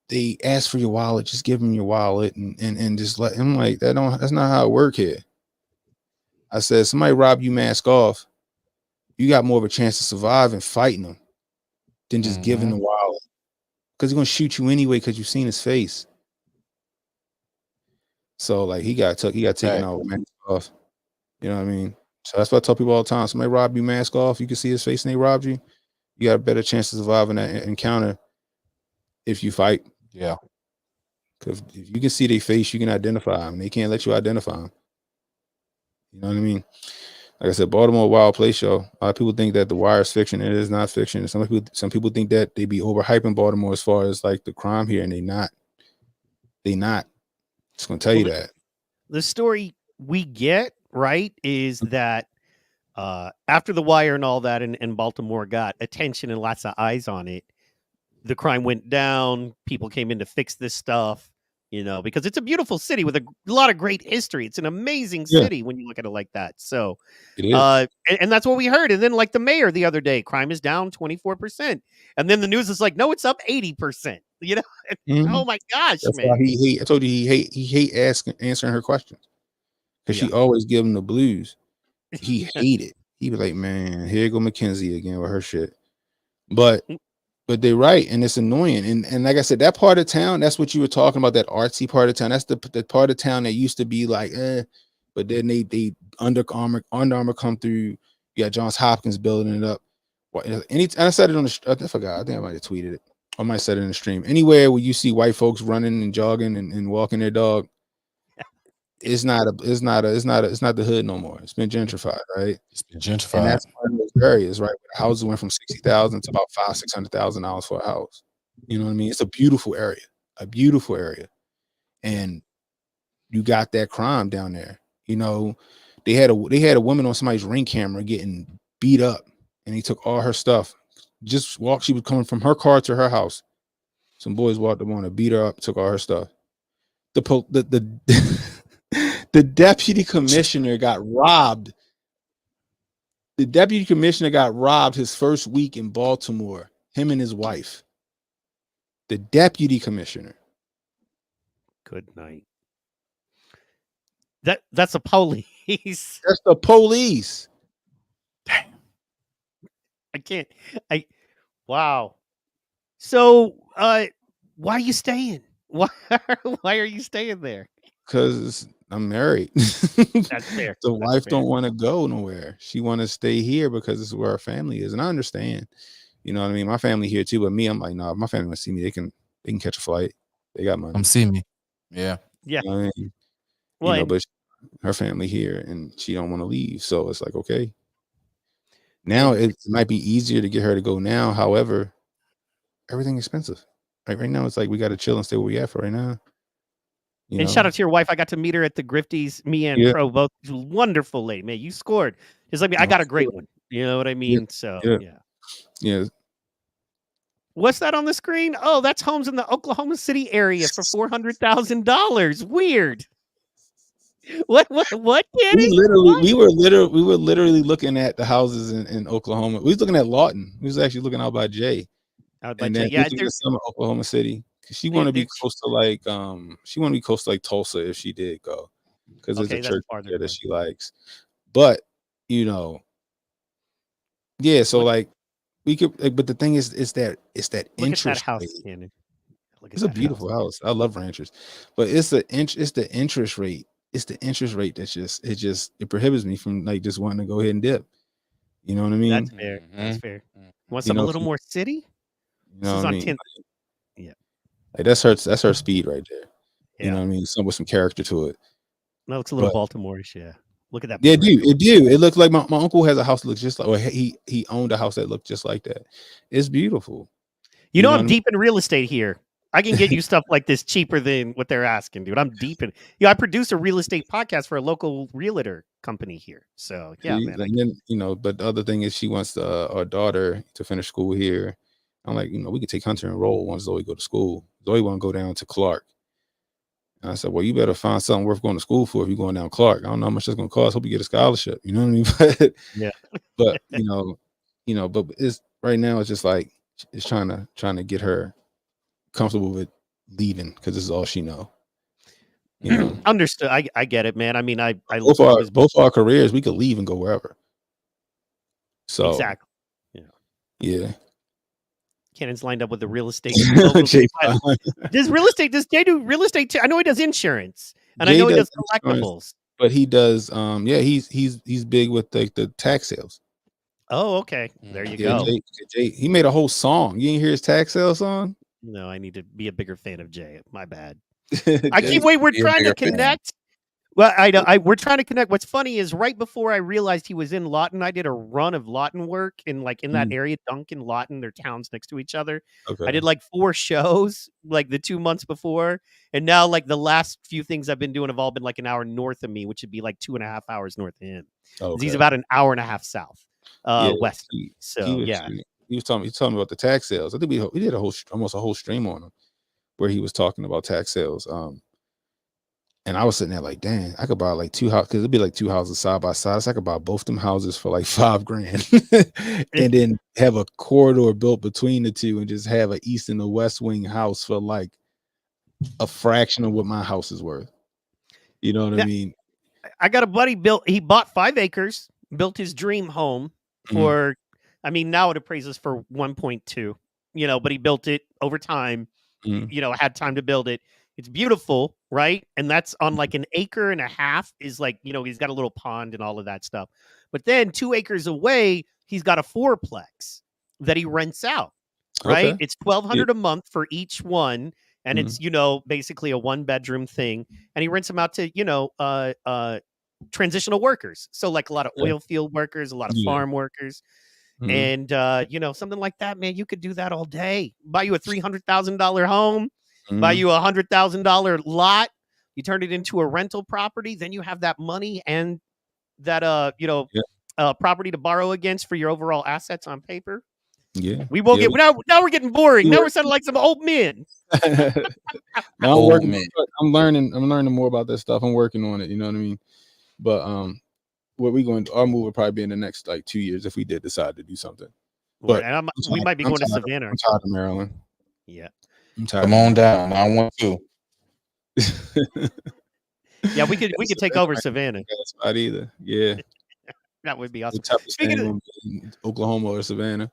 they ask for your wallet, just give them your wallet and just let them. Like that's not how it work here. I said, somebody rob you mask off, you got more of a chance to survive and fighting them than just giving the wallet. Because he's gonna shoot you anyway because you've seen his face. So like he got taken out with mask off. You know what I mean? So that's what I tell people all the time. Somebody rob you mask off, you can see his face and they robbed you. You got a better chance to survive in that encounter if you fight. Yeah. Because if you can see their face, you can identify them. They can't let you identify them. You know what I mean? Like I said, Baltimore a wild place, y'all. A lot of people think that The Wire is fiction. It is not fiction. Some people think that they be overhyping Baltimore as far as like the crime here, and they not. They not. Just gonna tell you that. The story we get, right, is that after The Wire and all that and Baltimore got attention and lots of eyes on it, the crime went down. People came in to fix this stuff, because it's a beautiful city with a lot of great history. It's an amazing city when you look at it like that. So, it is. And that's what we heard. And then, like the mayor the other day, crime is down 24%, and then the news is like, no, it's up 80%. Oh my gosh, That's man! why he hate. I told you he hate answering her questions because she always give him the blues. He hate it. He was like, man, here go Mackenzie again with her shit. But they're right, and it's annoying. And like I said, that part of town, that's what you were talking about, that artsy part of town. That's the part of town that used to be like, but then they Under Armour come through. You got Johns Hopkins building it up. I said it on the I forgot. I think I might have tweeted it. I might have said it in the stream. Anywhere where you see white folks running and jogging and walking their dog, it's not the hood no more. It's been gentrified, right? It's been gentrified. And that's one of those areas, right? Where the houses went from $60,000 to about $500,000-$600,000 for a house. You know what I mean? It's a beautiful area, and you got that crime down there. They had a woman on somebody's ring camera getting beat up, and he took all her stuff. She was coming from her car to her house. Some boys walked up on her, beat her up, took all her stuff. The deputy commissioner got robbed. The deputy commissioner got robbed his first week in Baltimore, him and his wife. The deputy commissioner. Good night. That's the police. That's the police. Damn. Wow. So, why are you staying? Why are you staying there? Because I'm married. That's fair. The wife don't want to go nowhere. She want to stay here because this is where her family is. And I understand. You know what I mean? My family here too, but me, I'm like, no, if my family want to see me, they can catch a flight. They got money. Come see me. Yeah. Yeah. You know what I mean? Well, but her family here and she don't want to leave. So it's like, okay. Now it might be easier to get her to go now. However, everything expensive. Like right now, it's like we got to chill and stay where we at for right now. And shout out to your wife. I got to meet her at the Grifties. Me and Pro, both wonderful lady. Man, you scored. It's like I got a great one. You know what I mean? So yeah. What's that on the screen? Oh, that's homes in the Oklahoma City area for $400,000. Weird. What, Kenny? We were literally looking at the houses in Oklahoma. We was looking at Lawton. We was actually looking out by Jay. And then we looking at some of Oklahoma City. Cause she want to be close to like Tulsa if she did go. Because there's a church there that she likes. But so like we could, but the thing is, it's that Look interest at that house, rate. Cannon. It's a beautiful house. I love ranchers, but it's the interest rate. It's the interest rate that's it prohibits me from like just wanting to go ahead and dip. You know what I mean? That's fair. That's fair. Want something a little more city? You know what I mean? 10th. Yeah. Like that's her speed right there. Yeah. You know what I mean? With some character to it. No, it looks a little Baltimore-ish, yeah. Look at that. Yeah, it do. It looks like my uncle has a house that looks just like, or he owned a house that looked just like that. It's beautiful. You know I'm deep in real estate here. I can get you stuff like this cheaper than what they're asking, dude. I'm deep in. I produce a real estate podcast for a local realtor company here. So yeah, man. And then, but the other thing is she wants our daughter to finish school here. I'm like, we could take Hunter and roll once Zoe go to school. Zoe want to go down to Clark. And I said, well, you better find something worth going to school for if you're going down Clark. I don't know how much that's going to cost. Hope you get a scholarship. You know what I mean? But yeah. But but it's right now. It's just like it's trying to get her comfortable with leaving because this is all she know. Understood. I get it, man. I mean, I both our careers, we could leave and go wherever. So exactly. Yeah. Cannon's lined up with the real estate. Does Jay do real estate too? I know he does insurance, and I know he does collectibles. But he does. He's big with the tax sales. Oh, okay. There you go. Jay, he made a whole song. You didn't hear his tax sale song? No, I need to be a bigger fan of Jay. My bad. I can't wait. We're trying to connect. Well, we're trying to connect. What's funny is right before I realized he was in Lawton, I did a run of Lawton work in that area, Duncan, Lawton, they're towns next to each other. Okay. I did like 4 shows like the 2 months before. And now like the last few things I've been doing have all been like an hour north of me, which would be like 2.5 hours north of him. Okay. He's about an hour and a half south, west. He was telling me about the tax sales. I think we did almost a whole stream on him where he was talking about tax sales. And I was sitting there like, dang, I could buy like 2 houses because it'd be like 2 houses side by side. So I could buy both them houses for like $5,000 and then have a corridor built between the two and just have an east and a west wing house for like a fraction of what my house is worth. You know what I mean? I got a buddy he bought 5 acres, built his dream home for, I mean, now it appraises for 1.2, but he built it over time, had time to build it. It's beautiful, right? And that's on like an acre and a half is like, he's got a little pond and all of that stuff. But then 2 acres away, he's got a 4-plex that he rents out, right? Okay. It's $1,200 a month for each one. And it's, basically a 1-bedroom thing. And he rents them out to, transitional workers. So like a lot of oil field workers, a lot of farm workers. And, something like that, man, you could do that all day. Buy you a $300,000 home. Buy you a $100,000 lot, you turn it into a rental property, then you have that money and that property to borrow against for your overall assets on paper. Yeah, we won't get now. We're getting boring. Now we're sounding like some old men. I'm learning more about this stuff. I'm working on it. You know what I mean? But what we going to our move will probably be in the next like 2 years if we did decide to do something. But we might be going to Savannah. I'm tired of Maryland. Yeah. Come on down. I want to. Yeah, we could take over Savannah. That's not either. Yeah. That would be awesome. Speaking of Oklahoma or Savannah.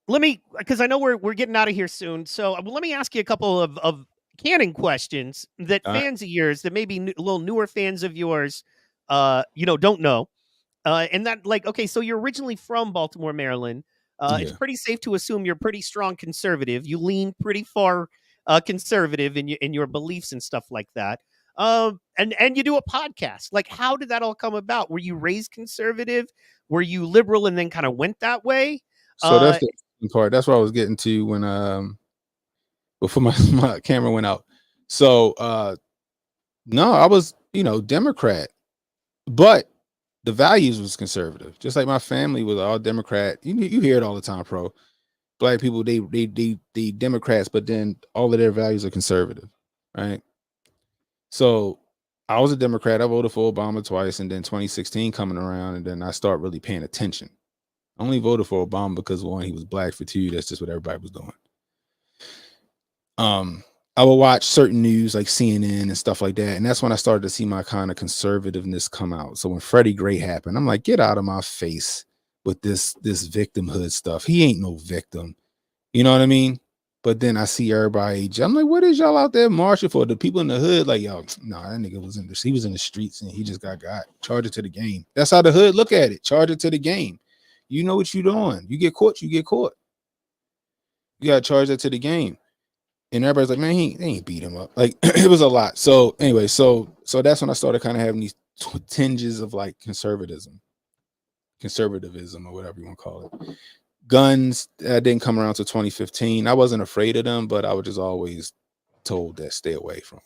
Because I know we're getting out of here soon. So let me ask you a couple of Cannon questions that fans of yours that maybe a little newer fans of yours don't know. And that okay, so you're originally from Baltimore, Maryland. It's pretty safe to assume you're pretty strong conservative. You lean pretty far conservative in your beliefs and stuff like that. And you do a podcast. Like, how did that all come about? Were you raised conservative? Were you liberal and then kind of went that way? So that's the part. That's what I was getting to when before my camera went out. So no, I was Democrat, but the values was conservative. Just like my family was all Democrat. You hear it all the time, pro. Black people, they Democrats, but then all of their values are conservative, right? So I was a Democrat. I voted for Obama twice, and then 2016 coming around, and then I start really paying attention. I only voted for Obama because one, he was black, for two, that's just what everybody was doing. I would watch certain news like CNN and stuff like that, and that's when I started to see my kind of conservativeness come out. So when Freddie Gray happened, I'm like, get out of my face with this victimhood stuff. He ain't no victim. You know what I mean? But then I see everybody. I'm like, what is y'all out there marching for? The people in the hood, like, yo, nah, that nigga was he was in the streets and he just got. Charge it to the game. That's how the hood look at it. Charge it to the game. You know what you're doing. You get caught, you get caught. You gotta charge that to the game. And everybody's like, man, they ain't beat him up. Like, it was a lot. So anyway, so that's when I started kind of having these tinges of like conservatism or whatever you want to call it. Guns didn't come around to 2015. I wasn't afraid of them, but I was just always told that stay away from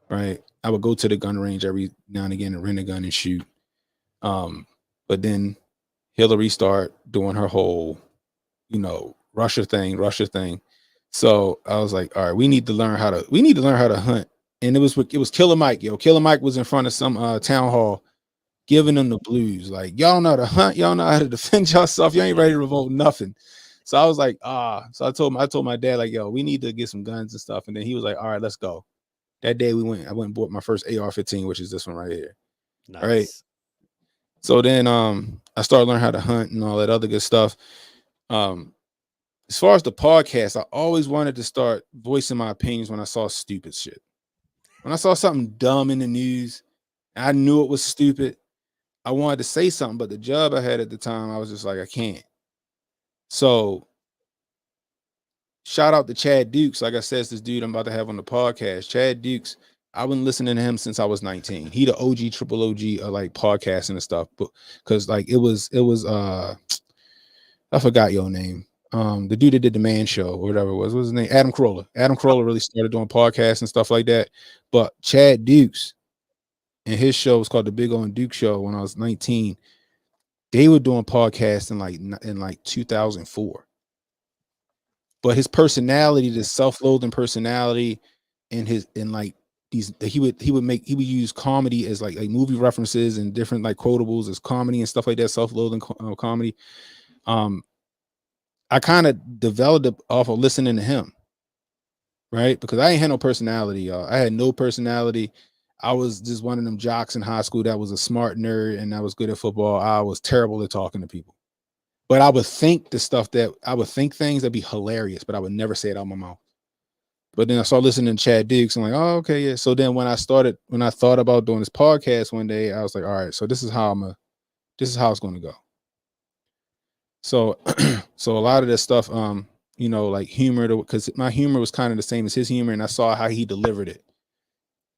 them, right? I would go to the gun range every now and again and rent a gun and shoot. But then Hillary started doing her whole, Russia thing. So I was like, all right, we need to learn how to hunt. And it was Killer Mike, yo. Killer Mike was in front of some town hall giving them the blues. Like, y'all know how to hunt, y'all know how to defend yourself. You ain't ready to revolt nothing. So I was like, so I told my dad, like, yo, we need to get some guns and stuff. And then he was like, all right, let's go. That day I went and bought my first AR-15, which is this one right here. Nice. All right. So then I started learning how to hunt and all that other good stuff. As far as the podcast, I always wanted to start voicing my opinions when I saw stupid shit. When I saw something dumb in the news, I knew it was stupid. I wanted to say something, but the job I had at the time, I was just like, I can't. So shout out to Chad Dukes. Like I said, it's this dude I'm about to have on the podcast. Chad Dukes, I've been listening to him since I was 19. He the OG, triple OG of like podcasting and stuff. But because like it was I forgot your name. The dude that did the Man Show or whatever it was. What was his name? Adam Carolla. Adam Carolla really started doing podcasts and stuff like that. But Chad Dukes and his show was called The Big O and Duke Show when I was 19. They were doing podcasts in like 2004. But his personality, this self-loathing personality, and he would use comedy as like movie references and different like quotables as comedy and stuff like that, self-loathing comedy. I kind of developed it off of listening to him, right? Because I ain't had no personality, y'all. I had no personality. I was just one of them jocks in high school that was a smart nerd and I was good at football. I was terrible at talking to people. But I would think things that'd be hilarious, but I would never say it out of my mouth. But then I started listening to Chad Dukes. I'm like, oh, okay, yeah. So then when I thought about doing this podcast one day, I was like, all right, so this is how it's going to go. So, so a lot of this stuff, like humor, because my humor was kind of the same as his humor, and I saw how he delivered it.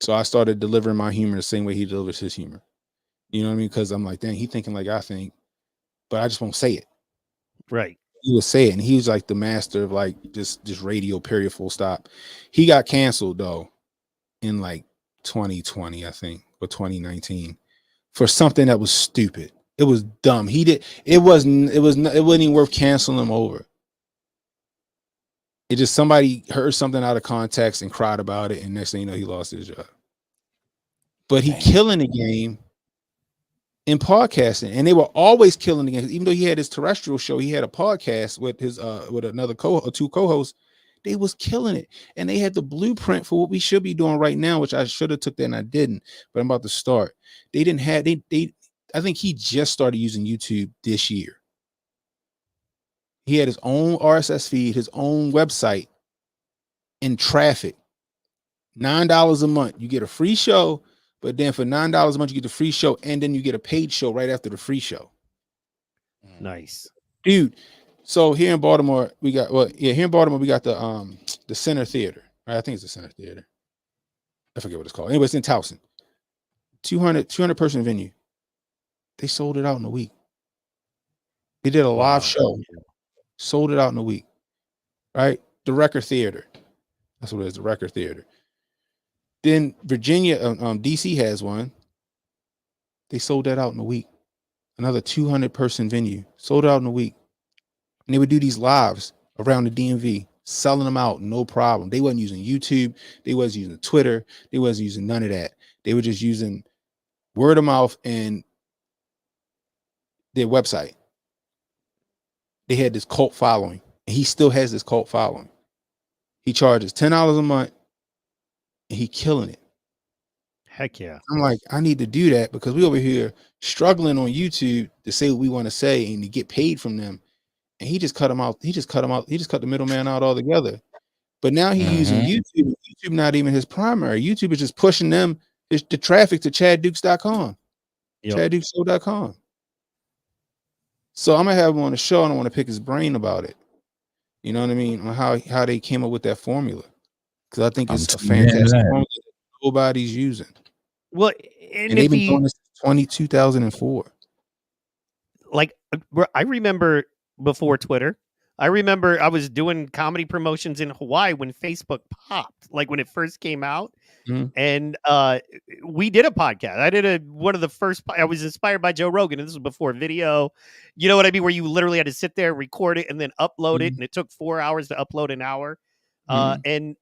So I started delivering my humor the same way he delivers his humor. You know what I mean? Because I'm like, dang, he thinking like I think, but I just won't say it. Right. He would say it, and he was like the master of like just radio, period, full stop. He got canceled though in like 2020, I think, or 2019 for something that was stupid. It was dumb. It wasn't even worth canceling him over. It just somebody heard something out of context and cried about it, and next thing you know, he lost his job. But he killing the game in podcasting, and they were always killing the game. Even though he had his terrestrial show, he had a podcast with his with another two co-hosts. They was killing it, and they had the blueprint for what we should be doing right now, which I should have took that and I didn't. But I'm about to start. They didn't have they. I think he just started using YouTube this year. He had his own RSS feed, his own website, and traffic. $9 a month, you get a free show, but then for $9 a month, you get the free show, and then you get a paid show right after the free show. Nice, dude. So here in Baltimore, we got the Center Theater. Right? I think it's the Center Theater. I forget what it's called. Anyway, it's in Towson. 200 person venue. They sold it out in a week. They did a live show. Sold it out in a week. Right? The Record Theater. That's what it is, the Record Theater. Then Virginia, DC has one. They sold that out in a week. Another 200-person venue, sold out in a week. And they would do these lives around the DMV, selling them out, no problem. They wasn't using YouTube. They wasn't using Twitter. They wasn't using none of that. They were just using word of mouth and their website. They had this cult following, and he still has this cult following. He charges $10 a month, and he killing it. Heck yeah. I'm like, I need to do that because we over here struggling on YouTube to say what we want to say and to get paid from them. And he just cut them out. He just cut the middleman out altogether. But now he's using YouTube. YouTube not even his primary. YouTube is just pushing them the traffic to chaddukes.com, chaddukeshow.com. So I'm gonna have him on the show and I want to pick his brain about it. You know what I mean? On how they came up with that formula. Because I think it's a fantastic formula that nobody's using. Well, and they've been doing this since 2004. Like, I remember before Twitter, I remember I was doing comedy promotions in Hawaii when Facebook popped, like when it first came out. And we did a podcast. I did one of the first. I was inspired by Joe Rogan, and this was before video. You know what I mean? Where you literally had to sit there, record it, and then upload it, and it took 4 hours to upload an hour. And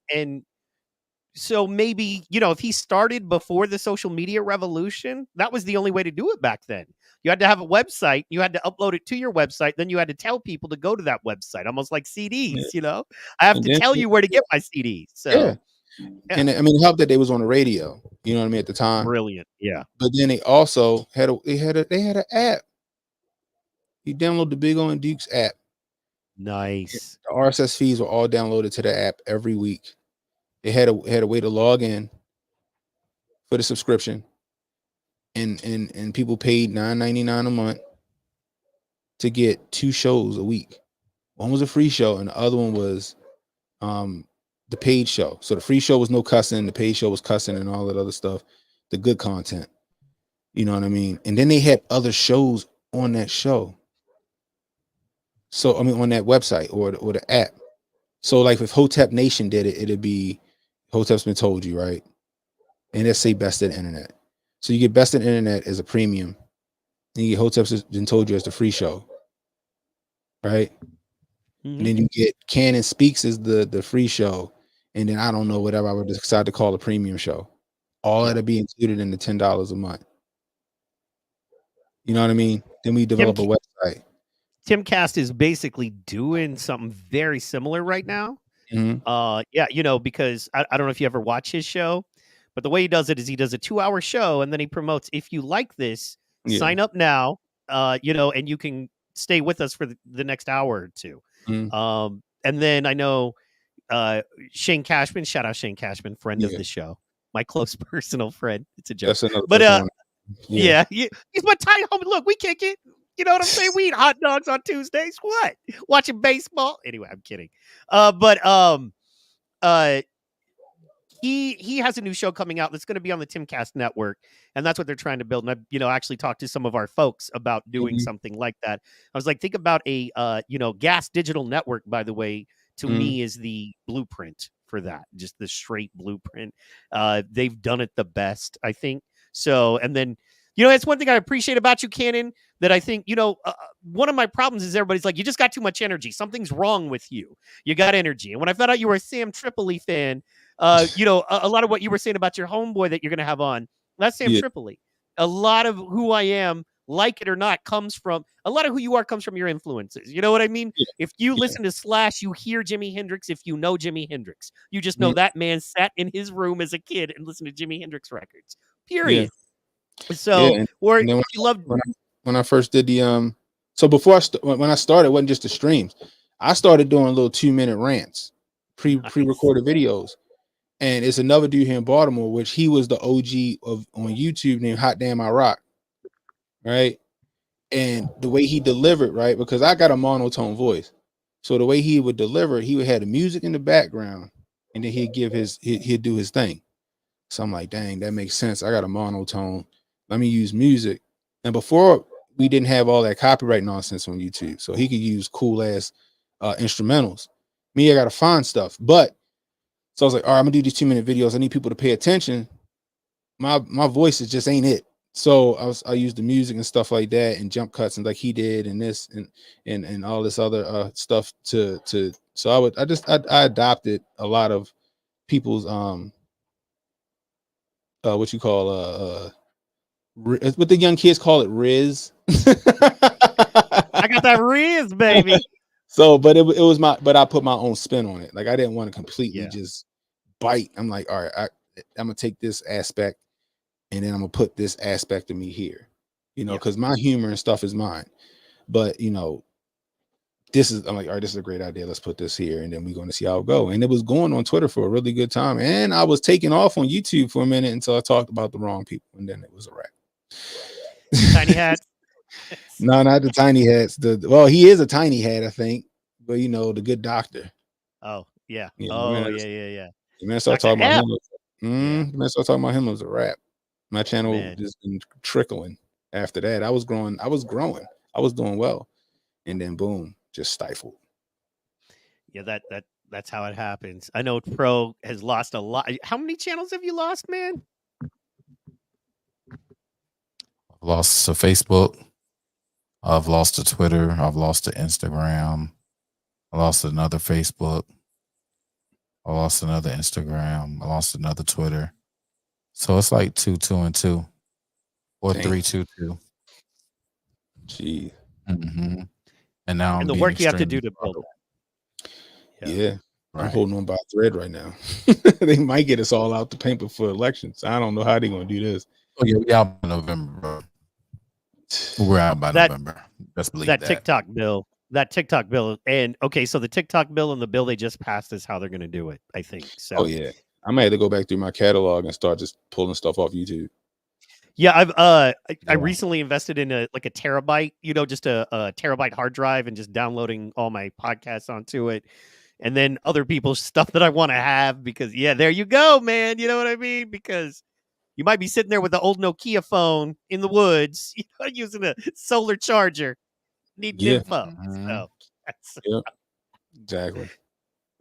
so maybe, you know, if he started before the social media revolution, that was the only way to do it back then. You had to have a website. You had to upload it to your website. Then you had to tell people to go to that website, almost like CDs. You know, I have to tell you where to get my CDs. So. Yeah. And I mean, it helped that they was on the radio. You know what I mean at the time. Brilliant, yeah. But then they also had an app. You download the Big O and Dukes app. Nice. The RSS feeds were all downloaded to the app every week. It had a way to log in for the subscription, and people paid $9.99 a month to get 2 shows a week. One was a free show, and the other one was the paid show. So the free show was no cussing, the paid show was cussing and all that other stuff, the good content. You know what I mean? And then they had other shows on that show. So I mean on that website or the app. So like if Hotep Nation did it, it'd be Hotep's Been Told You, right? And let's say Best of the Internet. So you get Best of the Internet as a premium, and you get Hotep's Been Told You as the free show, right? And then you get Canon Speaks as the free show, and then I don't know whatever I would decide to call a premium show. All that'll be included in the $10 a month. You know what I mean? Then we develop a website. Timcast is basically doing something very similar right now. Yeah, you know, because I don't know if you ever watch his show, but the way he does it is he does a 2-hour show and then he promotes, if you like this, sign up now, you know, and you can stay with us for the next hour or two. And then I know Shane Cashman, shout out Shane Cashman, friend of the show, my close personal friend. It's a joke. But yeah, he's my tight homie. Look, we kick it. You know what I'm saying? We eat hot dogs on Tuesdays. What? Watching baseball? Anyway, I'm kidding. He has a new show coming out that's going to be on the Timcast network, and that's what they're trying to build. And I, you know, actually talked to some of our folks about doing something like that. I was like, think about a you know, Gas Digital Network, by the way, to me is the blueprint for that. Just the straight blueprint. They've done it the best, I think. So, and then, you know, it's one thing I appreciate about you, Cannon, that I think, you know, one of my problems is everybody's like, you just got too much energy. Something's wrong with you. You got energy. And when I found out you were a Sam Tripoli fan, you know, a lot of what you were saying about your homeboy that you're going to have on, that's Sam Tripoli. A lot of who I am, like it or not, comes from, a lot of who you are comes from your influences. You know what I mean? If you listen to Slash, you hear Jimi Hendrix. If you know Jimi Hendrix, you just know that man sat in his room as a kid and listened to Jimi Hendrix records. Period. So, or and then you love when I first did the so before when I started, it wasn't just the streams. I started doing little 2-minute rants, pre-recorded videos, and it's another dude here in Baltimore, which he was the OG on YouTube named Hot Damn I Rock, right? And the way he delivered, right, because I got a monotone voice, so the way he would deliver, he would have the music in the background, and then he'd do his thing. So I'm like, dang, that makes sense. I got a monotone. Let me use music. And before, we didn't have all that copyright nonsense on YouTube, so he could use cool ass instrumentals. Me, I gotta find stuff. But so I was like, all right, I'm gonna do these 2-minute videos. I need people to pay attention. My voice is just ain't it. So I used the music and stuff like that and jump cuts and like he did and this and all this other stuff to so I adopted a lot of people's what you call what the young kids call it Riz. I got that Riz, baby. So, but it was but I put my own spin on it. Like I didn't want to completely Yeah. just bite. I'm like, all right, I'm gonna take this aspect and then I'm gonna put this aspect of me here, because my humor and stuff is mine. But I'm like, all right, this is a great idea. Let's put this here, and then we're going to see how it go. And it was going on Twitter for a really good time, and I was taking off on YouTube for a minute until I talked about the wrong people, and then it was a wrap. Tiny hats. No, not the tiny hats. Well, he is a tiny hat, I think, but the good doctor. Oh yeah. Yeah, Yeah. The man start Dr. talking about F. him. The man start talking about him as a rap. My channel just been trickling. After that, I was growing. I was doing well, and then boom, just stifled. Yeah, that's how it happens. I know Pro has lost a lot. How many channels have you lost, man? I've lost to Facebook. I've lost to Twitter. I've lost to Instagram. I lost another Facebook. I lost another Instagram. I lost another Twitter. So it's like 2, 2, and 2, or Dang. 3, 2, 2. Gee. Mm-hmm. And now And I'm the being work you have to do extremely to build that. Yeah. I'm Right. holding on by a thread right now. They might get us all out the paper for elections. I don't know how they're going to do this. Oh yeah, we out by November, bro. We're out by November. Let's believe that. TikTok bill. That TikTok bill. And okay, so the TikTok bill and the bill they just passed is how they're going to do it, I think. So. Oh yeah, I might have to go back through my catalog and start just pulling stuff off YouTube. Yeah, I recently invested in a terabyte, just a terabyte hard drive and just downloading all my podcasts onto it. And then other people's stuff that I want to have because there you go, man. You know what I mean? Because you might be sitting there with the old Nokia phone in the woods, using a solar charger, needing info. So yeah, exactly.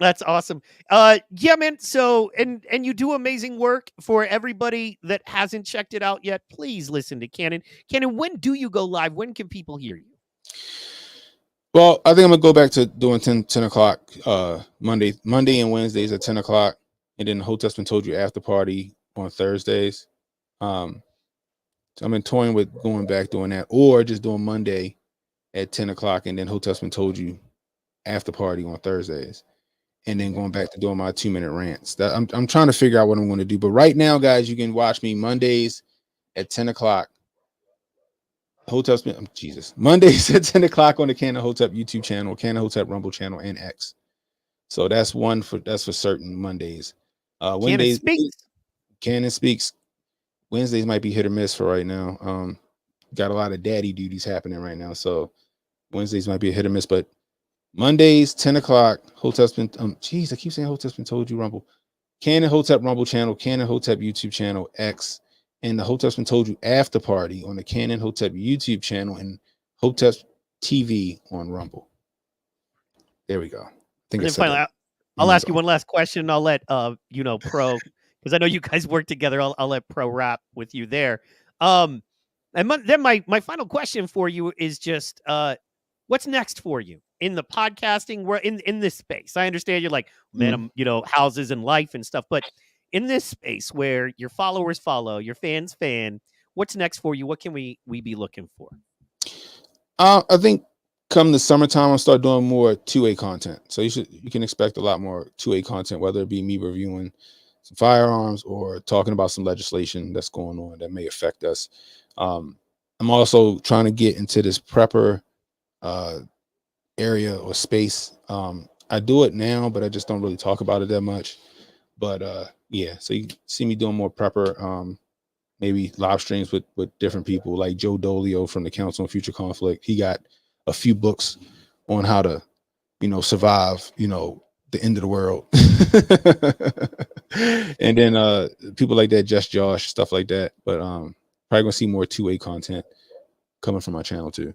That's awesome. Yeah, man. So, and you do amazing work. For everybody that hasn't checked it out yet, please listen to Cannon. Cannon, when do you go live? When can people hear you? Well, I think I'm gonna go back to doing 10 o'clock Monday and Wednesdays at 10 o'clock, and then the Hotep's Been Told You after party on Thursdays. So I'm in toying with going back doing that, or just doing Monday at 10 o'clock, and then Hotep's Been Told You after party on Thursdays, and then going back to doing my 2-minute rants. That I'm trying to figure out what I'm going to do. But right now, guys, you can watch me Mondays at 10 o'clock. Mondays at 10 o'clock on the Canon Hotep YouTube channel, Canon Hotep Rumble channel, and X. So that's for certain Mondays. Wednesdays, Canon Speaks. Wednesdays might be hit or miss for right now. Got a lot of daddy duties happening right now, so Wednesdays might be a hit or miss. But Mondays, 10 o'clock, Hotep's Been I keep saying Hotep's Been Told You Rumble. Canon Hotep Rumble channel, Canon Hotep YouTube channel, X. And the Hotep's Been Told You after party on the Canon Hotep YouTube channel and Hotep TV on Rumble. There we go. I think and then finally, I'll ask you one last question. I'll let Pro, because I know you guys work together. I'll let Pro wrap with you there. And then my final question for you is just what's next for you in the podcasting? We're in this space. I understand you're like, man, I'm houses and life and stuff, but in this space where your followers follow, your fans fan, what's next for you? What can we be looking for? I think come the summertime, I'll start doing more 2A content. So you can expect a lot more 2A content, whether it be me reviewing some firearms or talking about some legislation that's going on that may affect us. I'm also trying to get into this prepper area or space. I do it now, but I just don't really talk about it that much. But so you see me doing more prepper, maybe live streams with different people like Joe Dolio from the Council on Future Conflict. He got a few books on how to, survive, the end of the world. And then people like that, Just Josh, stuff like that. But probably gonna see more 2A content coming from my channel too.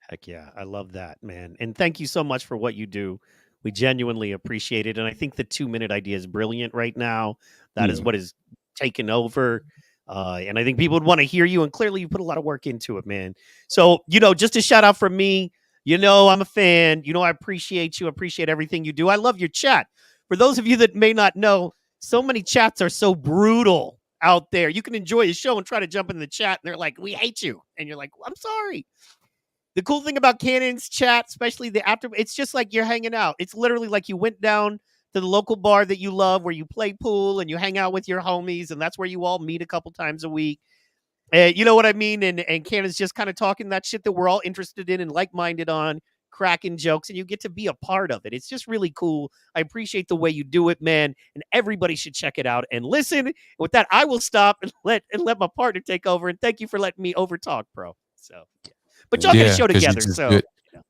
Heck yeah, I love that, man. And thank you so much for what you do. We genuinely appreciate it. And I think the 2-minute idea is brilliant right now. That is what is taken over. And I think people would want to hear you. And clearly, you put a lot of work into it, man. So, just a shout out from me. I'm a fan. I appreciate you. Appreciate everything you do. I love your chat. For those of you that may not know, so many chats are so brutal out there. You can enjoy a show and try to jump in the chat, and they're like, "We hate you," and you're like, "I'm sorry." The cool thing about Cannon's chat, especially the after, it's just like you're hanging out. It's literally like you went down to the local bar that you love where you play pool and you hang out with your homies, and that's where you all meet a couple times a week. You know what I mean? And Cannon's just kind of talking that shit that we're all interested in and like-minded on, cracking jokes, and you get to be a part of it. It's just really cool. I appreciate the way you do it, man, and everybody should check it out and listen. With that, I will stop and let my partner take over, and thank you for letting me overtalk, bro. So, yeah. But y'all get a show because you together, just so do it.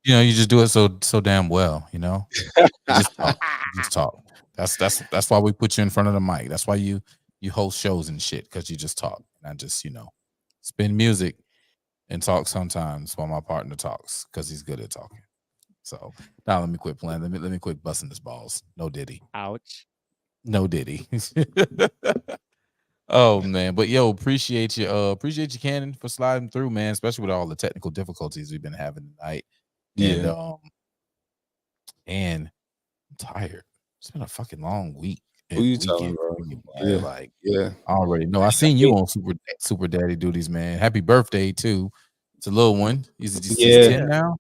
You just do it so damn well. You just talk. You just talk. That's why we put you in front of the mic. That's why you host shows and shit, because you just talk. And I just spin music and talk sometimes while my partner talks, because he's good at talking. So now let me quit playing. Let me quit busting his balls. No Diddy. Ouch. No Diddy. Oh man, but appreciate you, Cannon, for sliding through, man. Especially with all the technical difficulties we've been having tonight. Yeah. And I'm tired. It's been a fucking long week. Who you telling, bro? Yeah. I already know. I seen you on Super Daddy duties, man. Happy birthday too. It's a little one. He's 10 now.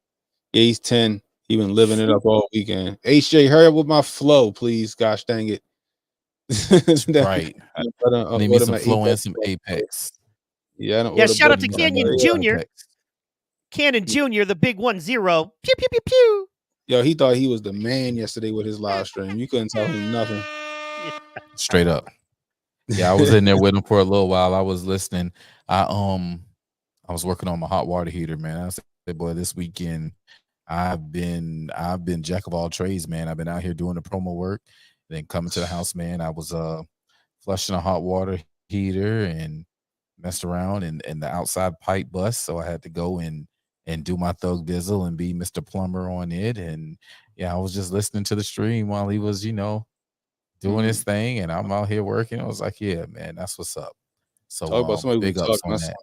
Yeah, he's 10. He been living it up all weekend. HJ, hurry up with my flow, please. Gosh dang it. Right. Need me some flow and some Apex. Yeah, I don't. Yeah, shout out to Canyon Jr. Cannon Jr., the big 1-0. Pew pew pew pew. Yo, he thought he was the man yesterday with his live stream. You couldn't tell him nothing. Straight up. Yeah, I was in there with him for a little while. I was listening. I was working on my hot water heater, man. I said, boy, this weekend I've been jack of all trades, man. I've been out here doing the promo work, then coming to the house, man. I was flushing a hot water heater and messed around and the outside pipe bust, so I had to go and do my thug bizzle and be Mr. Plumber on it. And yeah, I was just listening to the stream while he was, doing his thing, and I'm out here working. I was like, yeah, man, that's what's up. So talk about somebody big who ups talk, on that.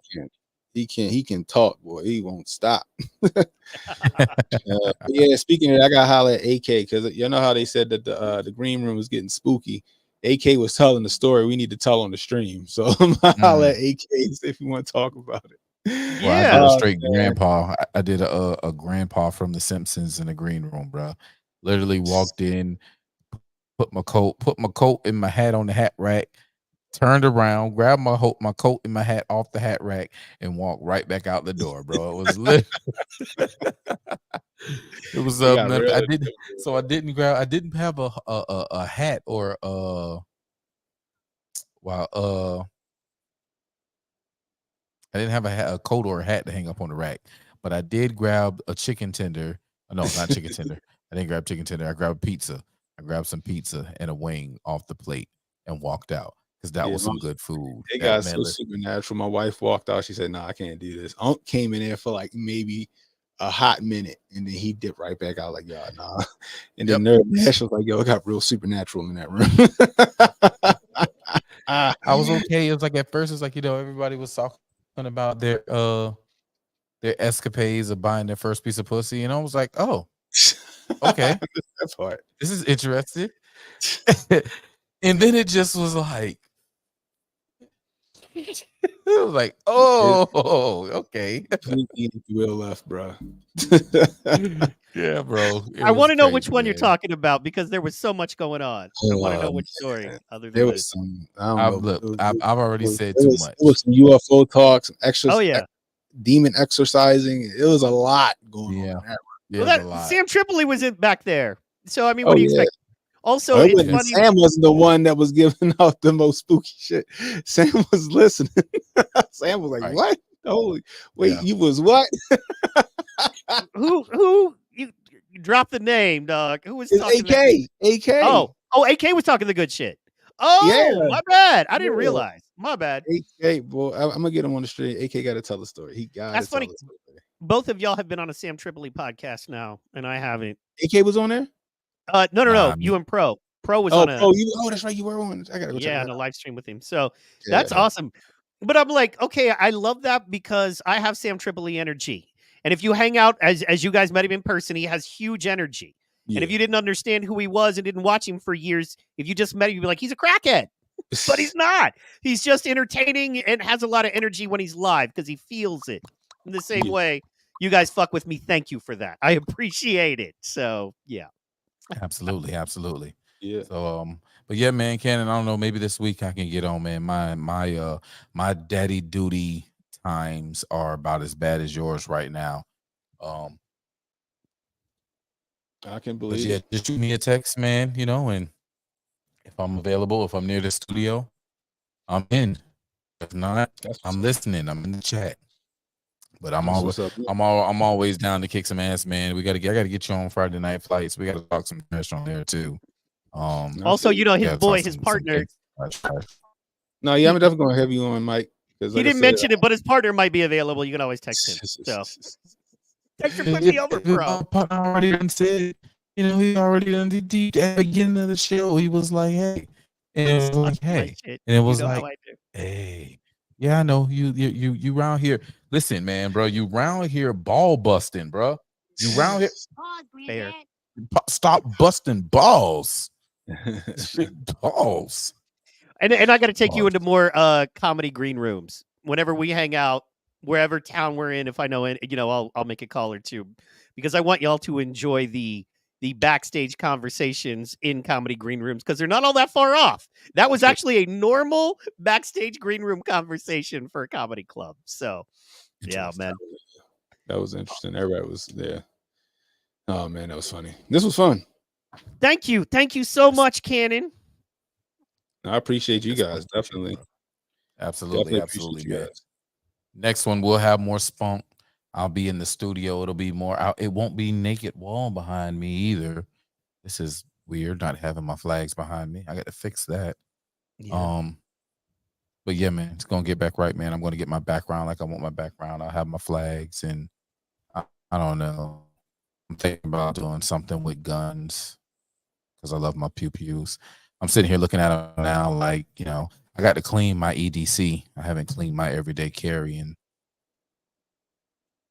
He can talk, boy. He won't stop. Yeah, speaking of that, I got to holler at AK, because you know how they said that the green room was getting spooky. AK was telling the story we need to tell on the stream. So I'm holler at AK if you want to talk about it. Well, I did a straight grandpa. I did a grandpa from The Simpsons in the green room, bro. Literally walked in, put my coat and my hat on the hat rack, turned around, grabbed my coat and my hat off the hat rack, and walked right back out the door, bro. It was lit. It was I didn't have a hat or I didn't have a coat or a hat to hang up on the rack, but I did grab a chicken tender. No, not chicken tender. I didn't grab chicken tender. I grabbed pizza. I grabbed some pizza and a wing off the plate and walked out, because that was some good food. It got so supernatural. My wife walked out. She said, "No, I can't do this." Unc came in there for like maybe a hot minute, and then he dipped right back out like, "Y'all, nah." And then Nash was like, "Yo, it got real supernatural in that room." I was okay. It was like at first, it's like everybody was talking about their escapades of buying their first piece of pussy, and I was like, oh, okay, that part. This is interesting. And then it just was like, it was like, oh, okay. Will left, bro. Yeah, bro. I want to know which one you're talking about, because there was so much going on. I want to know which story. Other than there this. was some. I don't know. I've already said too much. It was some UFO talks, extra. Oh yeah, demon exercising. It was a lot going on. Well, Sam Tripoli was back there. So I mean, what do you expect? Also, it's funny. Sam wasn't the one that was giving out the most spooky shit. Sam was listening. Sam was like, "What? Holy wait, you was what?" Who you dropped the name, dog? Who was talking? AK. Oh, AK was talking the good shit. Oh, yeah. My bad. I didn't realize. My bad. AK, boy, I'm gonna get him on the street. AK got to tell the story. He got. That's funny. Both of y'all have been on a Sam Tripoli podcast now, and I haven't. AK was on there. No. You and Pro was on a. That's right. You were on. I gotta go. Yeah, on a live stream with him. So that's awesome. But I'm like, okay, I love that because I have Sam Tripoli energy. And if you hang out, as you guys met him in person, he has huge energy. And if Yeah. you didn't understand who he was and didn't watch him for years, if you just met him, you'd be like, he's a crackhead. But he's not. He's just entertaining and has a lot of energy when he's live because he feels it. In the same Yeah. way, you guys fuck with me. Thank you for that. I appreciate it. So, yeah. Absolutely, absolutely. Yeah. So but yeah, man, Cannon, I don't know, maybe this week I can get on, man. My daddy duty times are about as bad as yours right now. I can But believe yeah, it. just shoot me a text, man, and if I'm available, if I'm near the studio, I'm in. If not, That's what's I'm up. listening. I'm in the chat. But I'm That's always what's up. Yeah. I'm always down to kick some ass, man. I gotta get you on Friday night flights. We gotta talk some trash on there too. Also, his gotta talk boy, his some partner, big trash. No, yeah, I'm definitely gonna have you on, Mike. Because he like I didn't said, mention it, but his partner might be available. You can always text him. So, thanks for putting me over, bro. My partner already done said, he already done at the beginning of the show. He was like, hey. And it was like, My hey. shit. And it You was know how like, I do. hey. Yeah, I know. You round here. Listen, man, bro. You round here ball busting, bro. You round here. Fair. Stop busting balls. Balls. And I got to take you Balls. into more comedy green rooms whenever we hang out, wherever town we're in. If I know it, I'll make a call or two because I want y'all to enjoy the backstage conversations in comedy green rooms because they're not all that far off. That was actually a normal backstage green room conversation for a comedy club. So, yeah, man. that was interesting. Everybody was there. Oh man, that was funny. This was fun. Thank you so much, Cannon. I appreciate you guys. Definitely. Absolutely, appreciate you man. guys. Next one, we'll have more spunk. I'll be in the studio. It'll be more out. It won't be naked wall behind me either. This is weird, not having my flags behind me. I got to fix that. Yeah. But yeah, man, it's gonna get back right, man. I'm gonna get my background like I want my background. I'll have my flags, and I don't know. I'm thinking about doing something with guns because I love my pew pews. I'm sitting here looking at them now, like I got to clean my EDC. I haven't cleaned my everyday carry, and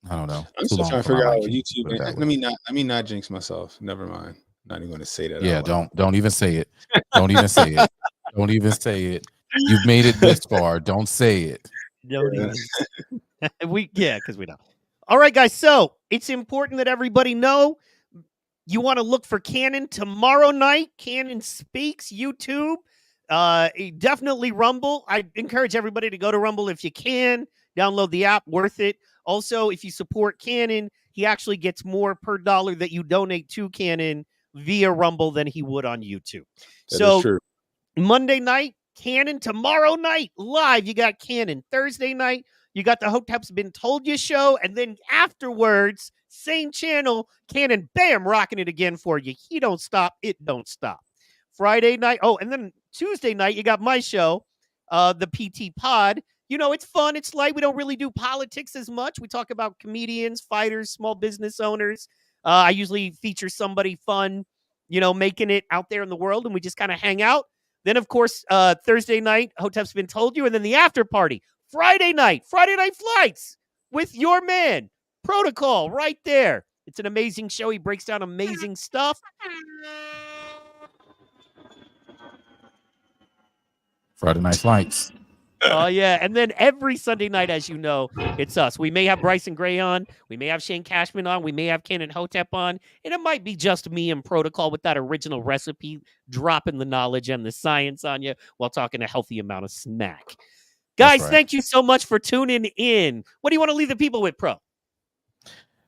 I don't know. I'm Too still long trying to for my figure out liking. YouTube. Put it that way. Let me not jinx myself. Never mind. Not even going to say that. Yeah, out loud. don't even say it. Don't even say it. Don't even say it. You've made it this far. Don't say it. Don't even. Because we know. All right, guys. So it's important that everybody know you want to look for Cannon tomorrow night. Cannon Speaks, YouTube. Definitely Rumble. I encourage everybody to go to Rumble if you can. Download the app. Worth it. Also, if you support Cannon, he actually gets more per dollar that you donate to Cannon via Rumble than he would on YouTube. That so is true. Monday night, Cannon. Tomorrow night, live, you got Cannon. Thursday night, you got the Hotep's Been Told You show. And then afterwards, same channel, Cannon, bam, rocking it again for you. He don't stop. It don't stop. Friday night. Oh, and then Tuesday night, you got my show, the PT Pod. It's fun. It's light. We don't really do politics as much. We talk about comedians, fighters, small business owners. I usually feature somebody fun, making it out there in the world, and we just kind of hang out. Then, of course, Thursday night, Hotep's Been Told You, and then the after party. Friday night flights with your man, Protocol, right there. It's an amazing show. He breaks down amazing stuff. Friday Night Flights. Oh, yeah. And then every Sunday night, as you know, it's us. We may have Bryson Gray on. We may have Shane Cashman on. We may have Cannon Hotep on. And it might be just me and Protocol with that original recipe, dropping the knowledge and the science on you while talking a healthy amount of snack. Guys, right. Thank you so much for tuning in. What do you want to leave the people with, Pro?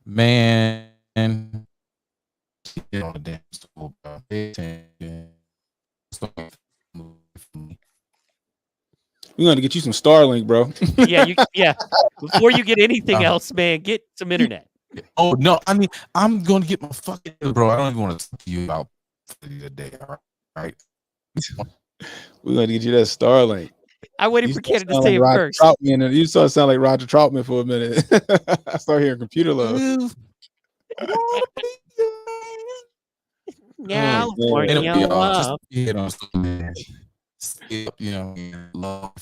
Man, get on the damn stool, bro. We're going to get you some Starlink, bro. Yeah. Before you get anything else, man, get some internet. Oh, no. I mean, I'm going to get my fucking, bro. I don't even want to talk to you about the day, all right? We're going to get you that Starlink. I waited for Cannon to say it Roger first. Troutman, you started sound like Roger Troutman for a minute. I started hearing computer love. California love. Love.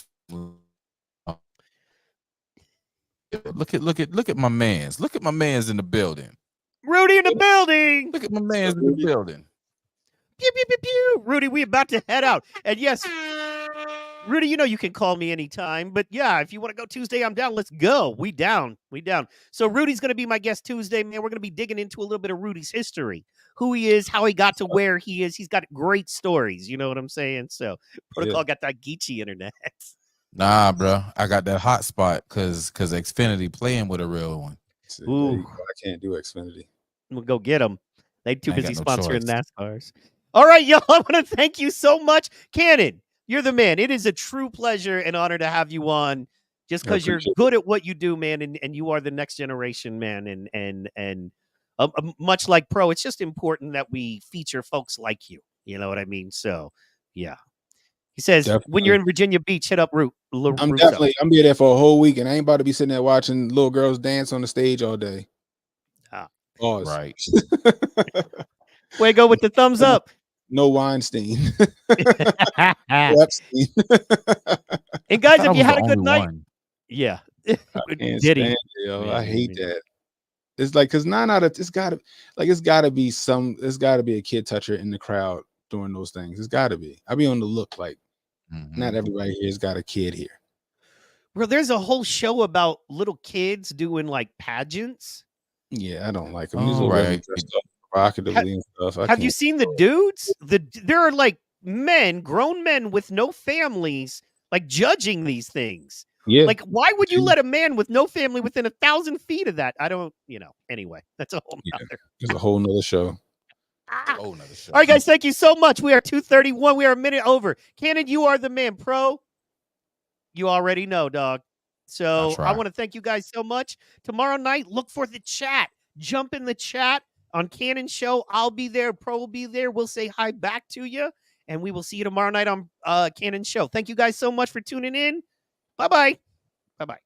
Look at my man's. Look at my man's in the building. Rudy in the building. Look at my man's in the building. Pew, pew, pew, pew. Rudy, we about to head out. And yes, Rudy, you know you can call me anytime. But yeah, if you want to go Tuesday, I'm down. Let's go. We down. So Rudy's going to be my guest Tuesday, man. We're going to be digging into a little bit of Rudy's history, who he is, how he got to where he is. He's got great stories. You know what I'm saying? So Protocol got that Geechee internet. Nah, bro. I got that hot spot because Xfinity playing with a real one. Ooh. I can't do Xfinity. We'll go get them. They too busy no sponsoring choice. NASCARs. All right, y'all. I want to thank you so much. Cannon, you're the man. It is a true pleasure and honor to have you on just because you're good at what you do, man. And you are the next generation, man. And much like Pro, it's just important that we feature folks like you. You know what I mean? So, yeah. He says, when you're in Virginia Beach, hit up I'm be there for a whole week, and I ain't about to be sitting there watching little girls dance on the stage all day. Pause. Right. Way to go with the thumbs up. No Weinstein. Epstein. And guys, if you had a good night, yeah. I hate that. It's like, because 9 out of it's gotta be a kid toucher in the crowd doing those things. It's gotta be. I be on the look like not everybody here's got a kid here. Bro, there's a whole show about little kids doing like pageants. Yeah, I don't like them. These are dressed up provocatively and stuff. Have you seen the dudes? There are like grown men with no families, like judging these things. Yeah. Like, why would you let a man with no family within 1,000 feet of that? I don't, anyway, that's a whole nother. There's a whole nother show. All right, guys, thank you so much. We are 2:31. We are a minute over. Cannon, you are the man. Pro, you already know, dog. So I want to thank you guys so much. Tomorrow night, look for the chat. Jump in the chat on Cannon Show. I'll be there. Pro will be there. We'll say hi back to you. And we will see you tomorrow night on Cannon Show. Thank you guys so much for tuning in. Bye-bye. Bye-bye.